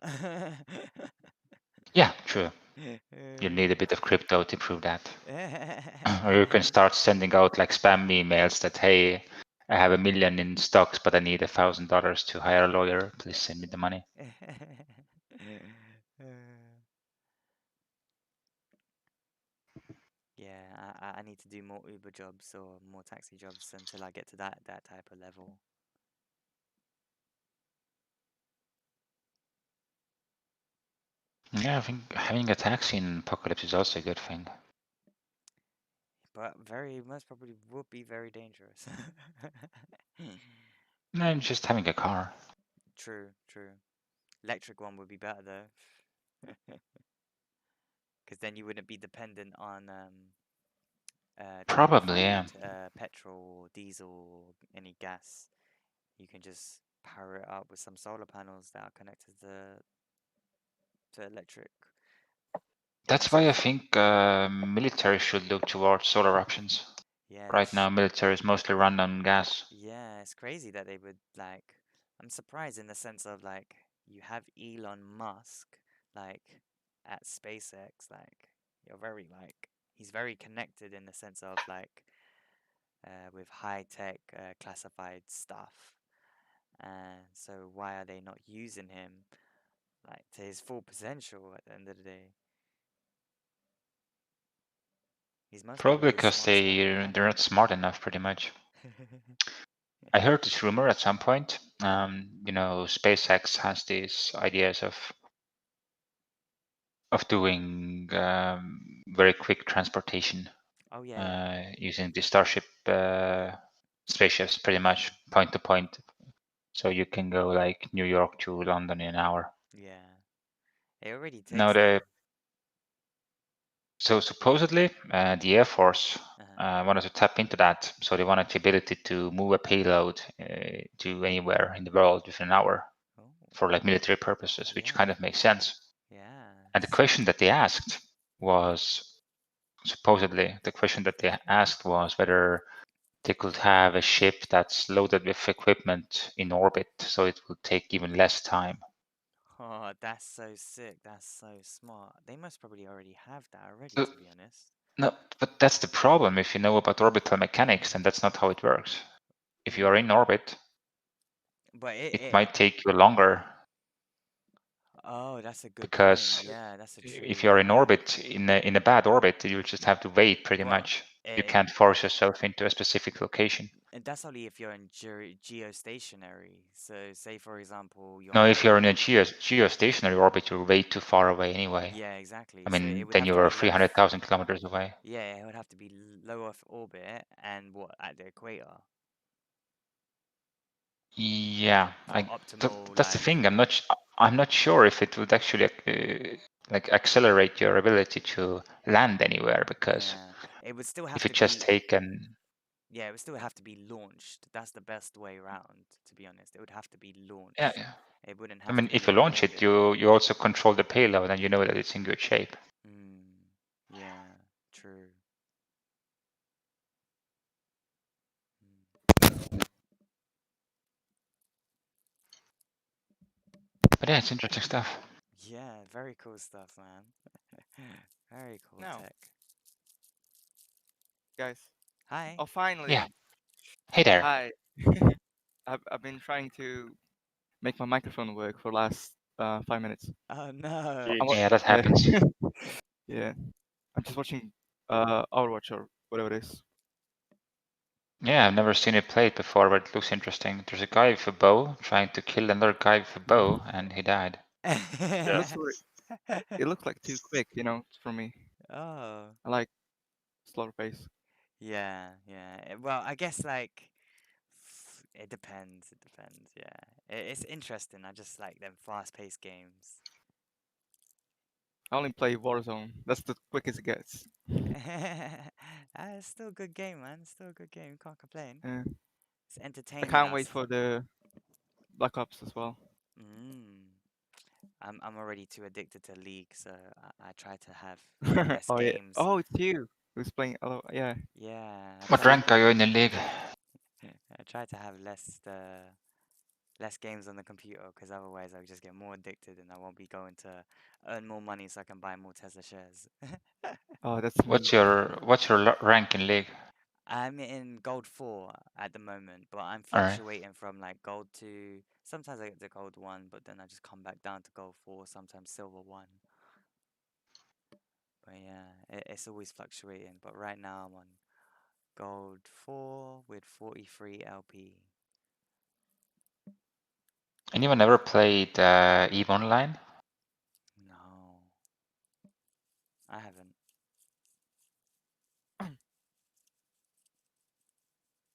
Yeah, true. You need a bit of crypto to prove that. Or you can start sending out like spam emails that, hey, I have $1 million in stocks, but I need $1,000 to hire a lawyer. Please send me the money. Yeah, I need to do more Uber jobs or more taxi jobs until I get to that type of level. Yeah, I think having a taxi in Apocalypse is also a good thing. But very most probably would be very dangerous. And just having a car. True, true. Electric one would be better though. Because then you wouldn't be dependent on trying to Probably, yeah. find petrol, diesel, any gas. You can just power it up with some solar panels that are connected to electric That's why I massive. think military should look towards solar options. Yeah, Right now, military is mostly run on gas. yeah, it's crazy that they would like. I'm surprised in the sense of like you have Elon Musk like at SpaceX, like you're very like he's very connected in the sense of like with high tech classified stuff. And so why are they not using him like to his full potential at the end of the day? He's most Probably probably the because smartest guy on the they're planet. not smart enough, pretty much. I heard this rumor at some point. SpaceX has these ideas of doing very quick transportation Oh yeah, yeah, using the Starship spaceships, pretty much point to point. So you can go like New York to London in an hour. yeah. It already Now takes them. so supposedly the Air Force Uh-huh. wanted to tap into that. So they wanted the ability to move a payload to anywhere in the world within an hour Oh, for like military purposes, which kind yeah, of makes sense. yeah. And the question that they asked was supposedly the question that they asked was whether they could have a ship that's loaded with equipment in orbit, so it would take even less time. Oh, that's so sick. That's so smart. They must probably already have that already, So, to be honest. no, but that's the problem. If you know about orbital mechanics, then that's not how it works. If you are Mm. in orbit, But it might take you longer oh, that's a good point. because Yeah, that's a if true you're in point. orbit in a bad orbit, you just have to wait pretty But much. You it, can't force yourself into a specific location. and that's only if you're in geostationary. So, say for example, you're No, on if you're in Earth. a geostationary orbit, you're way too far away anyway. Yeah, I exactly. So it mean, would then have to you're be low. 300,000 kilometers away. Yeah, it would have to be low Earth orbit and what at the equator Yeah, for optimal that's the like. thing. I'm not sure if it would actually like accelerate your ability to land anywhere because Yeah, it would still if have you to just be. take an Yeah, it would still have to be launched. That's the best way around, to be honest. It would have to be yeah, launched. yeah. It wouldn't I have to mean, be if you in launch it, orbit. you also control the payload and you know that it's in good shape. Mm, yeah, true. Mm. But yeah, it's interesting stuff. Yeah, very cool stuff, man. Very cool No, tech. guys. Hi. Oh, Yeah. finally. Hey there. Hi. I've been trying to make my microphone work for the last 5 minutes. Oh no. I'm, wa- Yeah, that yeah, happens. yeah. I'm just watching Overwatch or whatever it is. Yeah, I've never seen it played before, but it looks interesting. There's a guy with a bow trying to kill another guy with a bow, and he died. It looks it looks like too quick, you know, for me. Oh. I like slower pace. Yeah, yeah. Well, I guess like it depends. It depends. Yeah, it's interesting. I just like them fast-paced games. I only play Warzone. That's the quickest it gets. It's still a good game, man. It's still a good game. Can't complain. Yeah. It's I entertaining can't wait us. for the Black Ops as well. Mm. I'm already too addicted to League, so I try to have less Oh yeah. games. Oh, it's you who's playing. Oh yeah. Yeah, What rank are you in the league? I try to have less games on the computer because otherwise I'll just get more addicted and I won't be going to earn more money so I can buy more Tesla shares. Oh, that's me. What's your rank in league? I'm in gold 4 at the moment, but I'm All right. fluctuating from like gold 2. Sometimes I get to gold 1, but then I just come back down to gold 4, sometimes silver 1. But yeah, it's always fluctuating. But right now I'm on gold 4 with 43 LP. Anyone ever played EVE Online? No, I haven't.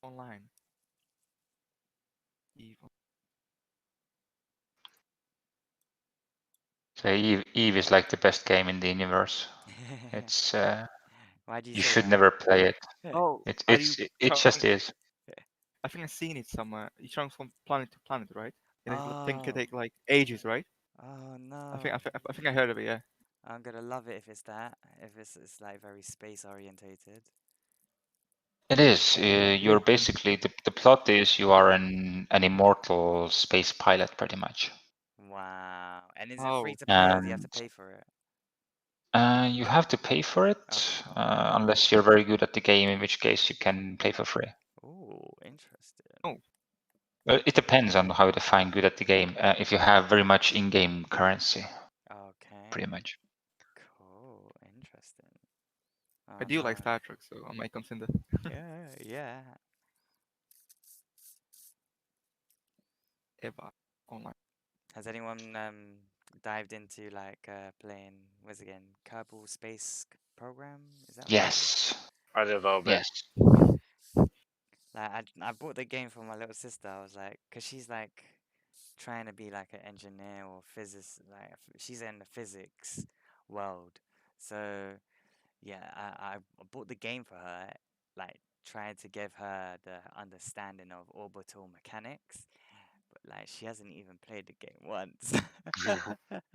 Online. Evil. So Eve is like the best game in the universe. It's Why do you you say should that? never play it. Oh, It are you it's it trying? just is. I think I've seen it somewhere. You transform planet to planet, right? And it thing can Oh, take like ages, right? oh I think no. I think I heard of it. Yeah. I'm gonna love it if it's that. If it's like very space orientated. It is. You're Really? basically the plot is you are an immortal space pilot, pretty much. Wow. And is it free Oh, to play or do you have to And pay for it? you have to pay for it Okay, cool. unless you're very good at the game, in which case you can play for free. Ooh, interesting. oh, Well, it depends on how you define good at the game. If you have very much in-game currency, pretty Okay, much. cool. Interesting. I Oh do like no. Star Trek, so I might consider Yeah, yeah. Eva online. Has anyone dived into like playing what's it again? Kerbal Space Program? Is that what it is? Yes. I did a little bit. Yes. Like I bought the game for my little sister. I was like, cause she's like trying to be like an engineer or physicist. Like she's in the physics world. So yeah, I bought the game for her. Like trying to give her the understanding of orbital mechanics. But like she hasn't even played the game once.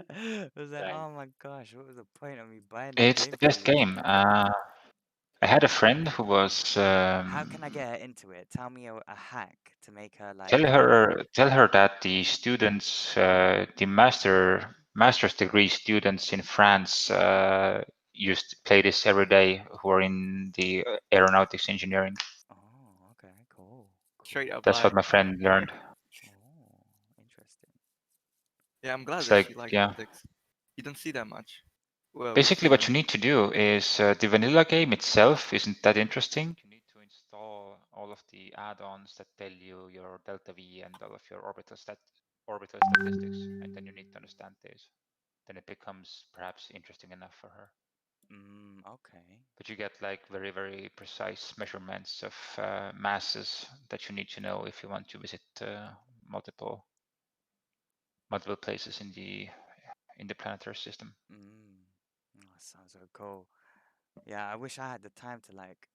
I was like, Dang. oh my gosh, what was the point of me buying this It's game the for best you? game. I had a friend who was How can I get her into it? Tell me a hack to make her tell like. her that the students, the master's degree students in France used to play this every day who are in the aeronautics engineering. Oh, okay, cool, Straight cool. up That's what lie. my friend learned. Oh, interesting. Yeah, I'm glad It's that like, she likes yeah. physics. You don't see that much. Well, with Basically, what you students. need to do is the vanilla game itself isn't that interesting. You need to install all of the add-ons that tell you your delta V and all of your orbital statistics, and then you need to understand this. Then it becomes perhaps interesting enough for her. Okay. But you get like very, very precise measurements of masses that you need to know if you want to visit multiple places in the planetary system. That sounds so cool. Yeah, I wish I had the time to like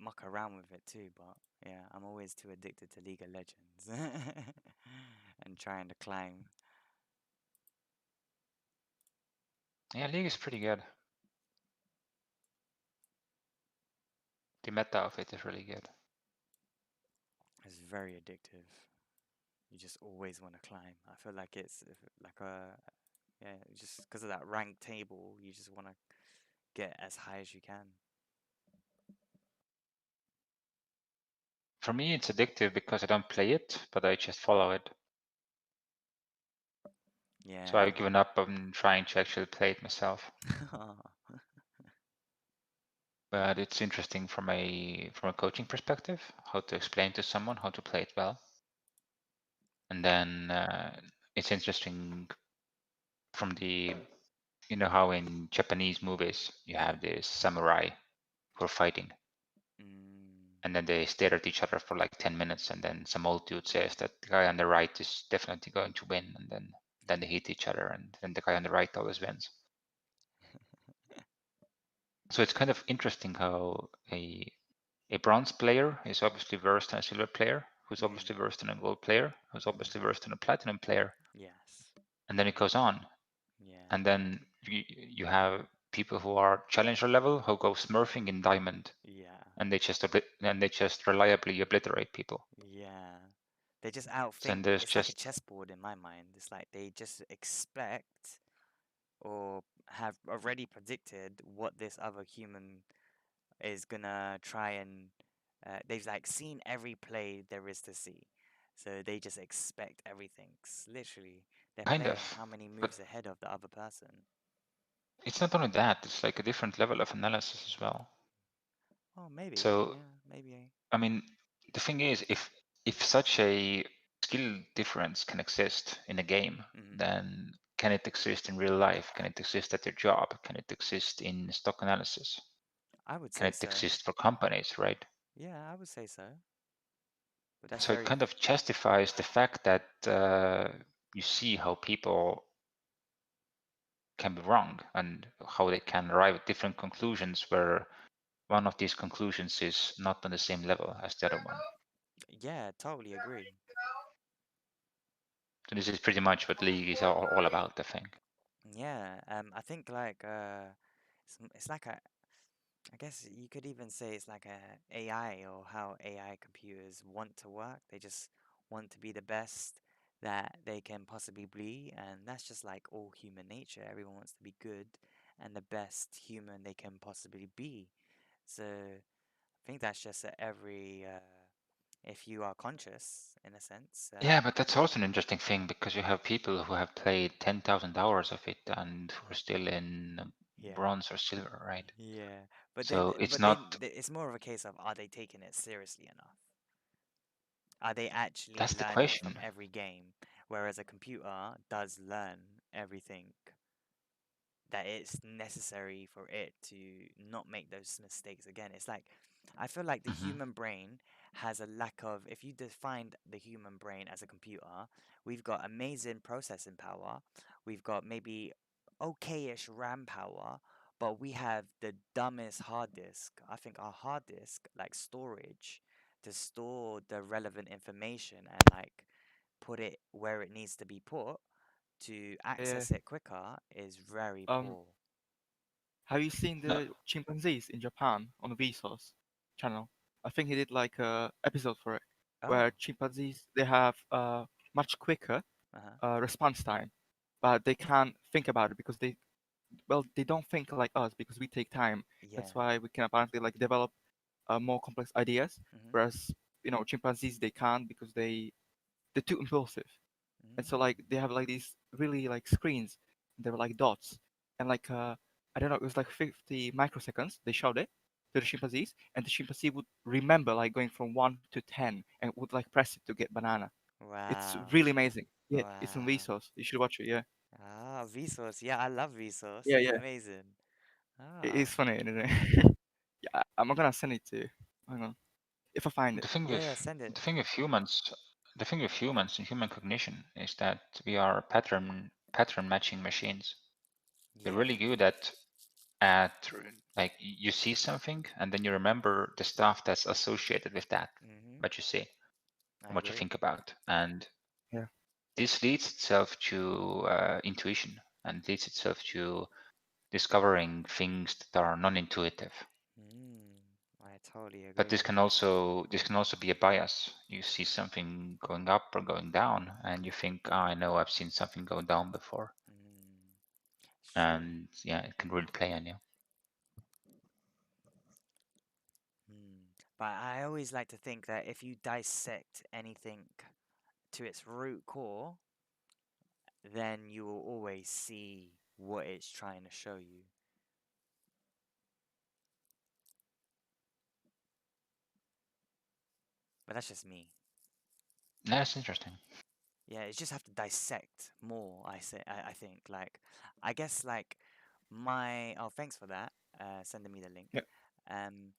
muck around with it too, but yeah, I'm always too addicted to League of Legends and trying to climb. Yeah, League is pretty good. The meta of it is really good. It's very addictive. You just always want to climb. I feel like it's like a yeah, just because of that rank table, you just want to get as high as you can. For me, it's addictive because I don't play it, but I just follow it. So Yeah. I've given up on trying to actually play it myself. But it's interesting from a coaching perspective, how to explain to someone how to play it well. And then it's interesting from the, you know how in Japanese movies you have this samurai who are fighting, Mm. and then they stare at each other for like 10 minutes, and then some old dude says that the guy on the right is definitely going to win, and then they hit each other, and then the guy on the right always wins. So it's kind of interesting how a bronze player is obviously worse than a silver player, who's Mm. obviously worse than a gold player, who's obviously worse than a platinum player, Yes. and then it goes on. Yeah. And then you have people who are challenger level who go smurfing in diamond, Yeah. and they just reliably obliterate people. Yeah. They just So then outthink. there's It's like a just chessboard in my mind. It's like they just expect or have already predicted what this other human is gonna try and they've like seen every play there is to see. So they just expect everything. Literally, they're kind of, playing how many but moves ahead of the other person. it's not only that, it's like a different level of analysis as well. Oh, maybe. So Yeah, maybe. I mean, the thing is, if such a skill difference can exist in a game, Hmm. then can it exist in real life? Can it exist at your job? Can it exist in stock analysis? I would Can say it so. exist for companies, right? Yeah, I would say so. But that's So it very. kind of justifies the fact that you see how people can be wrong and how they can arrive at different conclusions where one of these conclusions is not on the same level as the other one. Yeah, totally agree. So this is pretty much what League is all about, I think. Yeah, I think like it's like a I guess you could even say it's like a AI or how AI computers want to work. They just want to be the best that they can possibly be, and that's just like all human nature. Everyone wants to be good and the best human they can possibly be. So I think that's just every if you are conscious in a sense. Yeah, but that's also an interesting thing because you have people who have played 10,000 hours of it and who are still in Yeah. bronze or silver, right? Yeah, but then, So it's but not, it's more of a case of are they taking it seriously enough? Are they actually that's the learning from question. every game? Whereas a computer does learn everything that it's necessary for it to not make those mistakes again. It's like, I feel like the Hmm. human brain has a lack of, if you define the human brain as a computer, we've got amazing processing power, we've got maybe okay-ish RAM power, but we have the dumbest hard disk. I think our hard disk, like storage, to store the relevant information and like put it where it needs to be put to Yeah. access it quicker is very Um, poor. have you seen No. the chimpanzees in Japan on the Vsauce channel? I think he did like a episode for it, where Oh, chimpanzees they have much quicker uh-huh. response time, but they can't think about it because they don't think like us because we take time. Yeah. That's why we can apparently like develop more complex ideas, Mm-hmm. whereas chimpanzees they can't because they're too impulsive. And so like they have like these really like screens, they were like dots, and like I don't know, it was like 50 microseconds they showed it to the chimpanzees, and the chimpanzee would remember like going from 1 to 10 and would like press it to get banana. It's Wow. really amazing. Yeah, it's on Wow. Vsauce, you should watch it. Yeah, Ah, Vsauce. Yeah, I love Vsauce. yeah, It's yeah, amazing. it Ah. is funny, isn't it? Yeah, I'm gonna send it to you. Hang on, if I find it. The thing Yeah, with yeah, send it. the thing with humans, the thing with humans and human cognition is that we are pattern matching machines. We're Yeah. really good at like you see something and then you remember the stuff that's associated with that, Mm-hmm. what you see I and what you agree. think about. And Yeah. this leads itself to intuition and leads itself to discovering things that are non-intuitive. Mm, I totally But agree. this can also be a bias. You see something going up or going down, and you think, "Oh, I know I've seen something go down before," Mm, it's true. and yeah, it can really play on you. Mm. But I always like to think that if you dissect anything to its root core, then you will always see what it's trying to show you. But that's just me. That's interesting. Yeah, you just have to dissect more. I think like, I guess like my oh thanks for that, sending me the link. Yeah. Um,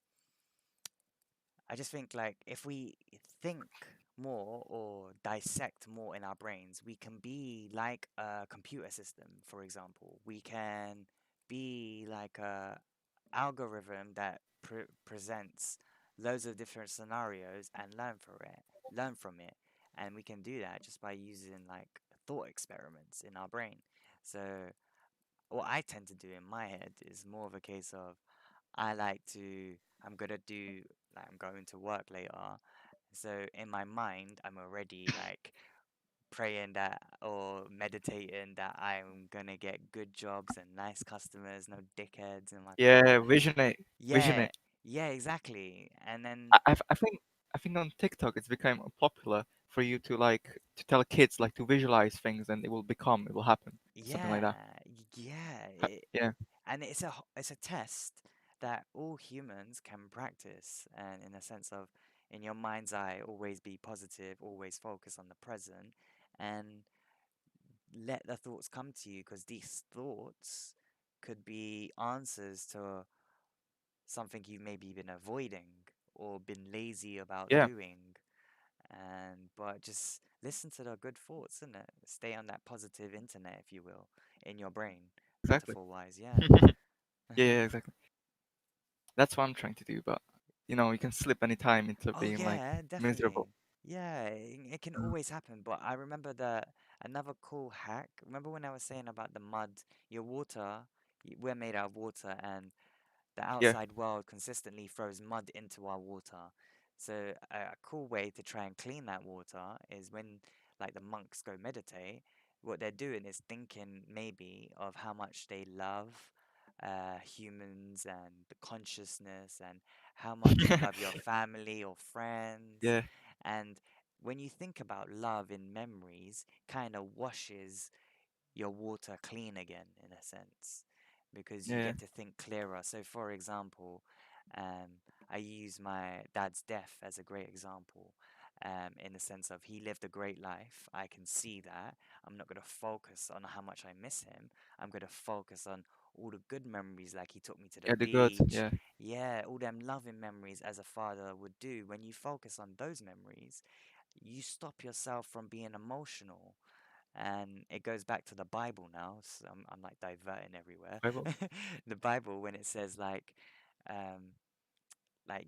I just think like if we think more or dissect more in our brains, we can be like a computer system, for example. We can be like a algorithm that presents loads of different scenarios and learn from it. And we can do that just by using like thought experiments in our brain. So what I tend to do in my head is more of a case of I like to, I'm gonna do, like, I'm going to work later. So in my mind, I'm already like praying that or meditating that I'm gonna get good jobs and nice customers, no dickheads in my corner. Yeah, visionate, Yeah, visionate. yeah, exactly. And I, then, I I think I think on TikTok it's become popular for you to like to tell kids like to visualize things and it will happen, something like yeah, that. yeah, Yeah, and it's a test that all humans can practice, and in a sense of in your mind's eye always be positive, always focus on the present, and let the thoughts come to you, because these thoughts could be answers to something you've maybe been avoiding or been lazy about yeah, doing. And but just listen to the good thoughts, isn't it? Stay on that positive internet, if you will, in your brain, exactly. metaphor wise, yeah. Yeah, yeah, exactly. That's what I'm trying to do, but you can slip any time into Oh being like yeah, miserable. definitely. Yeah, it can always happen. But I remember that another cool hack. Remember when I was saying about the mud, your water, we're made out of water, and the Yeah, outside world consistently throws mud into our water. So a cool way to try and clean that water is when like the monks go meditate, what they're doing is thinking maybe of how much they love humans and the consciousness, and how much you love your family or friends. yeah, And when you think about love in memories, kind of washes your water clean again in a sense, because you yeah, get to think clearer. So, for example, I use my dad's death as a great example. In the sense of he lived a great life. I can see that. I'm not going to focus on how much I miss him. I'm going to focus on all the good memories, like he took me to the yeah. The good. beach. Yeah, Yeah, all them loving memories as a father would do. When you focus on those memories, you stop yourself from being emotional, and it goes back to the Bible now. So I'm like diverting everywhere. Bible. The Bible, when it says um, like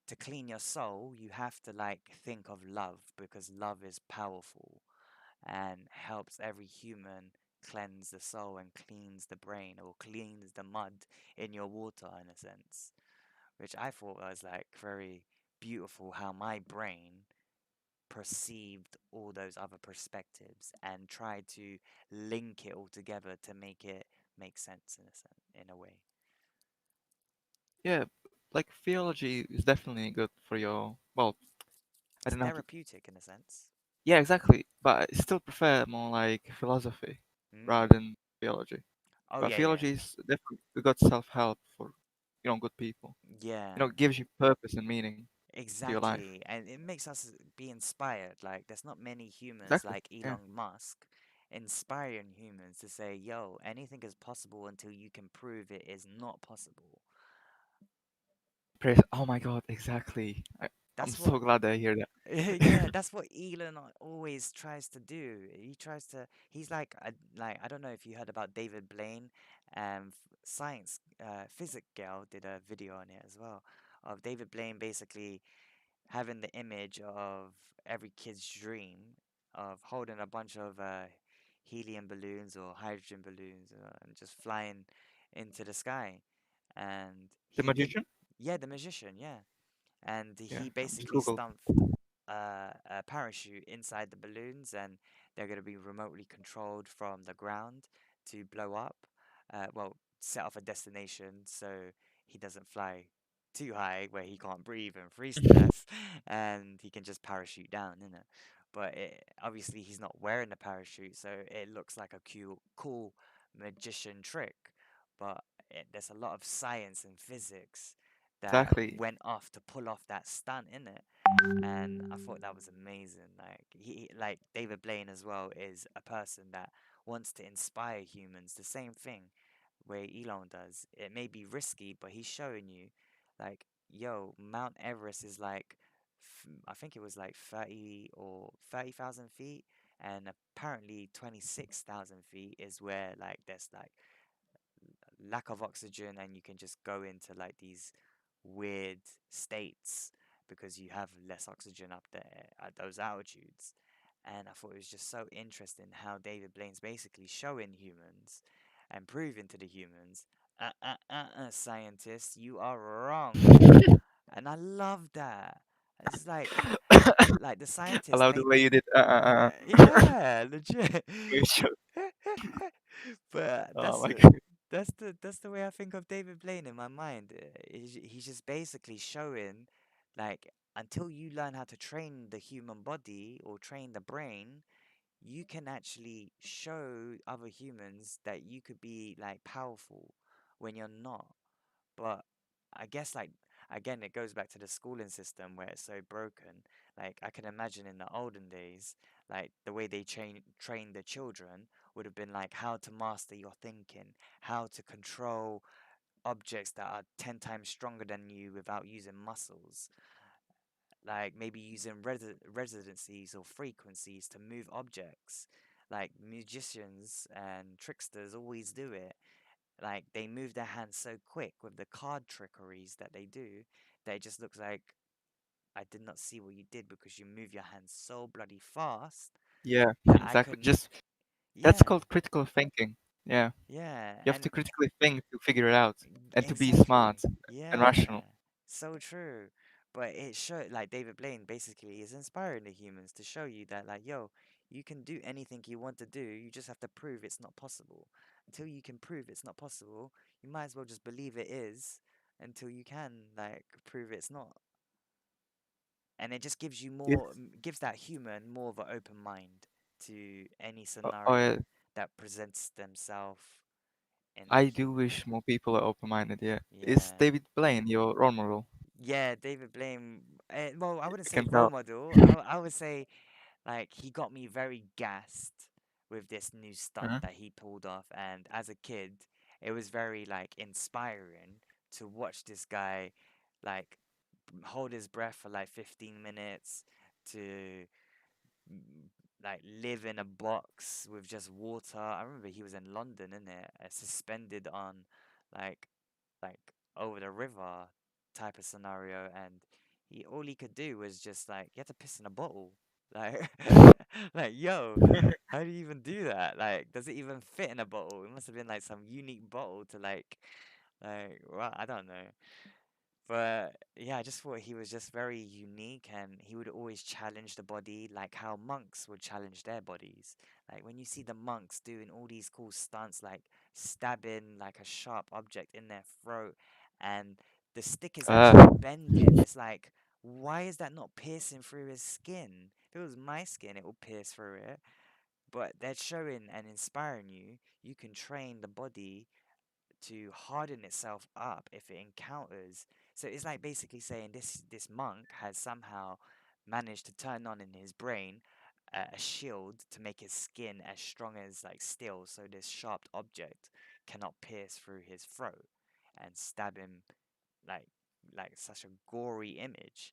to clean your soul, you have to like think of love, because love is powerful and helps every human cleanse the soul and cleans the brain, or cleans the mud in your water in a sense, which I thought was like very beautiful, how my brain perceived all those other perspectives and tried to link it all together to make it make sense in a in a way. Yeah, like theology is definitely good for your. Well, I It's don't know how to. therapeutic in a sense. Yeah, exactly. But I still prefer more like philosophy Mm. rather than theology. Oh But yeah, yeah, theology is definitely a good self-help for good people. yeah. It gives you purpose and meaning to your life. Exactly, and it makes us be inspired. Like, there's not many humans Exactly. like Yeah. Elon Musk inspiring humans to say, "Yo, anything is possible until you can prove it is not possible." Praise. Oh my God, exactly. I'm That's what so glad I hear yeah, that. that's what Elon always tries to do. He's like, I don't know if you heard about David Blaine, science, physics gal did a video on it as well, of David Blaine basically having the image of every kid's dream of holding a bunch of helium balloons or hydrogen balloons, and just flying into the sky. And The he did, magician? yeah, the magician, yeah, and Yeah, he I just basically googled. stuffed a parachute inside the balloons, and they're going to be remotely controlled from the ground to blow up. Well, set off a destination so he doesn't fly too high where he can't breathe and freeze to death, and he can just parachute down, you know. But obviously, he's not wearing the parachute, so it looks like a cool magician trick. But there's a lot of science and physics that Exactly. went off to pull off that stunt in it, and I thought that was amazing. Like like David Blaine as well is a person that wants to inspire humans. The same thing where Elon does. It may be risky, but he's showing you, like, yo, Mount Everest is like, I think it was like 30,000 feet, and apparently 26,000 feet is where like there's like lack of oxygen and you can just go into like these weird states because you have less oxygen up there at those altitudes. And I thought it was just so interesting how David Blaine's basically showing humans and proving to the humans, scientists, you are wrong. And I love that. It's like the I scientists love the way maybe, you did. yeah, legit. You should- But Oh my god. that's the way I think of David Blaine in my mind. He's just basically showing, like, until you learn how to train the human body or train the brain, you can actually show other humans that you could be like powerful when you're not. But I guess, like, again, it goes back to the schooling system where it's so broken. Like, I can imagine in the olden days, like the way they train the children would have been like how to master your thinking, how to control objects that are 10 times stronger than you without using muscles, like maybe using residencies or frequencies to move objects. Like magicians and tricksters always do it, like they move their hands so quick with the card trickeries that they do that it just looks like I did not see what you did because you move your hands so bloody fast Yeah, that I exactly. couldn't. Just that's Yeah, called critical thinking. Yeah, yeah, you have to and critically think to figure it out and to be smart exactly. and Yeah, rational. so true. But it showed, like, David Blaine basically is inspiring the humans to show you that, like, yo, you can do anything you want to do. You just have to prove it's not possible. Until you can prove it's not possible, you might as well just believe it is until you can, like, prove it's not. And it just gives you Yes. gives that human more of an open mind to any Yeah. scenario that presents themselves in the I do wish more people are open-minded. Yeah, is yeah. David Blaine your role model? Yeah, David Blame. Well, I wouldn't I say can role tell. model. I would say like he got me very gassed with this new stunt Uh-huh. that he pulled off, and as a kid, it was very like inspiring to watch this guy like hold his breath for like 15 minutes to like live in a box with just water. I remember he was in London, innit? Suspended on like like over the river type of scenario, and he all he could do was just like he had to piss in a bottle. Like like yo, how do you even do that? Like, does it even fit in a bottle? It must have been like some unique bottle to like well, I don't know. But yeah, I just thought he was just very unique and he would always challenge the body like how monks would challenge their bodies. Like when you see the monks doing all these cool stunts like stabbing like a sharp object in their throat and the stick is actually Uh, bending. It's like, why is that not piercing through his skin? If it was my skin, it would pierce through it. But they're showing and inspiring you. You can train the body to harden itself up if it encounters. So it's like basically saying this monk has somehow managed to turn on in his brain a shield to make his skin as strong as like steel, so this sharp object cannot pierce through his throat and stab him like like such a gory image.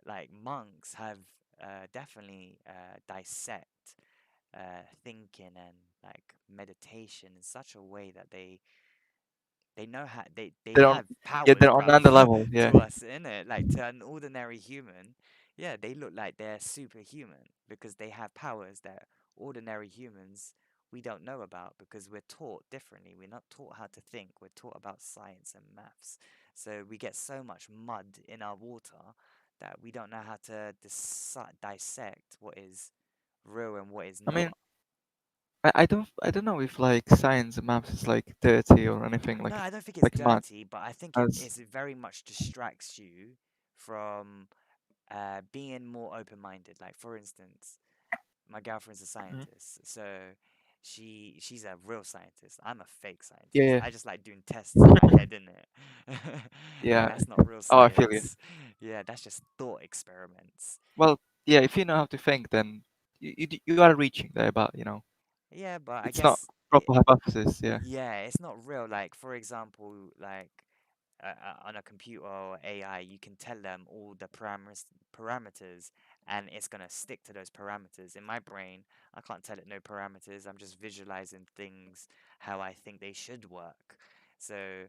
Like monks have definitely dissect thinking and like meditation in such a way that they know how they they're on. have Yeah, powers, they're on bruv, another level. Yeah. to us, innit? Like to an ordinary human, yeah, they look like they're superhuman because they have powers that ordinary humans we don't know about because we're taught differently. We're not taught how to think. We're taught about science and maths. So we get so much mud in our water that we don't know how to dissect what is real and what is I mean, not. I don't know if like science and maths is like dirty or anything No, I don't think it's like mad. dirty, but I think As it very much distracts you from being more open-minded. Like, for instance, my girlfriend's a Mhm. scientist, so she's a real scientist. I'm a fake Yeah, scientist. yeah, I just like doing tests in my head, innit? And yeah. that's not real Oh, I feel you. science. Yeah, that's just thought experiments. Well, yeah, if you know how to think, then you are reaching there, but Yeah, but I it's not guess proper hypothesis. Yeah. yeah, it's not real. Like, for example, like on a computer or AI, you can tell them all the parameters, and it's gonna stick to those parameters. In my brain, I can't tell it no parameters. I'm just visualizing things how I think they should work. So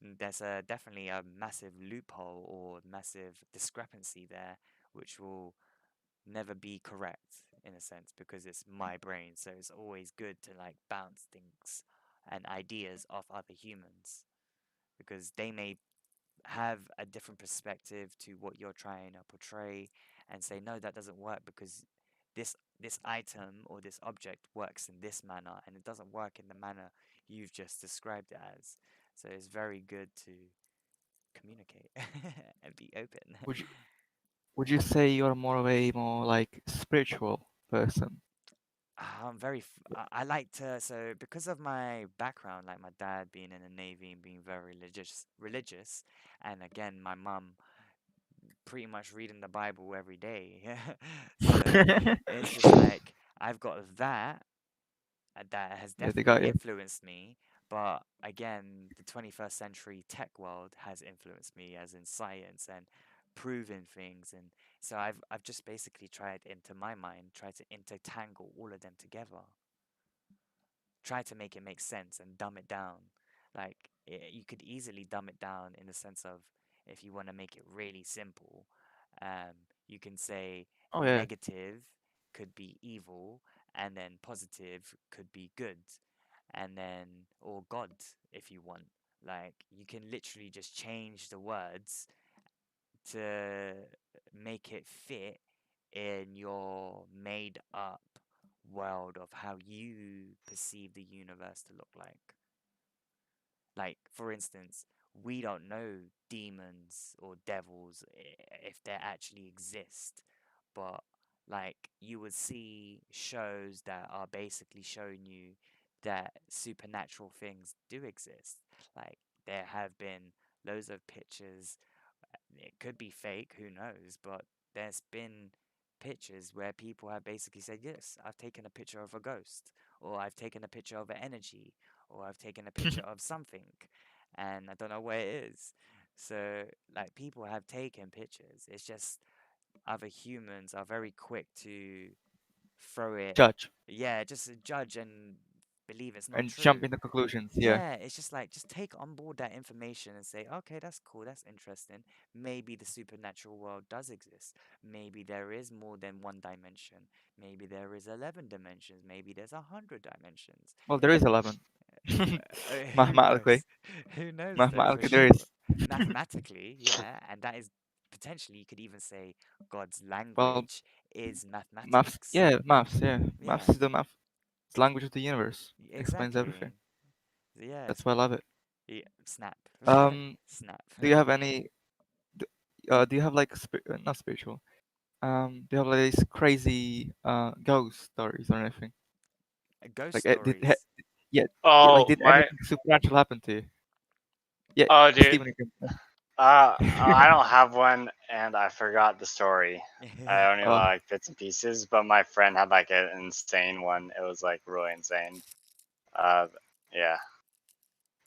there's definitely a massive loophole or massive discrepancy there, which will never be correct in a sense because it's my brain. So it's always good to like bounce things and ideas off other humans because they may have a different perspective to what you're trying to portray and say no, that doesn't work because this item or this object works in this manner and it doesn't work in the manner you've just described it as. So it's very good to communicate and be open. Would you would you say you're more of a more like spiritual person? I'm very, I like to, so because of my background, like my dad being in the Navy and being very religious, and again, my mum pretty much reading the Bible every day. So it's just like I've got that that has Yeah, they definitely got you. influenced me. But again, the 21st century tech world has influenced me as in science and proving things. And so I've just basically tried into my mind, try to intertangle all of them together, try to make it make sense and dumb it down. Like you could easily dumb it down in the sense of if you want to make it really simple, you can say Oh yeah. negative could be evil, and then positive could be good, and then or God if you want. Like you can literally just change the words to make it fit in your made up world of how you perceive the universe to look like. Like, for instance, we don't know demons or devils if they actually exist, but like you would see shows that are basically showing you that supernatural things do exist. Like, there have been loads of pictures, it could be fake, who knows, but there's been pictures where people have basically said, yes, I've taken a picture of a ghost, or I've taken a picture of an energy, or I've taken a picture of something, and I don't know where it is. So, like, people have taken pictures. It's just other humans are very quick to throw it, Judge yeah, just judge and believe it's not and jump true. into conclusions. Yeah. Yeah, it's just like, just take on board that information and say, okay, that's cool, that's interesting. Maybe the supernatural world does exist. Maybe there is more than one dimension. Maybe there is 11 dimensions. Maybe there's 100 dimensions. Well, there is 11. Who Mathematically, knows? Who knows though, for mathematically there sure. is. Mathematically, yeah, and that is potentially, you could even say God's Well, language is maths. mathematics. Yeah, maths. Yeah, maths Yeah, is the math language of the universe. Explains everything. exactly. Yeah, That's why I love it. yeah, snap. Um, Snap. do you have any? d- do you have like not spiritual? Do you have like these crazy ghost stories or anything? Ghost Like, stories. yeah, yeah, like Oh did my! anything supernatural happen to you? Yeah, Oh, dude. Steven, you can. I don't have one, and I forgot the story. I only know Oh, like bits and pieces, but my friend had like an insane one. It was like really insane. Uh, yeah.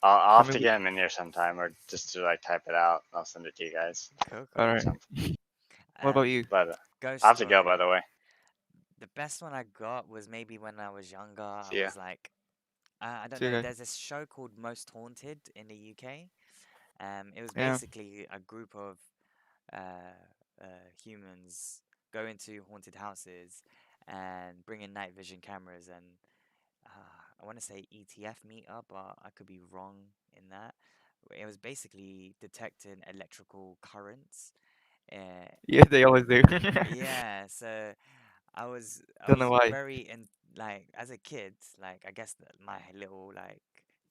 I'll I have mean, to get him in here sometime, or just to like type it out. I'll send it to you guys Cool, all cool. or right. something. What about you? But Ghost I have to go, by story. the way. The best one I got was maybe when I was younger. I See ya. was like, I don't See you know. guys. There's this show called Most Haunted in the UK. It was Yeah. basically a group of uh, humans go into haunted houses and bring in night vision cameras and I want to say ETF meter, but I could be wrong in that. It was basically detecting electrical currents. Uh, Yeah, they always do. yeah, so I Don't know was why. very in like as a kid, like I guess that my little like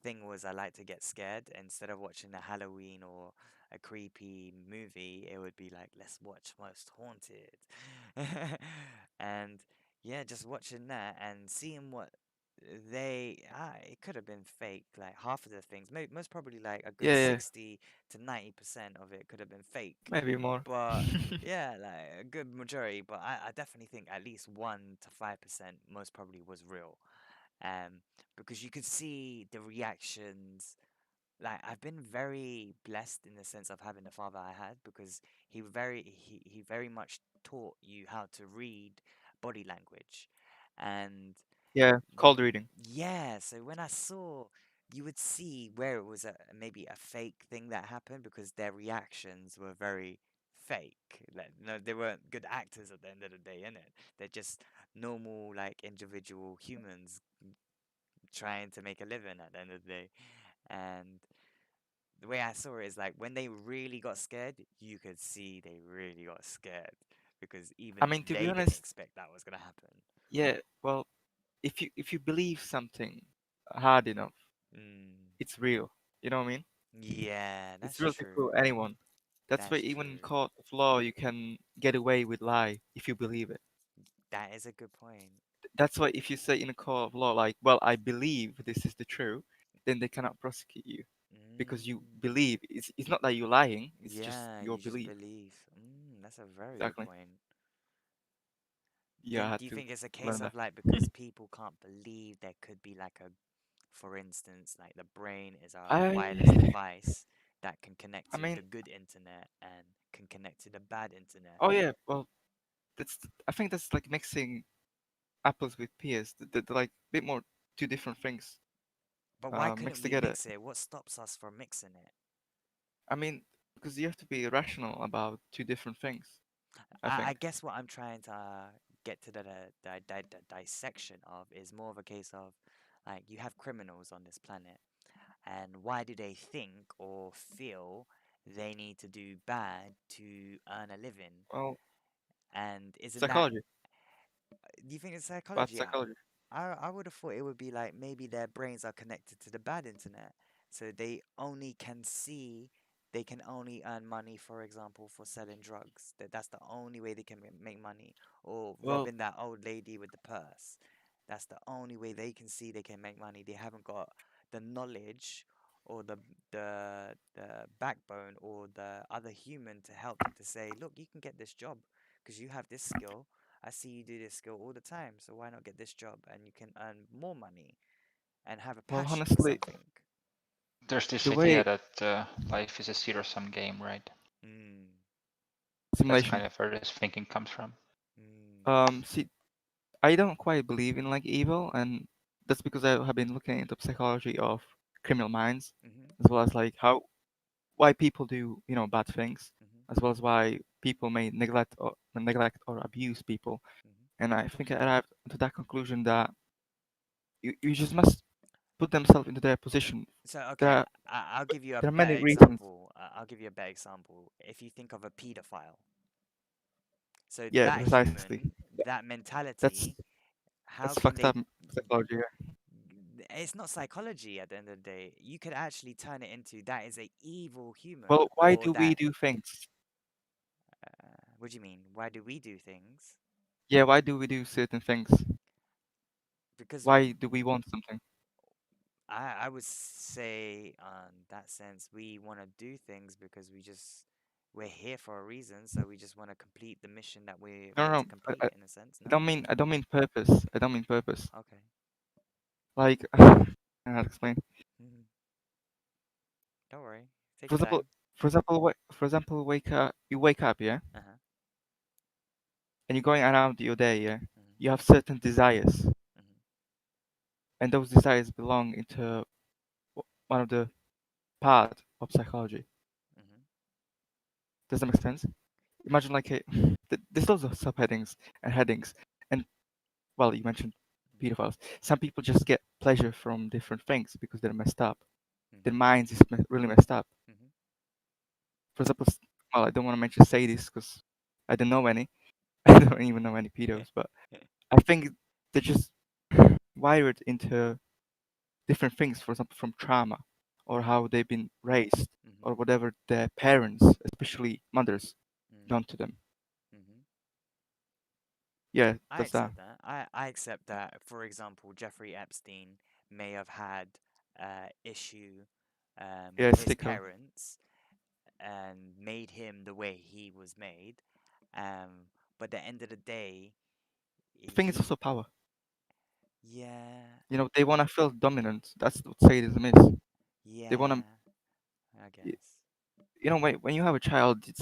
thing was I like to get scared instead of watching a Halloween or a creepy movie, it would be like let's watch Most Haunted. And yeah, just watching that and seeing what it could have been fake. Like half of the things, most probably like a good Yeah, yeah, 60 to 90% of it could have been fake. maybe more. But yeah, like a good majority. But I definitely think at least 1 to 5% most probably was real. Because you could see the reactions. Like I've been very blessed in the sense of having the father I had because he very much taught you how to read body language, and Yeah, cold reading. yeah, so when I saw, you would see where it was maybe a fake thing that happened because their reactions were very fake. Like, no, they weren't good actors at the end of the day, innit? They're just normal, like, individual humans trying to make a living at the end of the day. And the way I saw it is like when they really got scared, you could see they really got scared because I even mean, to be they didn't honest, expect that was gonna happen. yeah. Well, if you believe something hard enough, Mm. it's real. You know what I mean? Yeah, It's that's real to true. fool anyone. That's why That's even in true. court of law, you can get away with lie if you believe it. That is a good point. That's why if you say in a court of law, like, well, I believe this is the true, then they cannot prosecute you because you Mm. believe. It's not that you're lying. It's just Yeah, your you just belief. believe. That's a very good Exactly. point. Yeah, I Then had do you to think it's a case learn of that. like because people can't believe there could be like a, for instance, like the brain is a wireless I device that can connect I to mean, the good internet and can connect to the bad internet? oh yeah, well, that's I think that's like mixing apples with pears. They're like a bit more two different things But why couldn't mixed we together. mix it? What stops us from mixing it? I mean, because you have to be rational about two different things. I I think. guess what I'm trying to get to the dissection of is more of a case of like you have criminals on this planet, and why do they think or feel they need to do bad to earn a living? Well, And isn't that, psychology, do you think it's bad psychology? psychology. I would have thought it would be like maybe their brains are connected to the bad internet, so they can only earn money, for example, for selling drugs. That's the only way they can make money, or Well, robbing that old lady with the purse. That's the only way they can see they can make money. They haven't got the knowledge or the backbone or the other human to help them to say, look, you can get this job because you have this skill. I see you do this skill all the time, so why not get this job and you can earn more money and have a well, passion for honestly, something? There's this the idea way that life is a zero-sum game, right? Mm, That's simulation. kind of where this thinking comes from. mm, See, I don't quite believe in like evil, and that's because I have been looking into psychology of criminal minds, mm-hmm, as well as like how why people do bad things, mm-hmm, as well as why people may neglect or abuse people. mm-hmm. And I think I arrived to that conclusion that you just must put themselves into their position. So, There okay, are I'll give you a there are better many reasons. example. I'll give you a better example. If you think of a pedophile, so Yeah, that precisely. human, that That's mentality, how that's can fucked they? up psychology. Yeah. It's not psychology at the end of the day. You could actually turn it into that is a evil human, Well, why or do we that. do things? What do you mean? Why do we do things? Yeah, why do we do certain things? Because Why do we want something? I would say, that sense, we want to do things because we're here for a reason, so we just want to complete the mission that we're No, meant no, to complete, in a sense. I No? don't mean I don't mean purpose. I don't mean purpose. Okay. Like I how to explain. Mhm. Don't worry. Take For your example, time. you wake up, yeah, Uh-huh. and you're going around your day, yeah. Mhm. You have certain desires, Mhm. and those desires belong into one of the part of psychology. Mhm. Does that make sense? Imagine like there's lots of subheadings and headings, and well, you mentioned Mhm. pedophiles. Some people just get pleasure from different things because they're messed up. Their Mhm. minds is really messed up. Mhm. For example, well, I don't want to mention sadists because I don't know any. I don't even know any pedos, but I think they're just wired into different things. For example, from trauma or Mhm. how they've been raised Mhm. or whatever their parents, especially mothers, Mhm. done to them. Mhm. Yeah, I that's that. accept that. I accept that. For example, Jeffrey Epstein may have had issue Yeah, with his sicko. parents and made him the way he was made. But at the end of the day, I think it's he, also power. yeah, They want to feel dominant. That's what sadism is. They want yeah, to, I guess. when you have a child, it's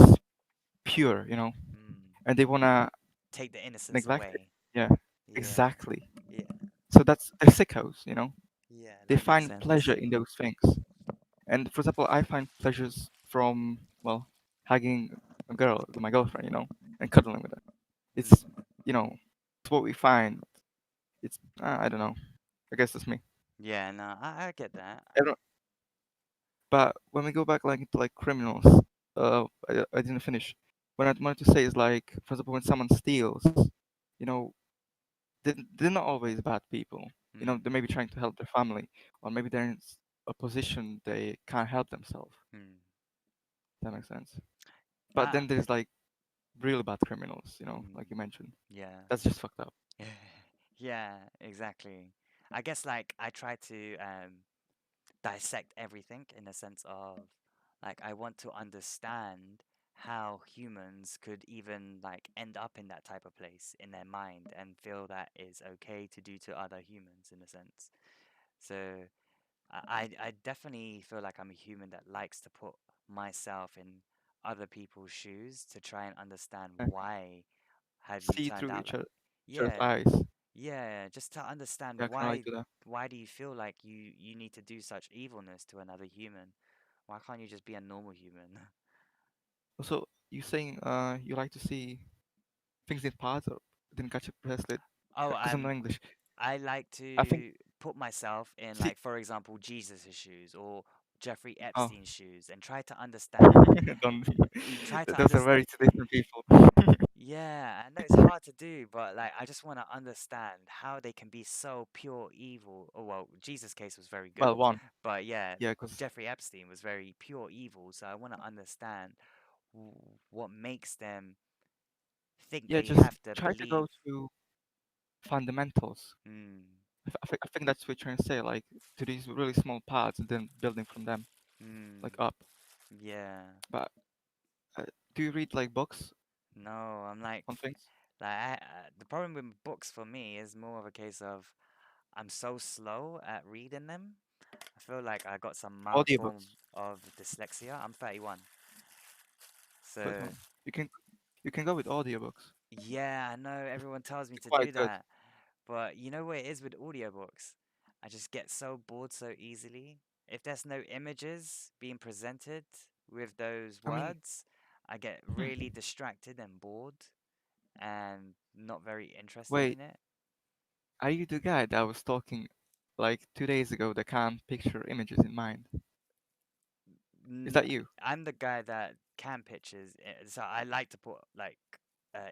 pure, Mm. and they want to Take the innocence neglect it. away. Yeah, Yeah, exactly. yeah, So they're sickos. yeah, They that makes find pleasure sense. in those things. And for example, I find pleasures from, well, hugging a girl, my girlfriend, and cuddling with her. It's, Mm. it's what we find. It's, I don't know. I guess that's me. Yeah, no, I get that. I don't, but when we go back like into like criminals, I didn't finish. What I wanted to say is like, for example, when someone steals, you know, they're not always bad people. Mm. They may be trying to help their family, or maybe they're in a position they can't help themselves. Mm. That makes sense. But Ah, then there's like really bad criminals, mm. like you mentioned. Yeah. That's just fucked up. Yeah, exactly. I guess like I try to dissect everything in the sense of like I want to understand how humans could even like end up in that type of place in their mind and feel that is okay to do to other humans in a sense. So I definitely feel like I'm a human that likes to put myself in other people's shoes to try and understand Uh, why have you See turned through out like each other's yeah, eyes. yeah, just to understand Yeah, I kind of like do that. why do you feel like you need to do such evilness to another human? Why can't you just be a normal human? Also, you saying you like to see things in parts, or didn't catch it precisely Oh, because I'm not English. I like I think. to put myself in See. like for example Jesus' shoes or Jeffrey Oh, Epstein's shoes and try to understand don't. you try to Those are understand very two different people. yeah, I know it's hard to do, but like I just want to understand how they can be so pure evil. Oh well, Jesus' case was very good, Well, one. but yeah, Yeah, because Jeffrey Epstein was very pure evil. So I want to understand what makes them think yeah, they just have to try to go believe. to fundamentals. Mm, I think that's what you're trying to say, like to these really small parts and then building from them, mm, like up. yeah. But do you read like books No, I'm like, on things? the problem with books for me is more of a case of I'm so slow at reading them. I feel like I got some mild form Audiobooks. of dyslexia. I'm 31. But So, you can go with audiobooks. yeah, I know everyone tells me They're to quite do good. that. But you know what it is with audiobooks? I just get so bored so easily. If there's no images being presented with those I mean, words, I get hmm, really distracted and bored and not very interested wait, in it. are you the guy that was talking like 2 days ago that can't picture images in mind? Is N- that you? I'm the guy that can pictures, so I like to put like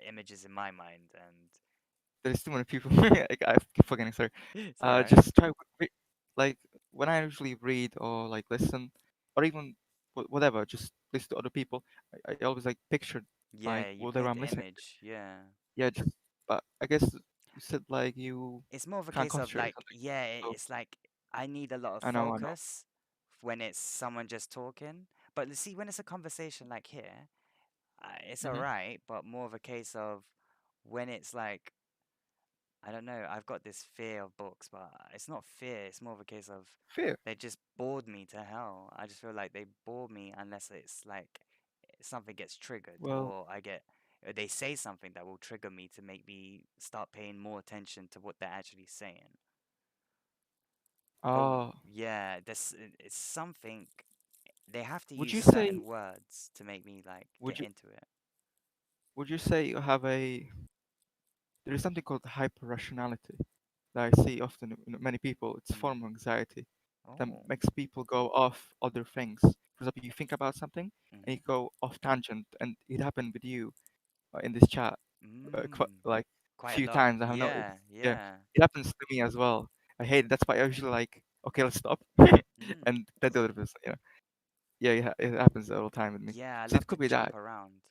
images in my mind, and There's too many people. I keep forgetting. Sorry. it's alright. Just try like when I usually read or like listen, or even whatever, just listen to other people. I always like picture like Yeah, you whatever paint I'm the listening. image. Yeah. Yeah, just but I guess you said like you It's more of a can't case of concentrate or like, something. yeah, So it's like I need a lot of I know. focus when it's someone just talking. But see, when it's a conversation like here, it's Hmm. alright, but more of a case of when it's like, I don't know, I've got this fear of books, but it's not fear, it's more of a case of Fair. they just bored me to hell. I just feel like they bore me unless it's like something gets triggered Well, or they say something that will trigger me to make me start paying more attention to what they're actually saying. But uh, yeah, it's something they have to would use you certain say words to make me like would get you into it. would you say you have there is something called hyper-rationality that I see often in many people. It's a form of Mm. anxiety that Oh. makes people go off other things. For example, you think about something and you Mm-hmm. go off tangent, and it happened with you in this chat Mm. like a Quite a few lot. times. I have noticed. Yeah, Yeah, yeah. it happens to me as well. I hate it. That's why I usually like, okay, let's stop, Mm. and let the other person. Yeah, it happens all the time with me. Yeah, I So it love could to be that. jump around.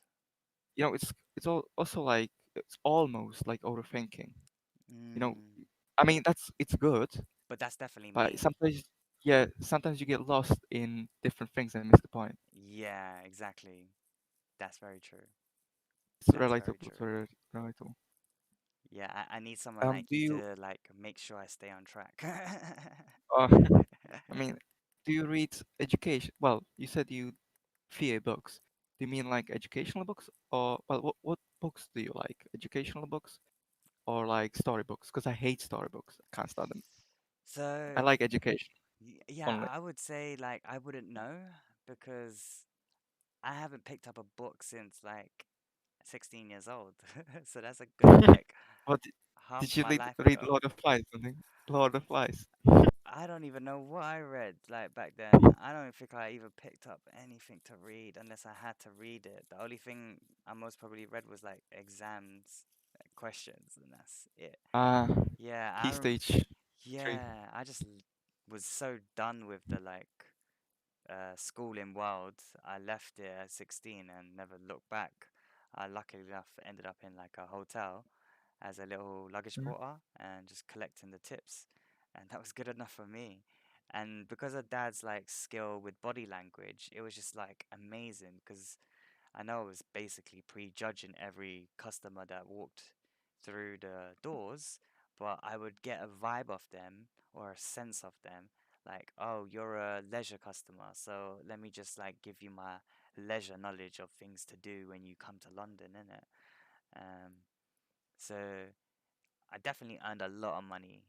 It's also like it's almost like overthinking. You know, Mm, I mean it's good, but that's definitely but me. sometimes you get lost in different things and miss the point. Yeah, exactly. That's very true. It's That's very relatable. It's true. very relatable. Yeah, I need someone like Do you you? to like make sure I stay on track. Uh, I mean, do you read education? Well, you said you fear books. Do you mean like educational books, or well, what books do you like? Educational books or like storybooks? Because I hate storybooks. I can't stand them. I So, like education yeah, only. I would say like I wouldn't know because I haven't picked up a book since like 16 years old. So that's a good like What half did of you my life read ago. Lord of Flies? Something? Lord of Flies. I don't even know what I read like back then. I don't think I even picked up anything to read unless I had to read it. The only thing I most probably read was like exams, questions, and that's it. Ah, Yeah, Key Stage 3. yeah, I just was so done with the like schooling world. I left it at 16 and never looked back. I luckily enough ended up in like a hotel as a little luggage Mm. porter and just collecting the tips, and that was good enough for me. And because of dad's like skill with body language, it was just like amazing because I know I was basically prejudging every customer that walked through the doors, but I would get a vibe of them or a sense of them, like, oh, you're a leisure customer, so let me just like give you my leisure knowledge of things to do when you come to London, innit? So I definitely earned a lot of money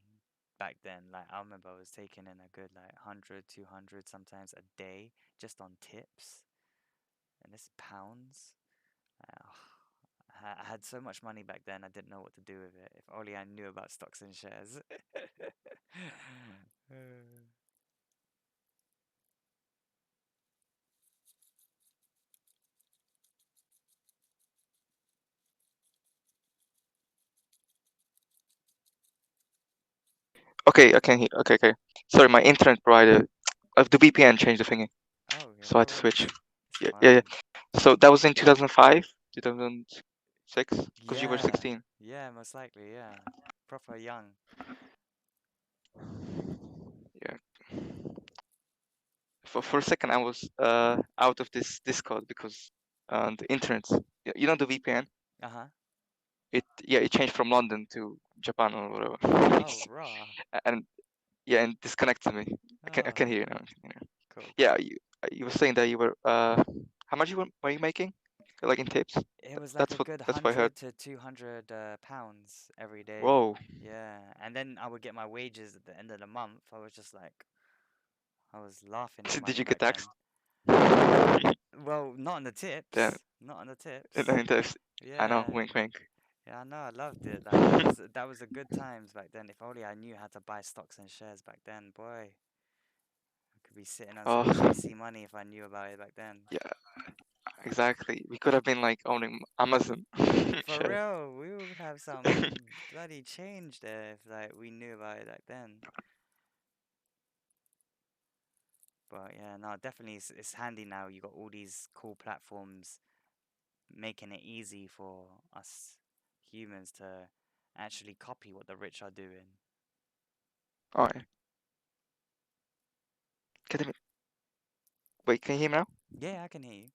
back then. Like I remember I was taking in a good like 100, 200 sometimes a day just on tips, and this is pounds. Uh, I had so much money back then, I didn't know what to do with it. If only I knew about stocks and shares. Okay, I can hear. Okay, okay. Sorry, my internet provider of the VPN changed the thingy, Oh, yeah, so I no had to switch. worries. It's Yeah, yeah, fine. yeah. So that was in 2005, 2006, because you were Yeah, 16. yeah, most likely, yeah. Proper young. Yeah. For a second, I was out of this Discord because the internet. You know the VPN. Uh-huh. It changed from London to Japan or whatever, Oh, raw. and yeah, and disconnected me. I can Oh, hear you now. Yeah, cool, yeah. cool. You were saying that you were how much were you making, like in tips? It was like That's a what good that's what I heard. 100 to 200 pounds every day. Whoa! Yeah, and then I would get my wages at the end of the month. I was just like, I was laughing at Did money you get back then. taxed? Well, not on the Damn, tips. Not on the tips. in tips. I know. Yeah. Wink, wink. Yeah, I know. I loved it. Like that was a good times back then. If only I knew how to buy stocks and shares back then, boy, I could be sitting on some Oh, juicy money if I knew about it back then. yeah, exactly. We could have been like owning Amazon For shares. real, we would have some bloody change there if like we knew about it back then. But yeah, no, definitely it's handy now. You got all these cool platforms making it easy for us humans to actually copy what the rich are doing. Oh, yeah. Can you, wait, can you hear me now? Yeah, I can hear you.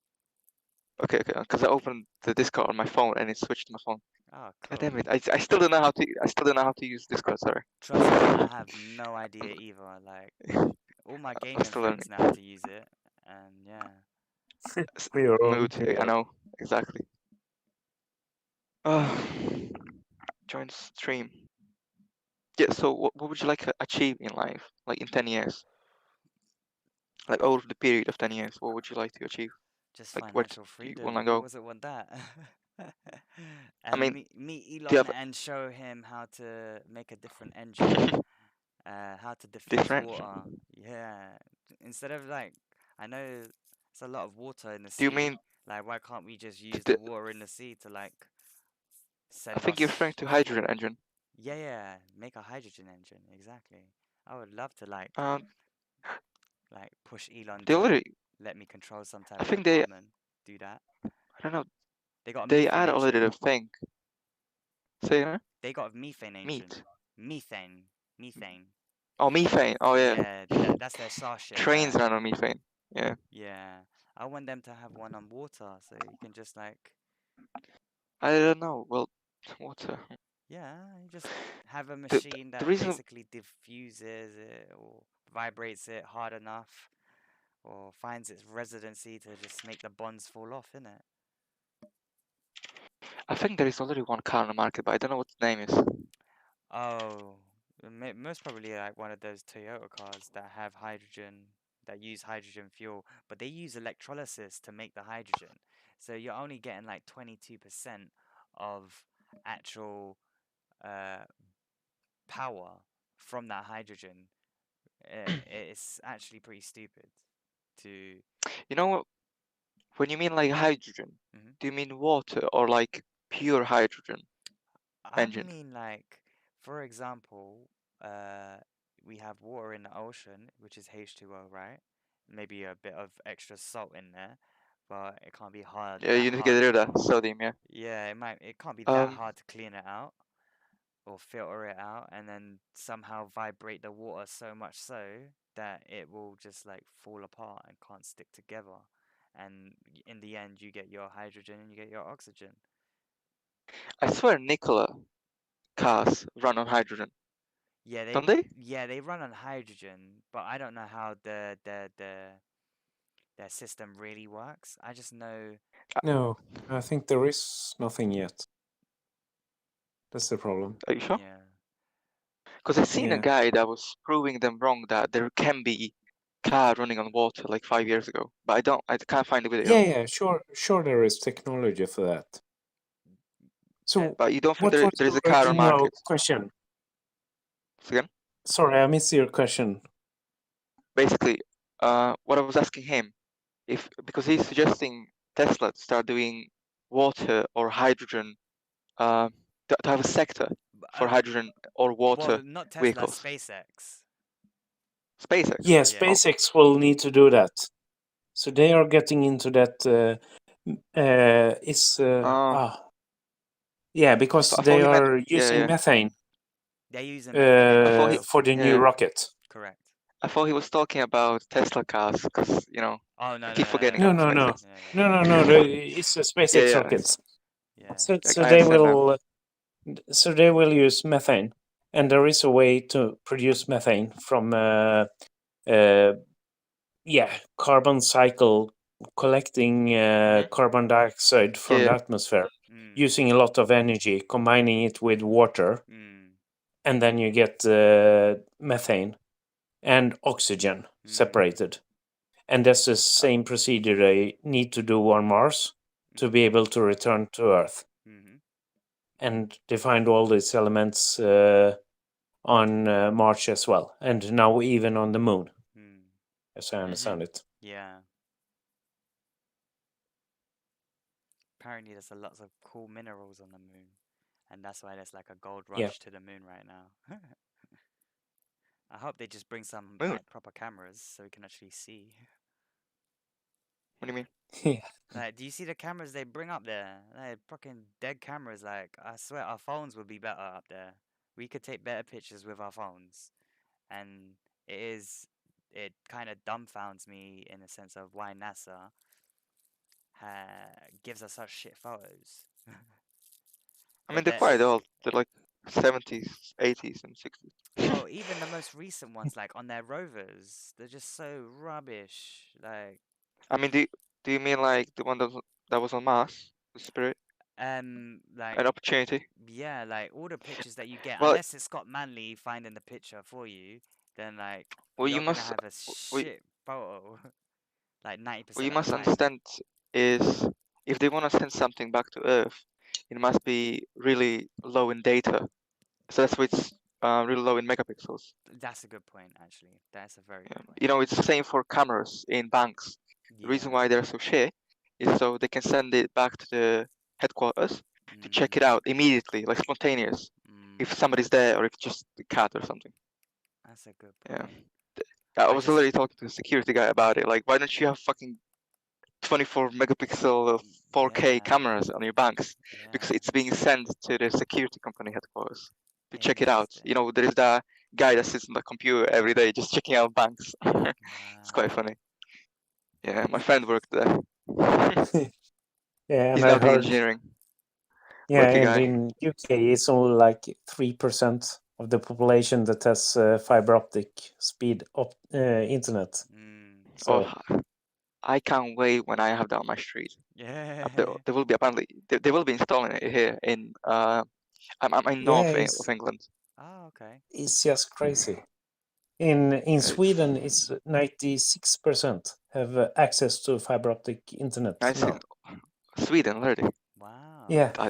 Okay, okay. Because I opened the Discord on my phone and it switched to my phone. Oh, God cool. damn it! I still don't know how to. I still don't know how to use Discord. Sorry. Trust me, I have no idea I'm, either. Like all my I'm gaming still friends learning. know how to use it, and yeah. We are all Mood. I here. know exactly. Oh, join stream. Yeah. So, what would you like to achieve in life, like in 10 years? Like over the period of 10 years, what would you like to achieve? Just Like, where financial do you freedom. wanna Who go? wasn't want that? I And mean, meet do you Elon have and show him how to make a different engine, how to diffuse different? water. Yeah, instead of like, I know it's a lot of water in the Do you sea. mean Like, why can't we just to use the the? water in the sea to like I send think you're us? referring to hydrogen engine. Yeah, yeah, make a hydrogen engine. Exactly. I would love to Um, like push Elon they to already. let me control some I type of think they. department. Do that. I don't know. They got a They methane add already engine. the thing. Say it. They got a methane engine. Meat. Methane. Oh, methane. Oh yeah. Yeah, that's their starship. Trains run on methane. Yeah. Yeah, I want them to have one on water, so you can just like, I don't know. Well, water. yeah, you just have a The machine the that reason basically diffuses it or vibrates it hard enough, or finds its residency to just make the bonds fall off, innit? I think there is already one car on the market, but I don't know what the name is. Oh, most probably like one of those Toyota cars that have hydrogen, that use hydrogen fuel, but they use electrolysis to make the hydrogen. So you're only getting like 22% of actual power from that hydrogen. It's actually pretty stupid to. You know what? When you mean like hydrogen, Mhm. do you mean water or like pure hydrogen I engine? mean, like, for example, we have water in the ocean, which is H2O, right? Maybe a bit of extra salt in there, but it can't be hard, Yeah, that you need to get hard. rid of that sodium. Yeah. Yeah, it can't be that Um, hard to clean it out or filter it out and then somehow vibrate the water so much so that it will just like fall apart and can't stick together. And in the end, you get your hydrogen and you get your oxygen. I swear Nikola cars run on hydrogen, Yeah, don't they? they run on hydrogen, but I don't know how their system really works. I just know. No, I think there is nothing yet. That's the problem. Are you sure? Yeah. Because I seen a Yeah. guy that was proving them wrong that there can be car running on water like 5 years ago, but I can't find the video. Yeah, sure there is technology for that. So But you don't think what was there is the a car on original market? question? Again? Sorry, I missed your question. Basically, what I was asking him, if because he's suggesting Tesla to start doing water or hydrogen, to have a sector for hydrogen or water Well, not Tesla, vehicles. SpaceX. SpaceX. Yeah, Yeah. SpaceX will need to do that. So they are getting into that. Yeah, because I thought they he meant are using methane They're using methane. I thought he, for the new rocket. Correct. I thought he was talking about Tesla cars because Oh no I no keep no forgetting no No, about no, no, SpaceX. no. It's a SpaceX Yeah. rockets. Yeah. So I they understand now. will. So they will use methane, and there is a way to produce methane from carbon cycle, collecting carbon dioxide from the Yeah. atmosphere, using a lot of energy, combining it with water, and then you get methane and oxygen separated. And that's the same procedure they need to do on Mars to be able to return to Earth. And they find all these elements on March as well, and now even on the moon, as I understand it. Yeah. Apparently, there's lots of cool minerals on the moon, and that's why there's like a gold rush to the moon right now. I hope they just bring some Moon? like proper cameras so we can actually see. What do you mean? Yeah. Like, do you see the cameras they bring up there? Like, fucking dead cameras. Like, I swear our phones would be better up there. We could take better pictures with our phones, and it kind of dumbfounds me in the sense of why NASA gives us such shit photos. I mean, they're quite old. They're like 70s, 80s, and 60s. Well, even the most recent ones, like on their rovers, they're just so rubbish. Like, I mean, do you mean like the one that was on Mars, the Spirit, like, an Opportunity? yeah, like all the pictures that you get, Well, unless it's Scott Manley finding the picture for you, then like well, you you're gonna must, have a well, shit photo, like what you 90% of the must time. understand is if they want to send something back to Earth, it must be really low in data. So that's why it's really low in megapixels. That's a good point, actually. That's a very good point. You know, it's the same for cameras in banks. The reason why they're so shit is so they can send it back to the headquarters to check it out immediately, like spontaneous. If somebody's there or if it's just a cat or something. That's a good point. I was already talking to the security guy about it. Like, why don't you have fucking 24 megapixel 4K Yeah. cameras on your banks because Yeah. it's being sent to the security company headquarters to check it out. Interesting. You know, there is that guy that sits on the computer every day just checking out banks. It's quite Wow. funny. Yeah, my That's friend worked there. Yeah, and He's I now doing heard, engineering. yeah, Lucky and guy. in UK it's only like 3% of the population that has fiber optic speed internet. Mm. So Oh, I can't wait when I have that on my street. Yeah. There will be apparently they will be installing it here in I'm in yeah, north it's of England. Oh, okay. it's just crazy. In It's Sweden, it's 96% have access to fiber optic internet nice in now. Sweden already. Wow. Yeah, I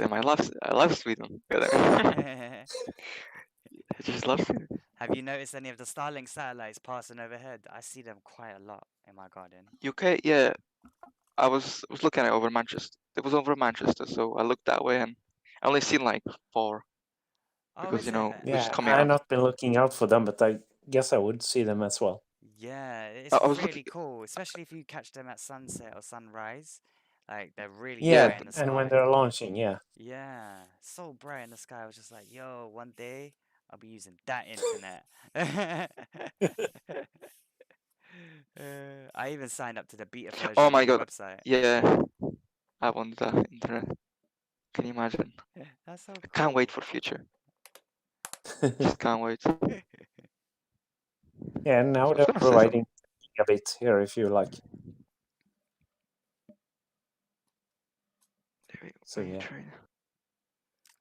love Sweden. I just love Sweden. Have you noticed any of the Starlink satellites passing overhead? I see them quite a lot in my garden. UK, yeah. I was looking at it over Manchester. It was over Manchester, so I looked that way and I only seen like 4 Oh, because is you it? know they're just yeah. coming I've out. not been looking out for them, but I guess I would see them as well. Yeah, I it's was looking. really cool, especially if you catch them at sunset or sunrise. Like they're really Yeah, bright in the And when sky. they're launching, yeah. Yeah, so bright in the sky. I was just like, yo, one day I'll be using that internet. I even signed up to the beta oh version my of the god. website. Yeah, I want the internet. Can you imagine? That's so I can't wait cool. for future. Just can't wait. Yeah, and now So I was they're gonna say something. providing gigabit here if you like. There we go. So Brain yeah. train.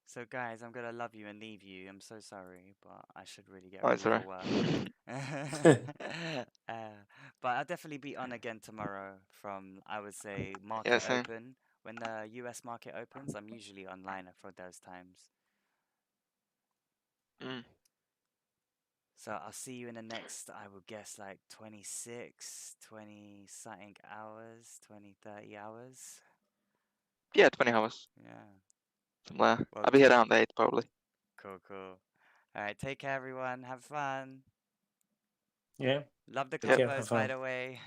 So guys, I'm gonna love you and leave you. I'm so sorry, but I should really get Oh, ready it's for alright. work. But I'll definitely be on again tomorrow from, I would say, Yeah, market same. open. When the US market opens, I'm usually online for those times. Mm. So I'll see you in the next, I would guess, like 26, 20 something hours, 20, 30 hours. Yeah, 20 hours. Yeah. Somewhere. Well, I'll be here around 8 probably. cool, cool. All right, take care, everyone. Have fun. Yeah. Love the Take care. Have combos, by fun. the way.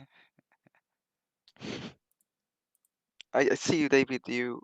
I see you, David. You